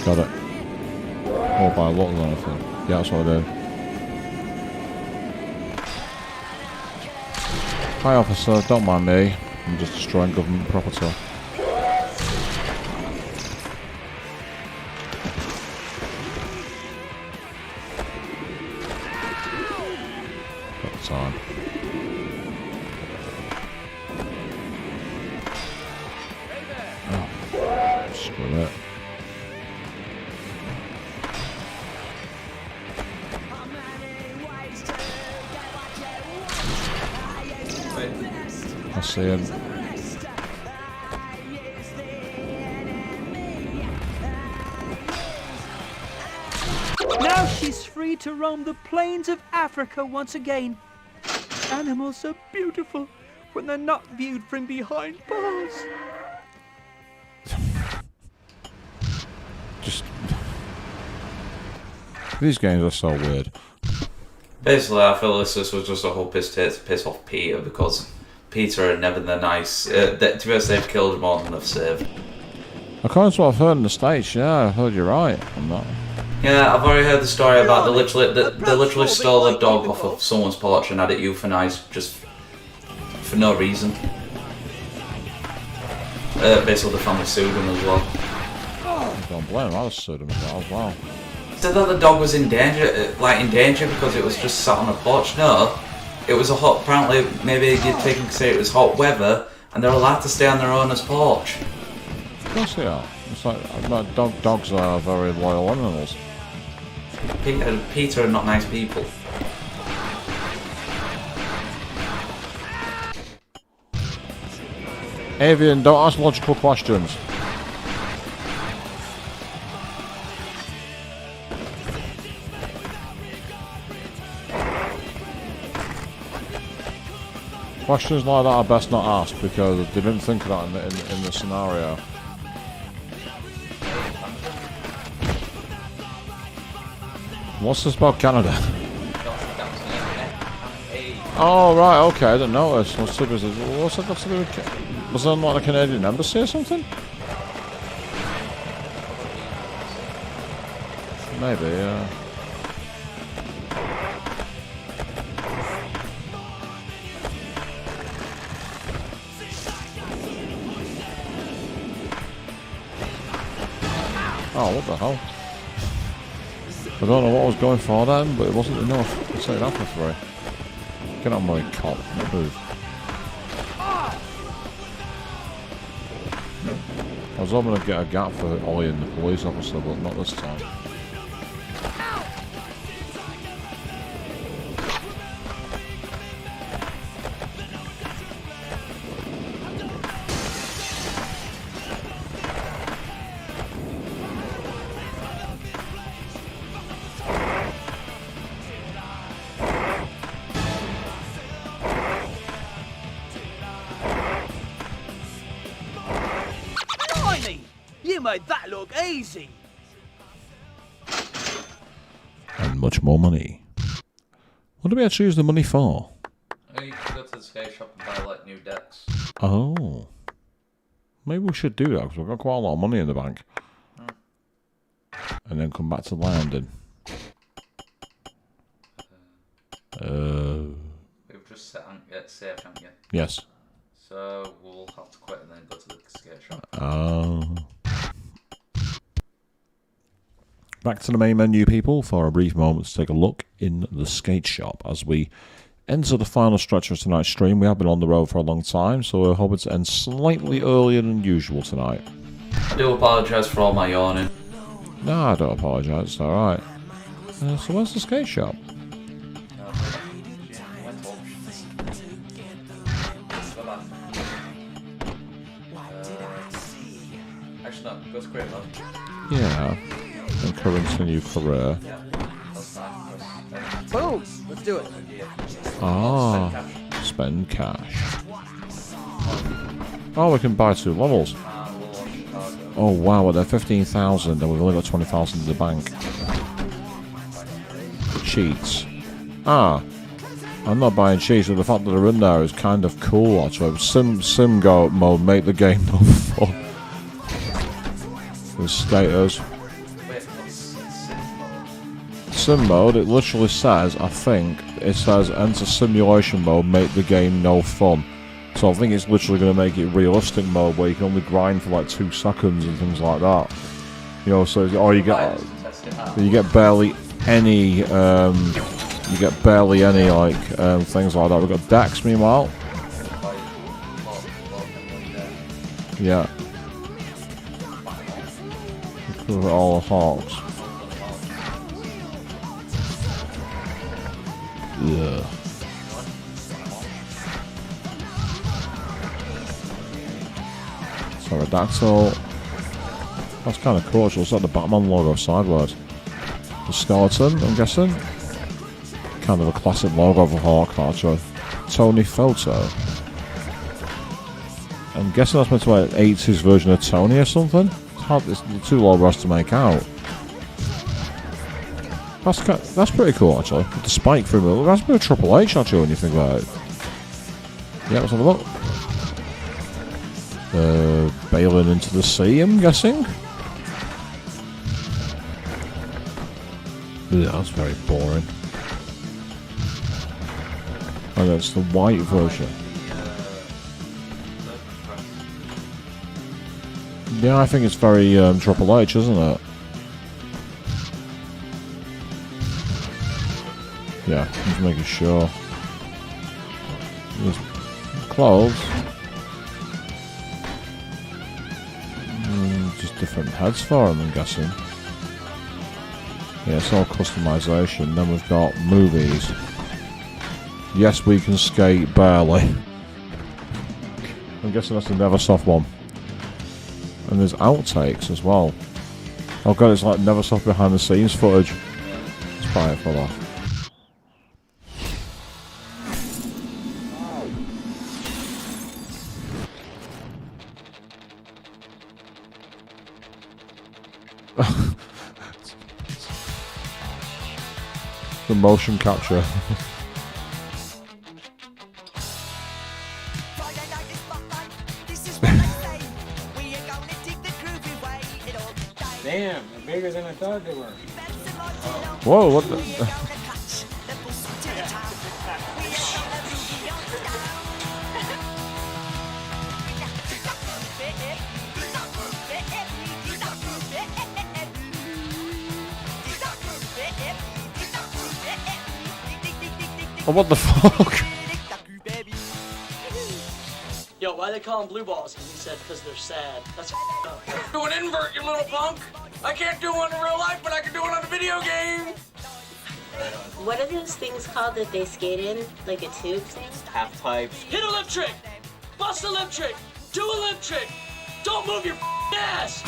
Speaker 2: Got it. All by a lot of anything. Yeah, that's what I do. Hi, officer. Don't mind me. I'm just destroying government property. Got the time. Oh, screw it. I see him.
Speaker 13: Now she's free to roam the plains of Africa once again. Animals are beautiful when they're not viewed from behind bars.
Speaker 2: Just... These games are so weird.
Speaker 1: Basically, I feel this was just a whole piss off Peter, because Peter and never the nice. To be honest, they've killed more than they've saved.
Speaker 2: According to what I've heard in the States, yeah, I heard you're right on that.
Speaker 1: Yeah, I've already heard the story about they literally stole a dog off of someone's porch and had it euthanized just for no reason. Basically, the family sued them as well.
Speaker 2: I don't blame him, I was sued him as well.
Speaker 1: Said that the dog was in danger, because it was just sat on a porch. No, it was a hot. Apparently, maybe you'd take and say it was hot weather, and they're allowed to stay on their owner's porch.
Speaker 2: Of course they are. It's like dogs are very loyal animals.
Speaker 1: Peter are not nice people.
Speaker 2: Avian, don't ask logical questions. Questions like that are best not asked because they didn't think of that in the scenario. What's this about Canada? Oh right, okay, I didn't notice. What's that got to do with? Was that like a Canadian embassy or something? Maybe, yeah. Oh, what the hell? I don't know what I was going for then, but it wasn't enough. I'll say that for free. Get on my cop, move. I was hoping to get a gap for Ollie and the police officer, but not this time.
Speaker 13: You made that look easy.
Speaker 2: And much more money. What do we actually use the money for?
Speaker 1: You can go to the skate shop and buy like new decks.
Speaker 2: Oh. Maybe we should do that because we've got quite a lot of money in the bank. And then come back to landing.
Speaker 1: We've just saved, haven't you?
Speaker 2: Yes.
Speaker 1: So we'll have to quit and then go to the skate shop.
Speaker 2: Back to the main menu, people, for a brief moment to take a look in the skate shop as we enter the final stretch of tonight's stream. We have been on the road for a long time, so we're hoping to end slightly earlier than usual tonight.
Speaker 1: I do apologise for all my yawning.
Speaker 2: No, I don't apologise, it's alright. So where's the skate shop?
Speaker 1: Finish up. Go to career mode.
Speaker 2: Yeah. And continue career.
Speaker 1: Yeah. That's fine.
Speaker 3: Boom! Let's do it.
Speaker 2: Ah. Spend cash. Oh, we can buy 2 levels. Oh wow, well, they're 15,000 and we've only got 20,000 in the bank. Cheats. Ah. I'm not buying cheats, but the fact that they're in there is kind of cool actually. Sim go mode, make the game no fun. With status. Sim mode, it literally says, I think, it says enter simulation mode, make the game no fun. So I think it's literally going to make it realistic mode where you can only grind for like 2 seconds and things like that. You know, so or you get barely any like things like that. We've got Dex meanwhile. Yeah. Cover all the hawks. Yeah. Pterodactyl. That's kind of cool. It's like the Batman logo sideways. The skeleton, I'm guessing. Kind of a classic logo of a hawk, actually. Tony Photo. I'm guessing that's meant to be an 80s version of Tony or something. It's hard. It's too low for us to make out. That's pretty cool, actually. With the spike through it. That's a bit of Triple H, actually, when you think about it. Yeah, let's have a look. Bailing into the sea, I'm guessing. Yeah, that's very boring. And that's the white version. Yeah, I think it's very Triple H, isn't it? Yeah, just making sure. There's clothes. Just different heads for them, I'm guessing. Yeah, it's all customization. Then we've got movies. Yes, we can skate barely. I'm guessing that's the Neversoft one. And there's outtakes as well. Oh god, it's like Neversoft behind the scenes footage. Let's buy it for that. The motion capture.
Speaker 14: Damn, they're bigger than I thought they were.
Speaker 2: Whoa, what the? Oh, what the fuck?
Speaker 5: Yo, why they call them blue balls? And he said, because they're sad. That's up.
Speaker 6: Do an invert, you little punk! I can't do one in real life, but I can do it on a video game!
Speaker 15: What are those things called that they skate in? Like a tube thing?
Speaker 6: Half pipes.
Speaker 5: Hit a lip trick! Bust a lip trick! Do a lip trick! Don't move your ass!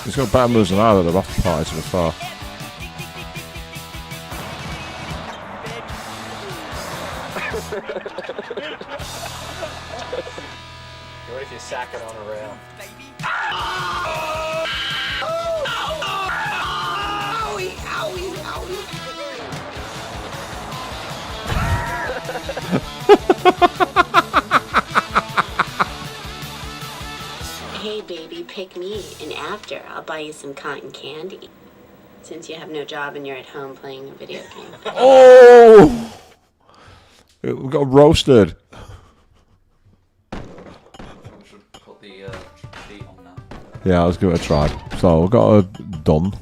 Speaker 2: He's got better moves than I at the after party so far.
Speaker 14: What if you sack it on a rail?
Speaker 7: Owie, owie, owie.
Speaker 15: Hey baby, pick me, and after I'll buy you some cotton candy. Since you have no job and you're at home playing a video game.
Speaker 2: Oh! We got roasted. Yeah, let's give it a try. So we've got a done.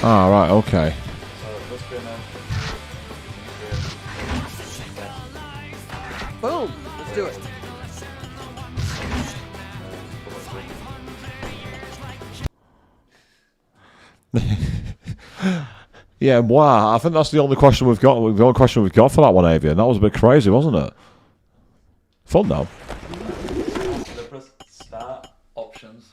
Speaker 2: Ah, right, okay.
Speaker 3: Boom!
Speaker 11: do it.
Speaker 2: Yeah, wow. I think that's the only question we've got. The only question we've got for that one, Avian. That was a bit crazy, wasn't it? Fun though.
Speaker 1: Start options,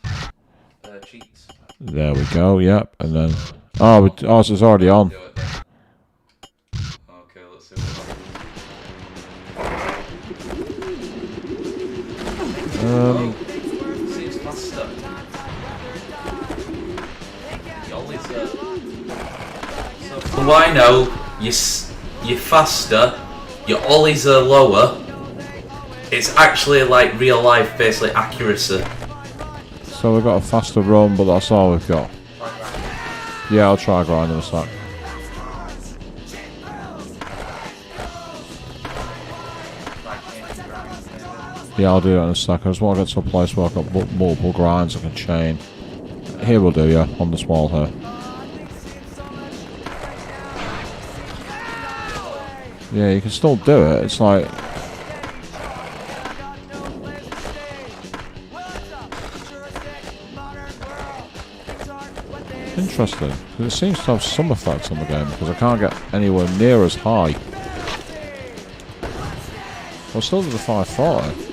Speaker 1: cheats.
Speaker 2: There we go. Yep, and then so it's already on.
Speaker 1: Okay, let's see what seems faster. From what I know, you're faster, your ollies are lower. It's actually like real life, basically accuracy.
Speaker 2: So we've got a faster run, but that's all we've got. Yeah, I'll try grinding a sec. Yeah, I'll do it in a sec. I just want to get to a place where I've got multiple grinds I can chain. Here we'll do, yeah, on the small here. Yeah, you can still do it. It's like... Interesting. It seems to have some effects on the game because I can't get anywhere near as high. Well, still do the 540.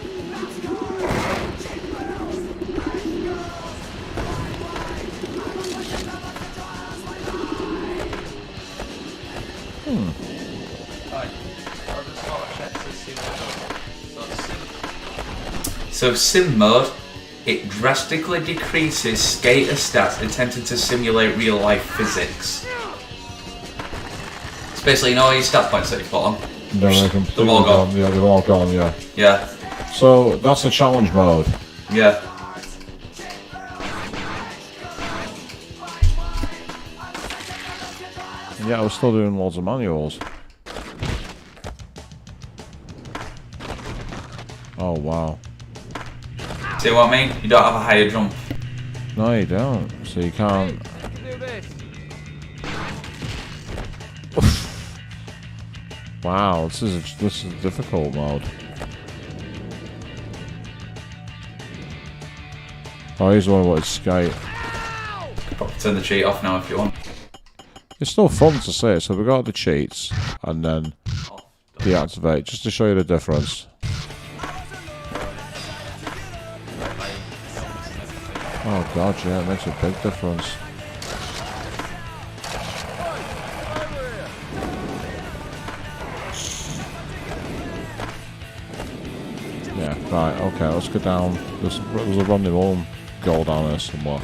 Speaker 1: So sim mode, it drastically decreases skater stats intended to simulate real life physics. It's basically, you know all your stat points that you put on?
Speaker 2: No, they're completely
Speaker 1: all gone.
Speaker 2: Yeah, they're all gone, yeah.
Speaker 1: Yeah.
Speaker 2: So, that's the challenge mode.
Speaker 1: Yeah.
Speaker 2: Yeah, I was still doing loads of manuals. Oh, wow.
Speaker 1: See what I mean? You don't have a higher jump.
Speaker 2: No, you don't. So you can't... Wow, this is a difficult mode. Oh, he's the one who wanted to skate.
Speaker 1: Turn the cheat off now if you want.
Speaker 2: It's still fun to see, so we got the cheats and then deactivate, just to show you the difference. Oh god, yeah, it makes a big difference. Yeah, right, okay, let's go down. There's a running home goal down there somewhere.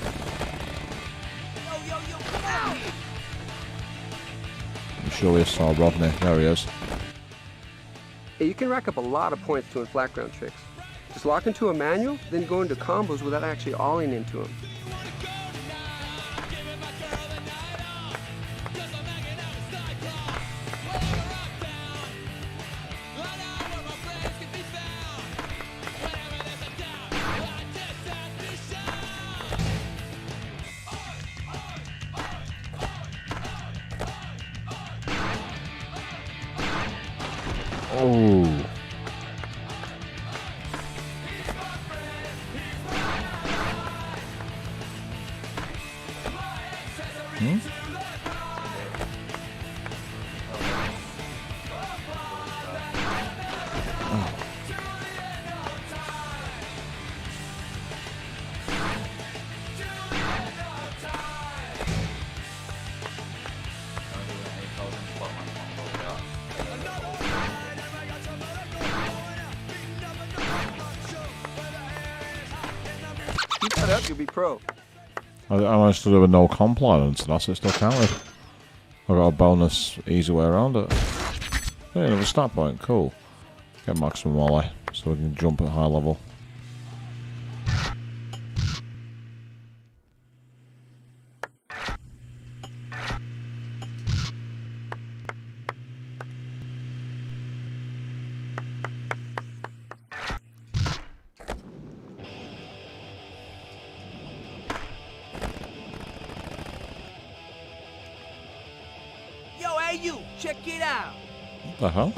Speaker 2: I'm sure we saw Rodney. There he is.
Speaker 16: Hey, you can rack up a lot of points doing flat ground tricks. Just lock into a manual, then go into combos without actually alling into them.
Speaker 2: Oh.
Speaker 16: Keep that up, you'll be pro.
Speaker 2: I managed to do a no comp line and that's it still counted. I got a bonus easy way around it. Yeah, another stat point, cool. Get maximum ollie so we can jump at high level.
Speaker 17: Yo, hey you, check it out.
Speaker 2: What the hell?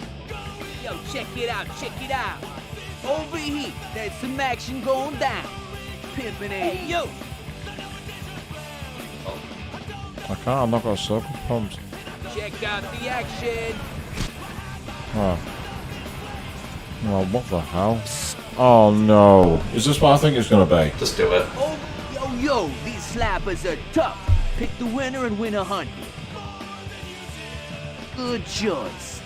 Speaker 17: Yo, check it out, check it out. Overheat. There's some action going down. Pimpin' hey, yo.
Speaker 2: I can't, I've not got circle pumps.
Speaker 17: Check out the action.
Speaker 2: Oh. Well, what the hell? Oh no. Is this what I think it's gonna be?
Speaker 1: Just do it.
Speaker 17: Oh, yo, these slappers are tough. Pick the winner and win 100. Good choice.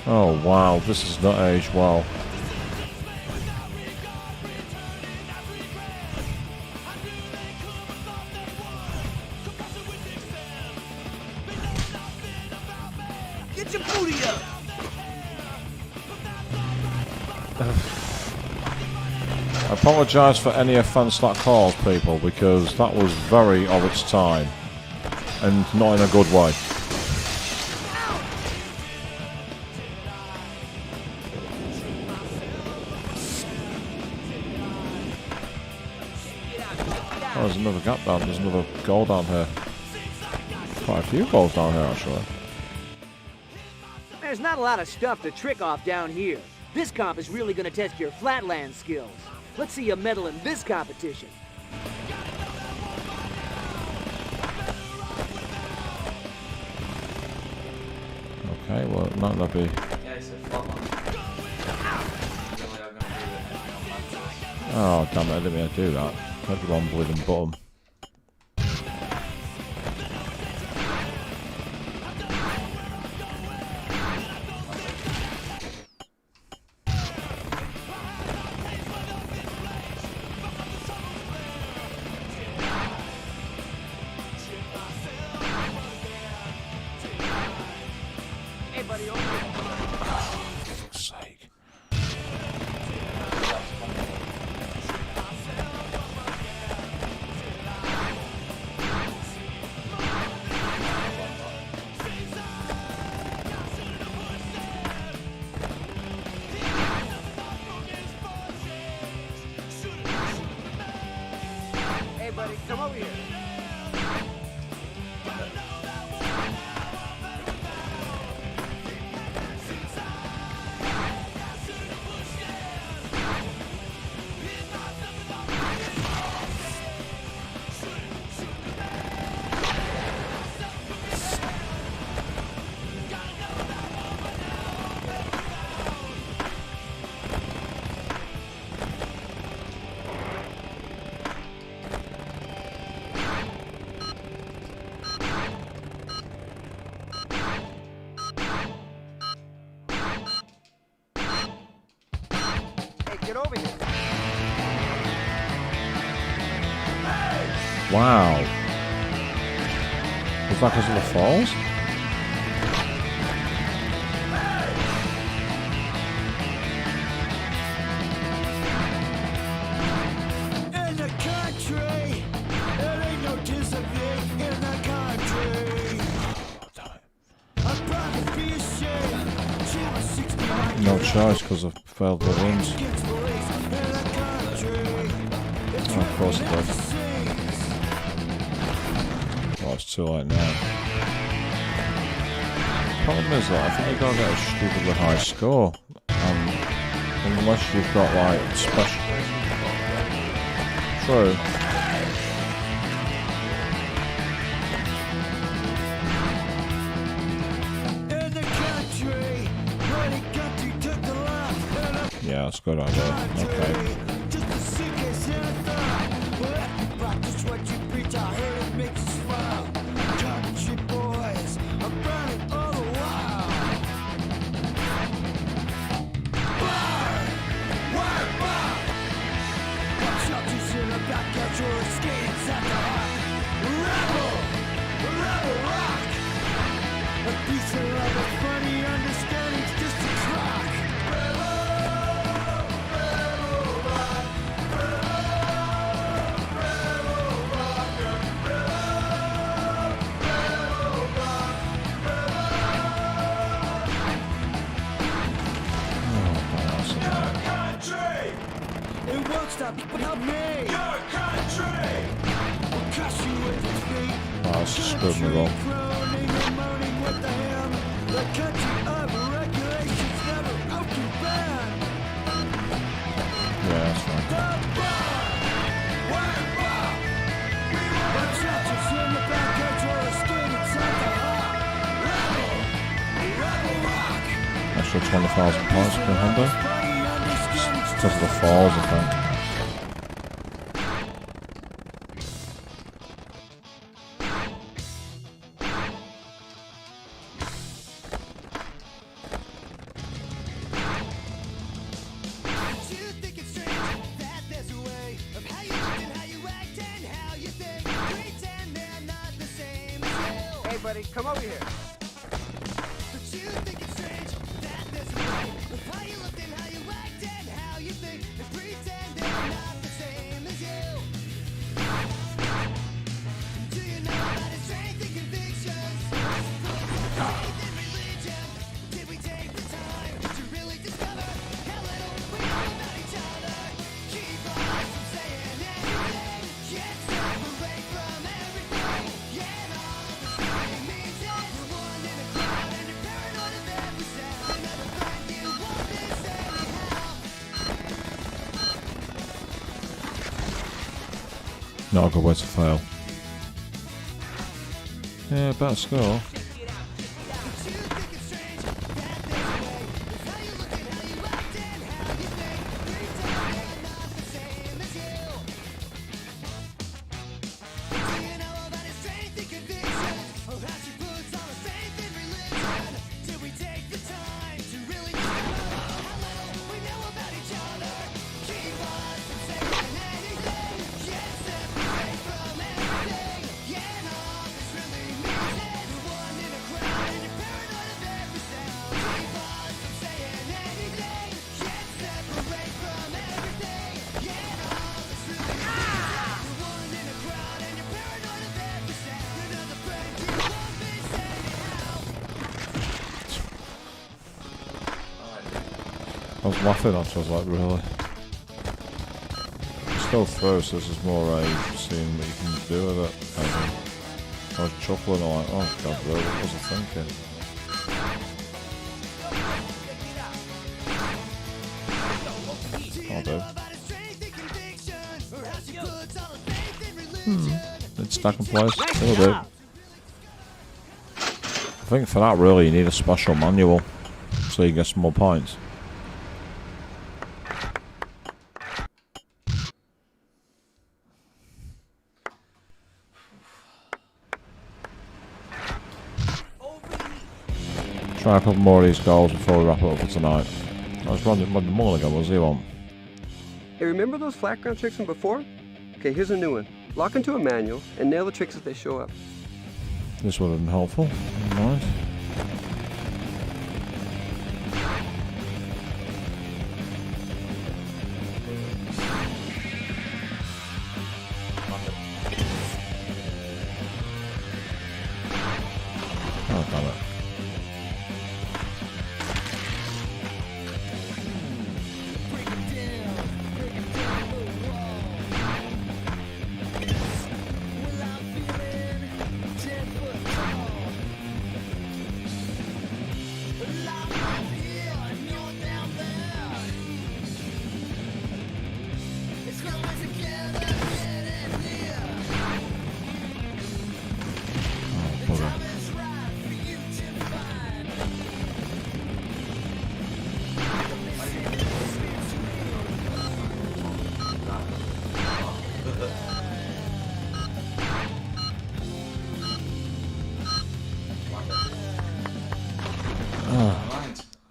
Speaker 2: Oh wow, this is not aged well.
Speaker 17: Get your booty up.
Speaker 2: I apologise for any offence that caused, people, because that was very of its time. And not in a good way. Oh, there's another gap down, there's another goal down here. Quite a few goals down here, actually.
Speaker 10: There's not a lot of stuff to trick off down here. This comp is really going to test your flatland skills. Let's see you medal in this competition.
Speaker 2: Okay, well, it might not be. Oh, damn it, I didn't mean to do that. Press the wrong bleeding button.
Speaker 10: Hey, buddy, over here.
Speaker 2: For fuck's sake.
Speaker 10: Hey, buddy, come over here. Get over here.
Speaker 2: Wow. Was that because of the falls?
Speaker 7: In the country, there ain't no discipline in the country. I'm proud to be ashamed. She was 69.
Speaker 2: No choice because I've failed the runs. Oh, of course it did. Oh, it's too late now. Problem is that I think you've got to get a stupidly high score. Unless you've got like special. True. Yeah, that's a good idea. Okay. Oh, that's screwed me wrong.
Speaker 7: The country of regulations never open band.
Speaker 2: Yeah, that's fine.
Speaker 7: The churches in the back edge were a skate inside the heart. Rebel rock.
Speaker 2: Extra 20,000 points per Honda. Because of the falls, I think.
Speaker 11: Hey, buddy, come over here.
Speaker 2: Not a good way to fail. Yeah, better score. I was laughing after, I was like, really? It's still through, so this is more seeing what you can do with it. I was chuckling, I'm like, oh god, really, what was I thinking? I'll do. It's stack and place, it'll do. I think for that really you need a special manual, so you get some more points. Try a couple more of these goals before we wrap it up for tonight. I was running Mulligan, was he on?
Speaker 16: Hey, remember those flat ground tricks from before? Okay, here's a new one. Lock into a manual and nail the tricks as they show up.
Speaker 2: This would have been helpful. Nice. Oh, damn it.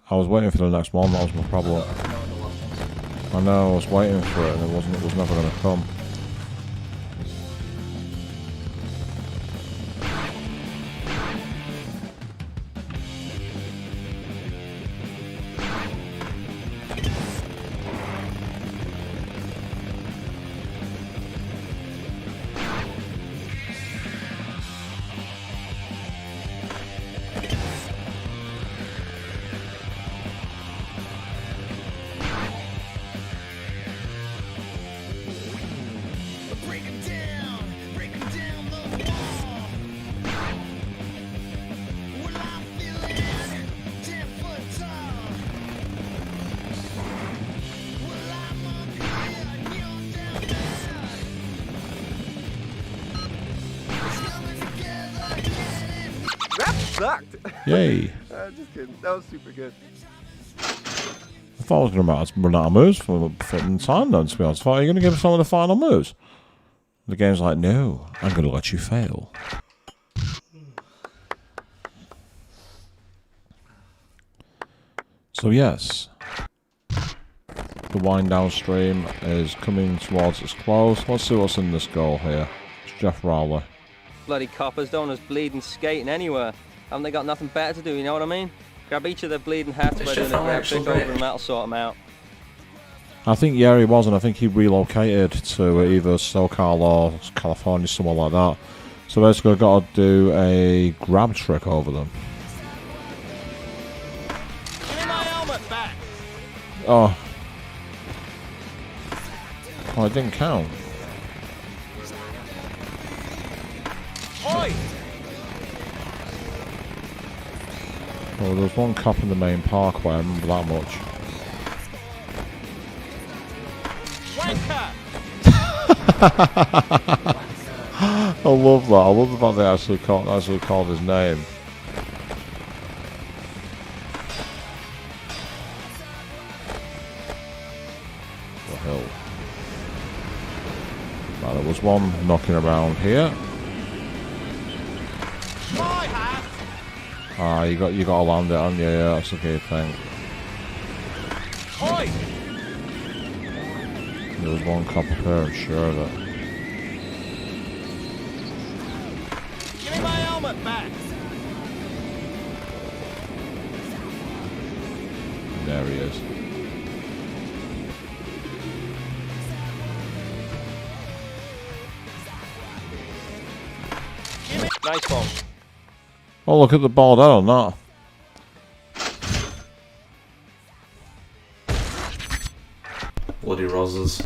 Speaker 2: I was waiting for the next one, that was my problem. I know, I was waiting for it and it was never going to come.
Speaker 16: sucked.
Speaker 2: Yay.
Speaker 16: Just kidding. That was super good.
Speaker 2: I thought I was going to run out of moves for time then, to be honest. I thought you were going to give us some of the final moves. The game's like, no, I'm going to let you fail. So yes, the wind down stream is coming towards its close. Let's see what's in this goal here. It's Jeff Rowley.
Speaker 18: Bloody coppers don't want us bleeding skating anywhere. Haven't they got nothing better to do, you know what I mean? Grab each of their bleeding hats by doing a grab pick over and that'll sort them out.
Speaker 2: I think, yeah, he was, and I think he relocated to either SoCal or California, somewhere like that. So basically I've got to do a grab trick over them.
Speaker 4: Give me my helmet back.
Speaker 2: Oh. Oh, it didn't count.
Speaker 4: Oi!
Speaker 2: Oh, there was one cop in the main parkway, I remember that much. I love that. I love the fact they actually called his name. The hell. Now, there was one knocking around here. Ah, you got to land it, haven't you? Yeah, that's the key thing.
Speaker 4: Oi!
Speaker 2: There was one cop up here, I'm sure of it.
Speaker 4: Give me my helmet back.
Speaker 2: There he is.
Speaker 18: Nice one.
Speaker 2: Oh, look at the ball down on that.
Speaker 1: Bloody roses.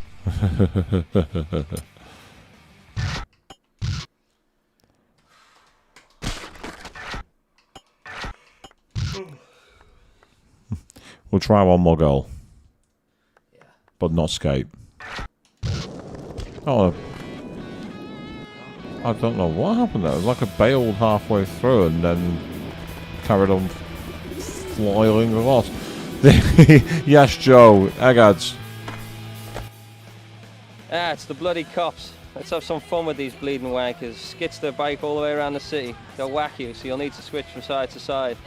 Speaker 2: We'll try one more goal. But not skate. Oh, I don't know what happened there. It was like a bailed halfway through and then carried on flying across. Yes, Joe. Egads.
Speaker 18: Ah, it's the bloody cops. Let's have some fun with these bleeding wankers. Skits their bike all the way around the city. They'll whack you, so you'll need to switch from side to side.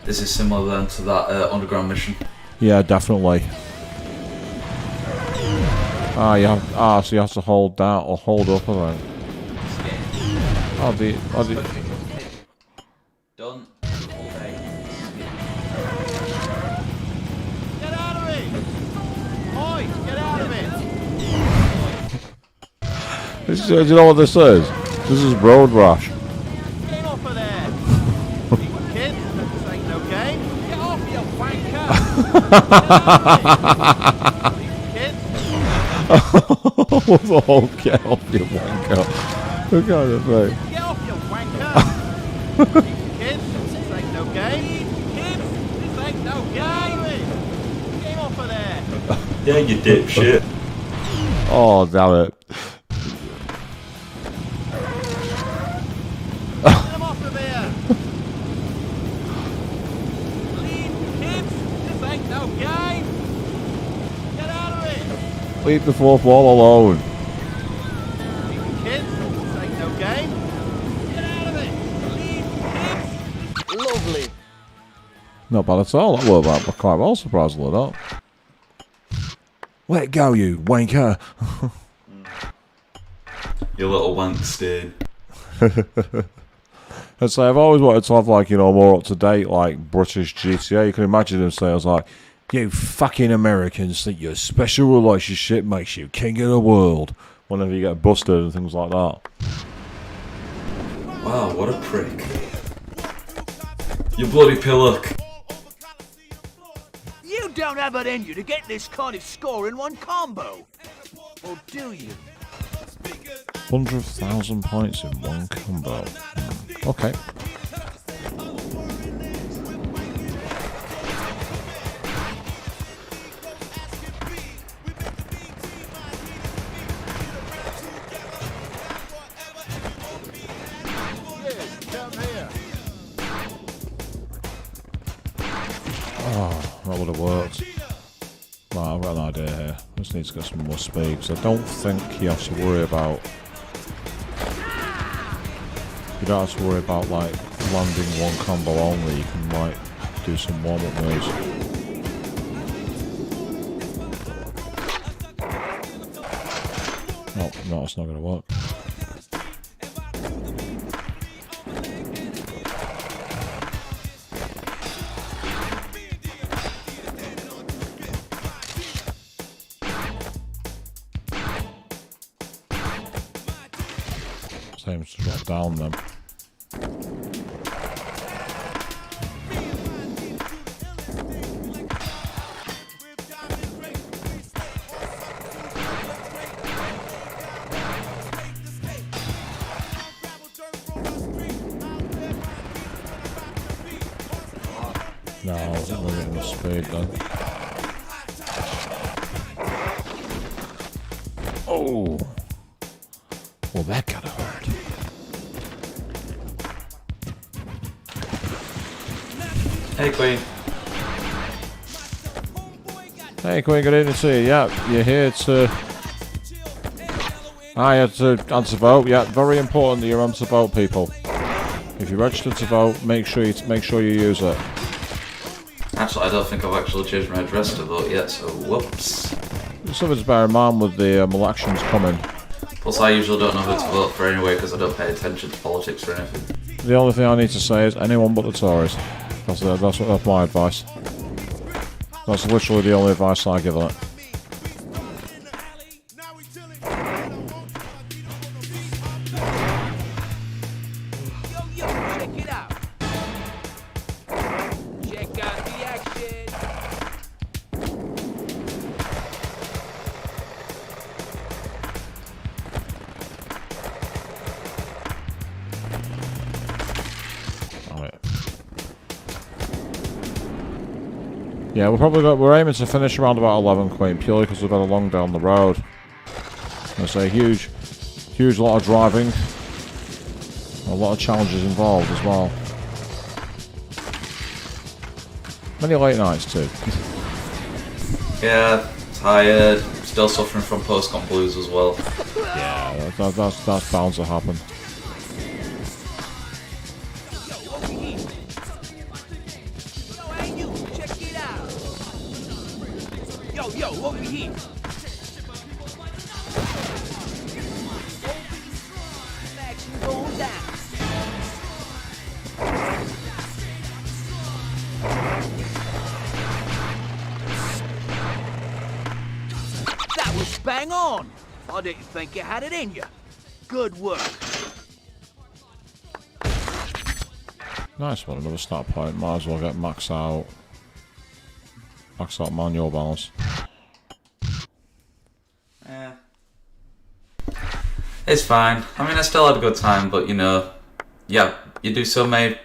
Speaker 1: This is similar then to that underground mission.
Speaker 2: Yeah, definitely. So you have to hold down or hold up, I think.
Speaker 1: Done.
Speaker 4: Get out of it! Oi! Get out of it!
Speaker 2: Do you know what this is? This is Road Rash.
Speaker 4: Get off of there! Kid, this ain't no game. Get off, you wanker! Kid!
Speaker 2: Oh, get off, you wanker. Look at it, mate.
Speaker 4: Get off, you wanker! Kid, this ain't no game. Kid, this ain't no game. Get off of there!
Speaker 1: Yeah, you dipshit.
Speaker 2: Oh, damn it.
Speaker 4: Get him off of there! Leave, kids! This ain't no game! Get out of it!
Speaker 2: Leave the fourth wall alone.
Speaker 4: Kids, this ain't no game! Get out of it! Leave, kids!
Speaker 18: Lovely.
Speaker 2: Not bad at all. That worked out quite well, surprisingly not. Let go, you wanker.
Speaker 1: You little wanks, dude.
Speaker 2: I'd say I've always wanted to have, like, you know, more up to date, like, British GTA. You can imagine them saying, I was like, you fucking Americans think your special relationship makes you king of the world. Whenever you get busted and things like that.
Speaker 1: Wow, what a prick. You bloody pillock.
Speaker 17: You don't have it in you to get this kind of score in one combo. Or do you?
Speaker 2: 100,000 points in one combo. Okay. Oh, that would have worked. Right, I've got an idea here. I just need to get some more speed, because I don't think you have to worry about... You don't have to worry about, like, landing one combo only. You can, like, do some warm-up moves. Oh, no, it's not going to work. Seems to drop down then. No, I wasn't really getting the speed then. Oh! Well, that gotta hurt.
Speaker 1: Hey, Queen.
Speaker 2: Hey, Queen, good evening to you. Yeah, you're here to... I had to answer vote. Yeah, very important that you're on to vote, people. If you're registered to vote, make sure you use it.
Speaker 1: Actually, I don't think I've actually changed my address to vote yet, so whoops.
Speaker 2: Something to bear in mind with the elections coming.
Speaker 1: Plus, I usually don't know who to vote for anyway because I don't pay attention to politics or anything.
Speaker 2: The only thing I need to say is anyone but the Tories. That's my advice. That's literally the only advice I give on it. Yeah, we're aiming to finish around about 11, Queen, purely because we've got a long down the road. There's a huge lot of driving, a lot of challenges involved as well. Many late nights too.
Speaker 1: Yeah, tired, still suffering from post-comp blues as well.
Speaker 2: Yeah, that's bound to happen.
Speaker 17: Yo, over here. Action going down. That was bang on. I didn't think you had it in you. Good work.
Speaker 2: Nice one, another start point. Might as well get max out manual balance.
Speaker 1: Yeah. It's fine. I mean, I still had a good time, but you know, yeah, you do so much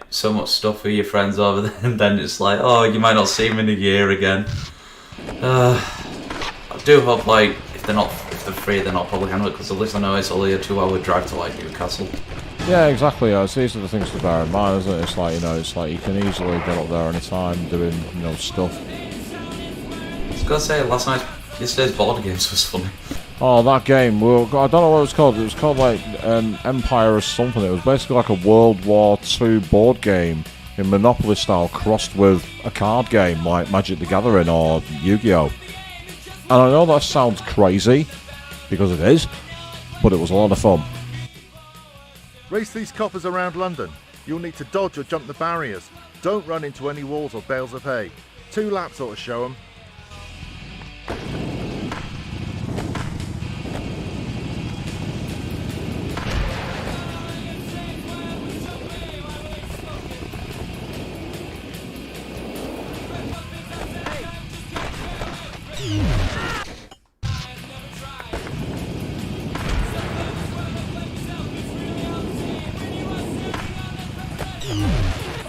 Speaker 1: stuff with your friends over there, and then it's like, oh, you might not see them in a year again. I do hope, like, if they're free, they're not public handle it, because at least I know it's only a 2-hour drive to, like, Newcastle.
Speaker 2: Yeah, exactly. These are the things to bear in mind, isn't it? It's like, you know, you can easily get up there anytime doing, you know, stuff.
Speaker 1: I was gonna say, yesterday's board games was funny.
Speaker 2: Oh, that game, I don't know what it was called. It was called like Empire or something. It was basically like a World War II board game in Monopoly style crossed with a card game like Magic the Gathering or Yu-Gi-Oh! And I know that sounds crazy, because it is, but it was a lot of fun.
Speaker 19: Race these coppers around London. You'll need to dodge or jump the barriers. Don't run into any walls or bales of hay. 2 laps ought to show them.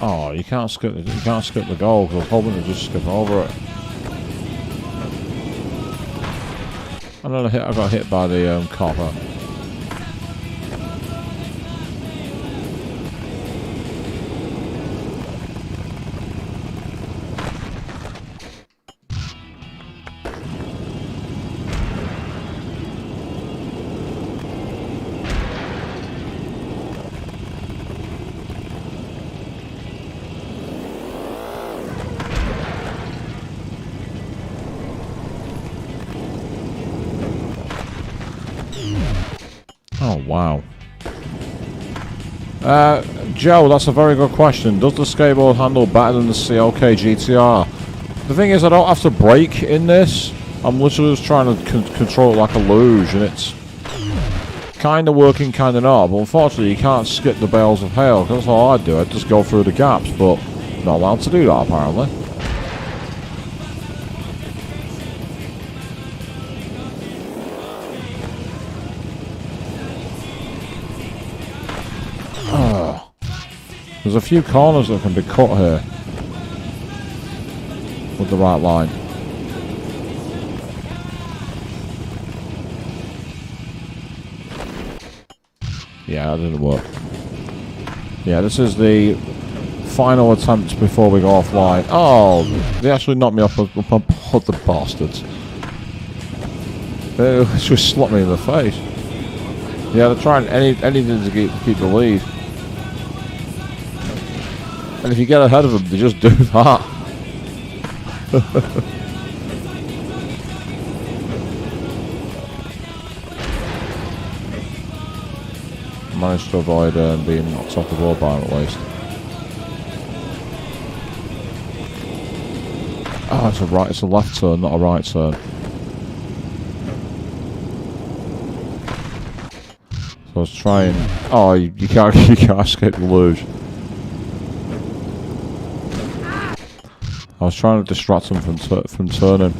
Speaker 2: Oh, you can't skip the goal because I was hoping to just skip over it. And then I got hit by the copper. Oh, wow. Joe, that's a very good question. Does the skateboard handle better than the CLK GTR? The thing is, I don't have to brake in this. I'm literally just trying to control it like a luge, and it's kind of working, kind of not. But unfortunately, you can't skip the bales of hail, because that's all I'd do. I'd just go through the gaps, but not allowed to do that, apparently. Oh. There's a few corners that can be cut here with the right line. Yeah, that didn't work. Yeah, this is the final attempt before we go offline. Oh, they actually knocked me off the bastards. They just slapped me in the face. Yeah, they're trying anything to keep the lead. And if you get ahead of them, they just do that. Managed to avoid being knocked off the board by him at least. Oh, it's a left turn, not a right turn. So I was trying. Oh, you can't escape the luge. I was trying to distract him from turning.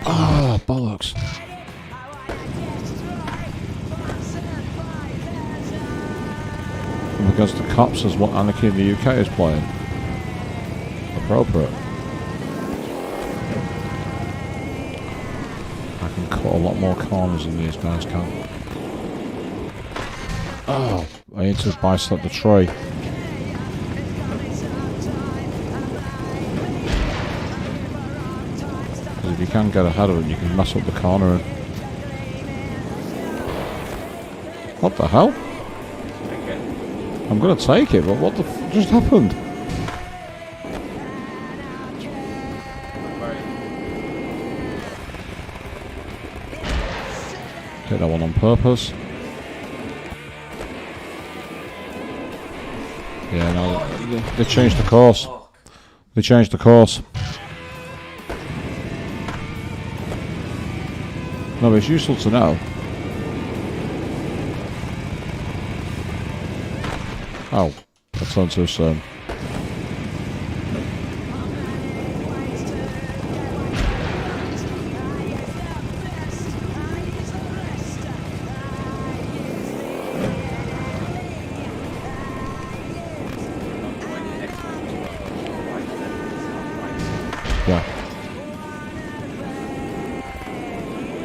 Speaker 2: Oh, bollocks. Because the cops is what Anarchy in the UK is playing. Appropriate. I can cut a lot more corners than these guys can. Oh, I need to bicep the tree. If you can get ahead of it, you can mess up the corner. What the hell? I'm gonna take it, but what the f just happened? Hit that one on purpose. Yeah, no, they changed the course. They changed the course. No, but it's useful to know. Oh, I turned too soon. Yeah.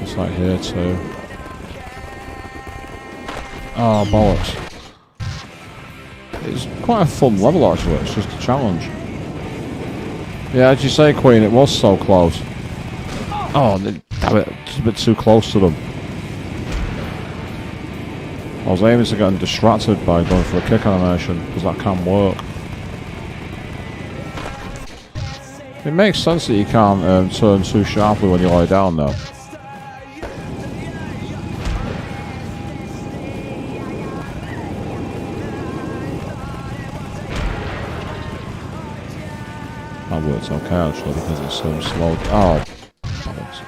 Speaker 2: It's like here too. Oh, bollocks. It's quite a fun level actually, it's just a challenge. Yeah, as you say, Queen, it was so close. Oh, damn it, it's a bit too close to them. I was aiming to get them distracted by going for a kick animation, because that can work. It makes sense that you can't turn too sharply when you lie down though. That works okay actually because it's so slow. Oh, bollocks.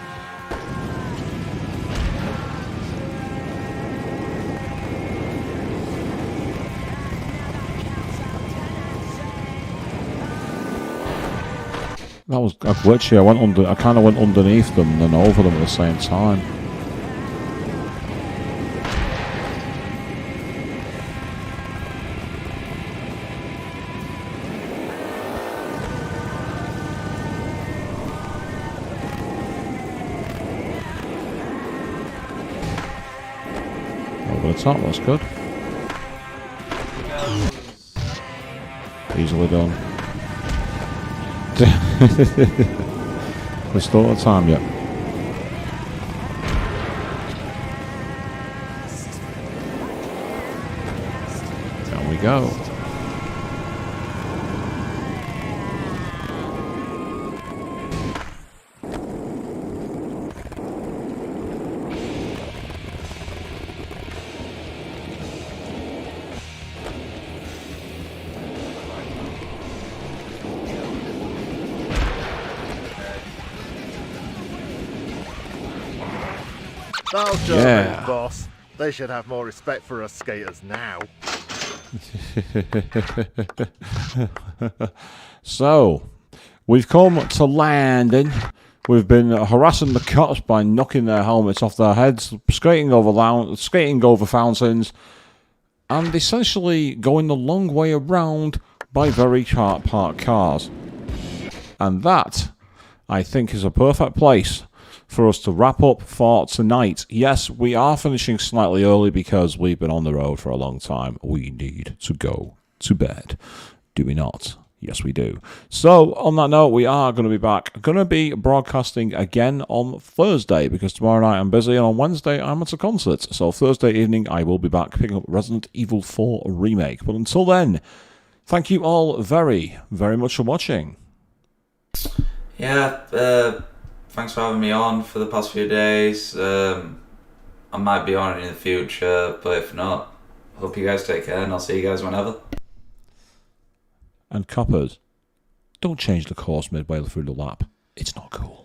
Speaker 2: That was a glitchy. I kind of went underneath them and then over them at the same time. Over the top, that's good. Easily done. We're still out of time yet. There we go.
Speaker 19: That'll show
Speaker 2: Yeah.
Speaker 19: me, boss. They should have more respect for us skaters now.
Speaker 2: So, we've come to landing. We've been harassing the cops by knocking their helmets off their heads, skating over fountains, and essentially going the long way around by very parked cars. And that, I think, is a perfect place for us to wrap up for tonight. Yes, we are finishing slightly early because we've been on the road for a long time. We need to go to bed. Do we not? Yes, we do. So, on that note, we are going to be back. Going to be broadcasting again on Thursday because tomorrow night I'm busy and on Wednesday I'm at a concert. So, Thursday evening I will be back picking up Resident Evil 4 Remake. But until then, thank you all very, very much for watching.
Speaker 1: Yeah, thanks for having me on for the past few days. I might be on in the future, but if not, hope you guys take care and I'll see you guys whenever.
Speaker 2: And coppers, don't change the course midway through the lap. It's not cool.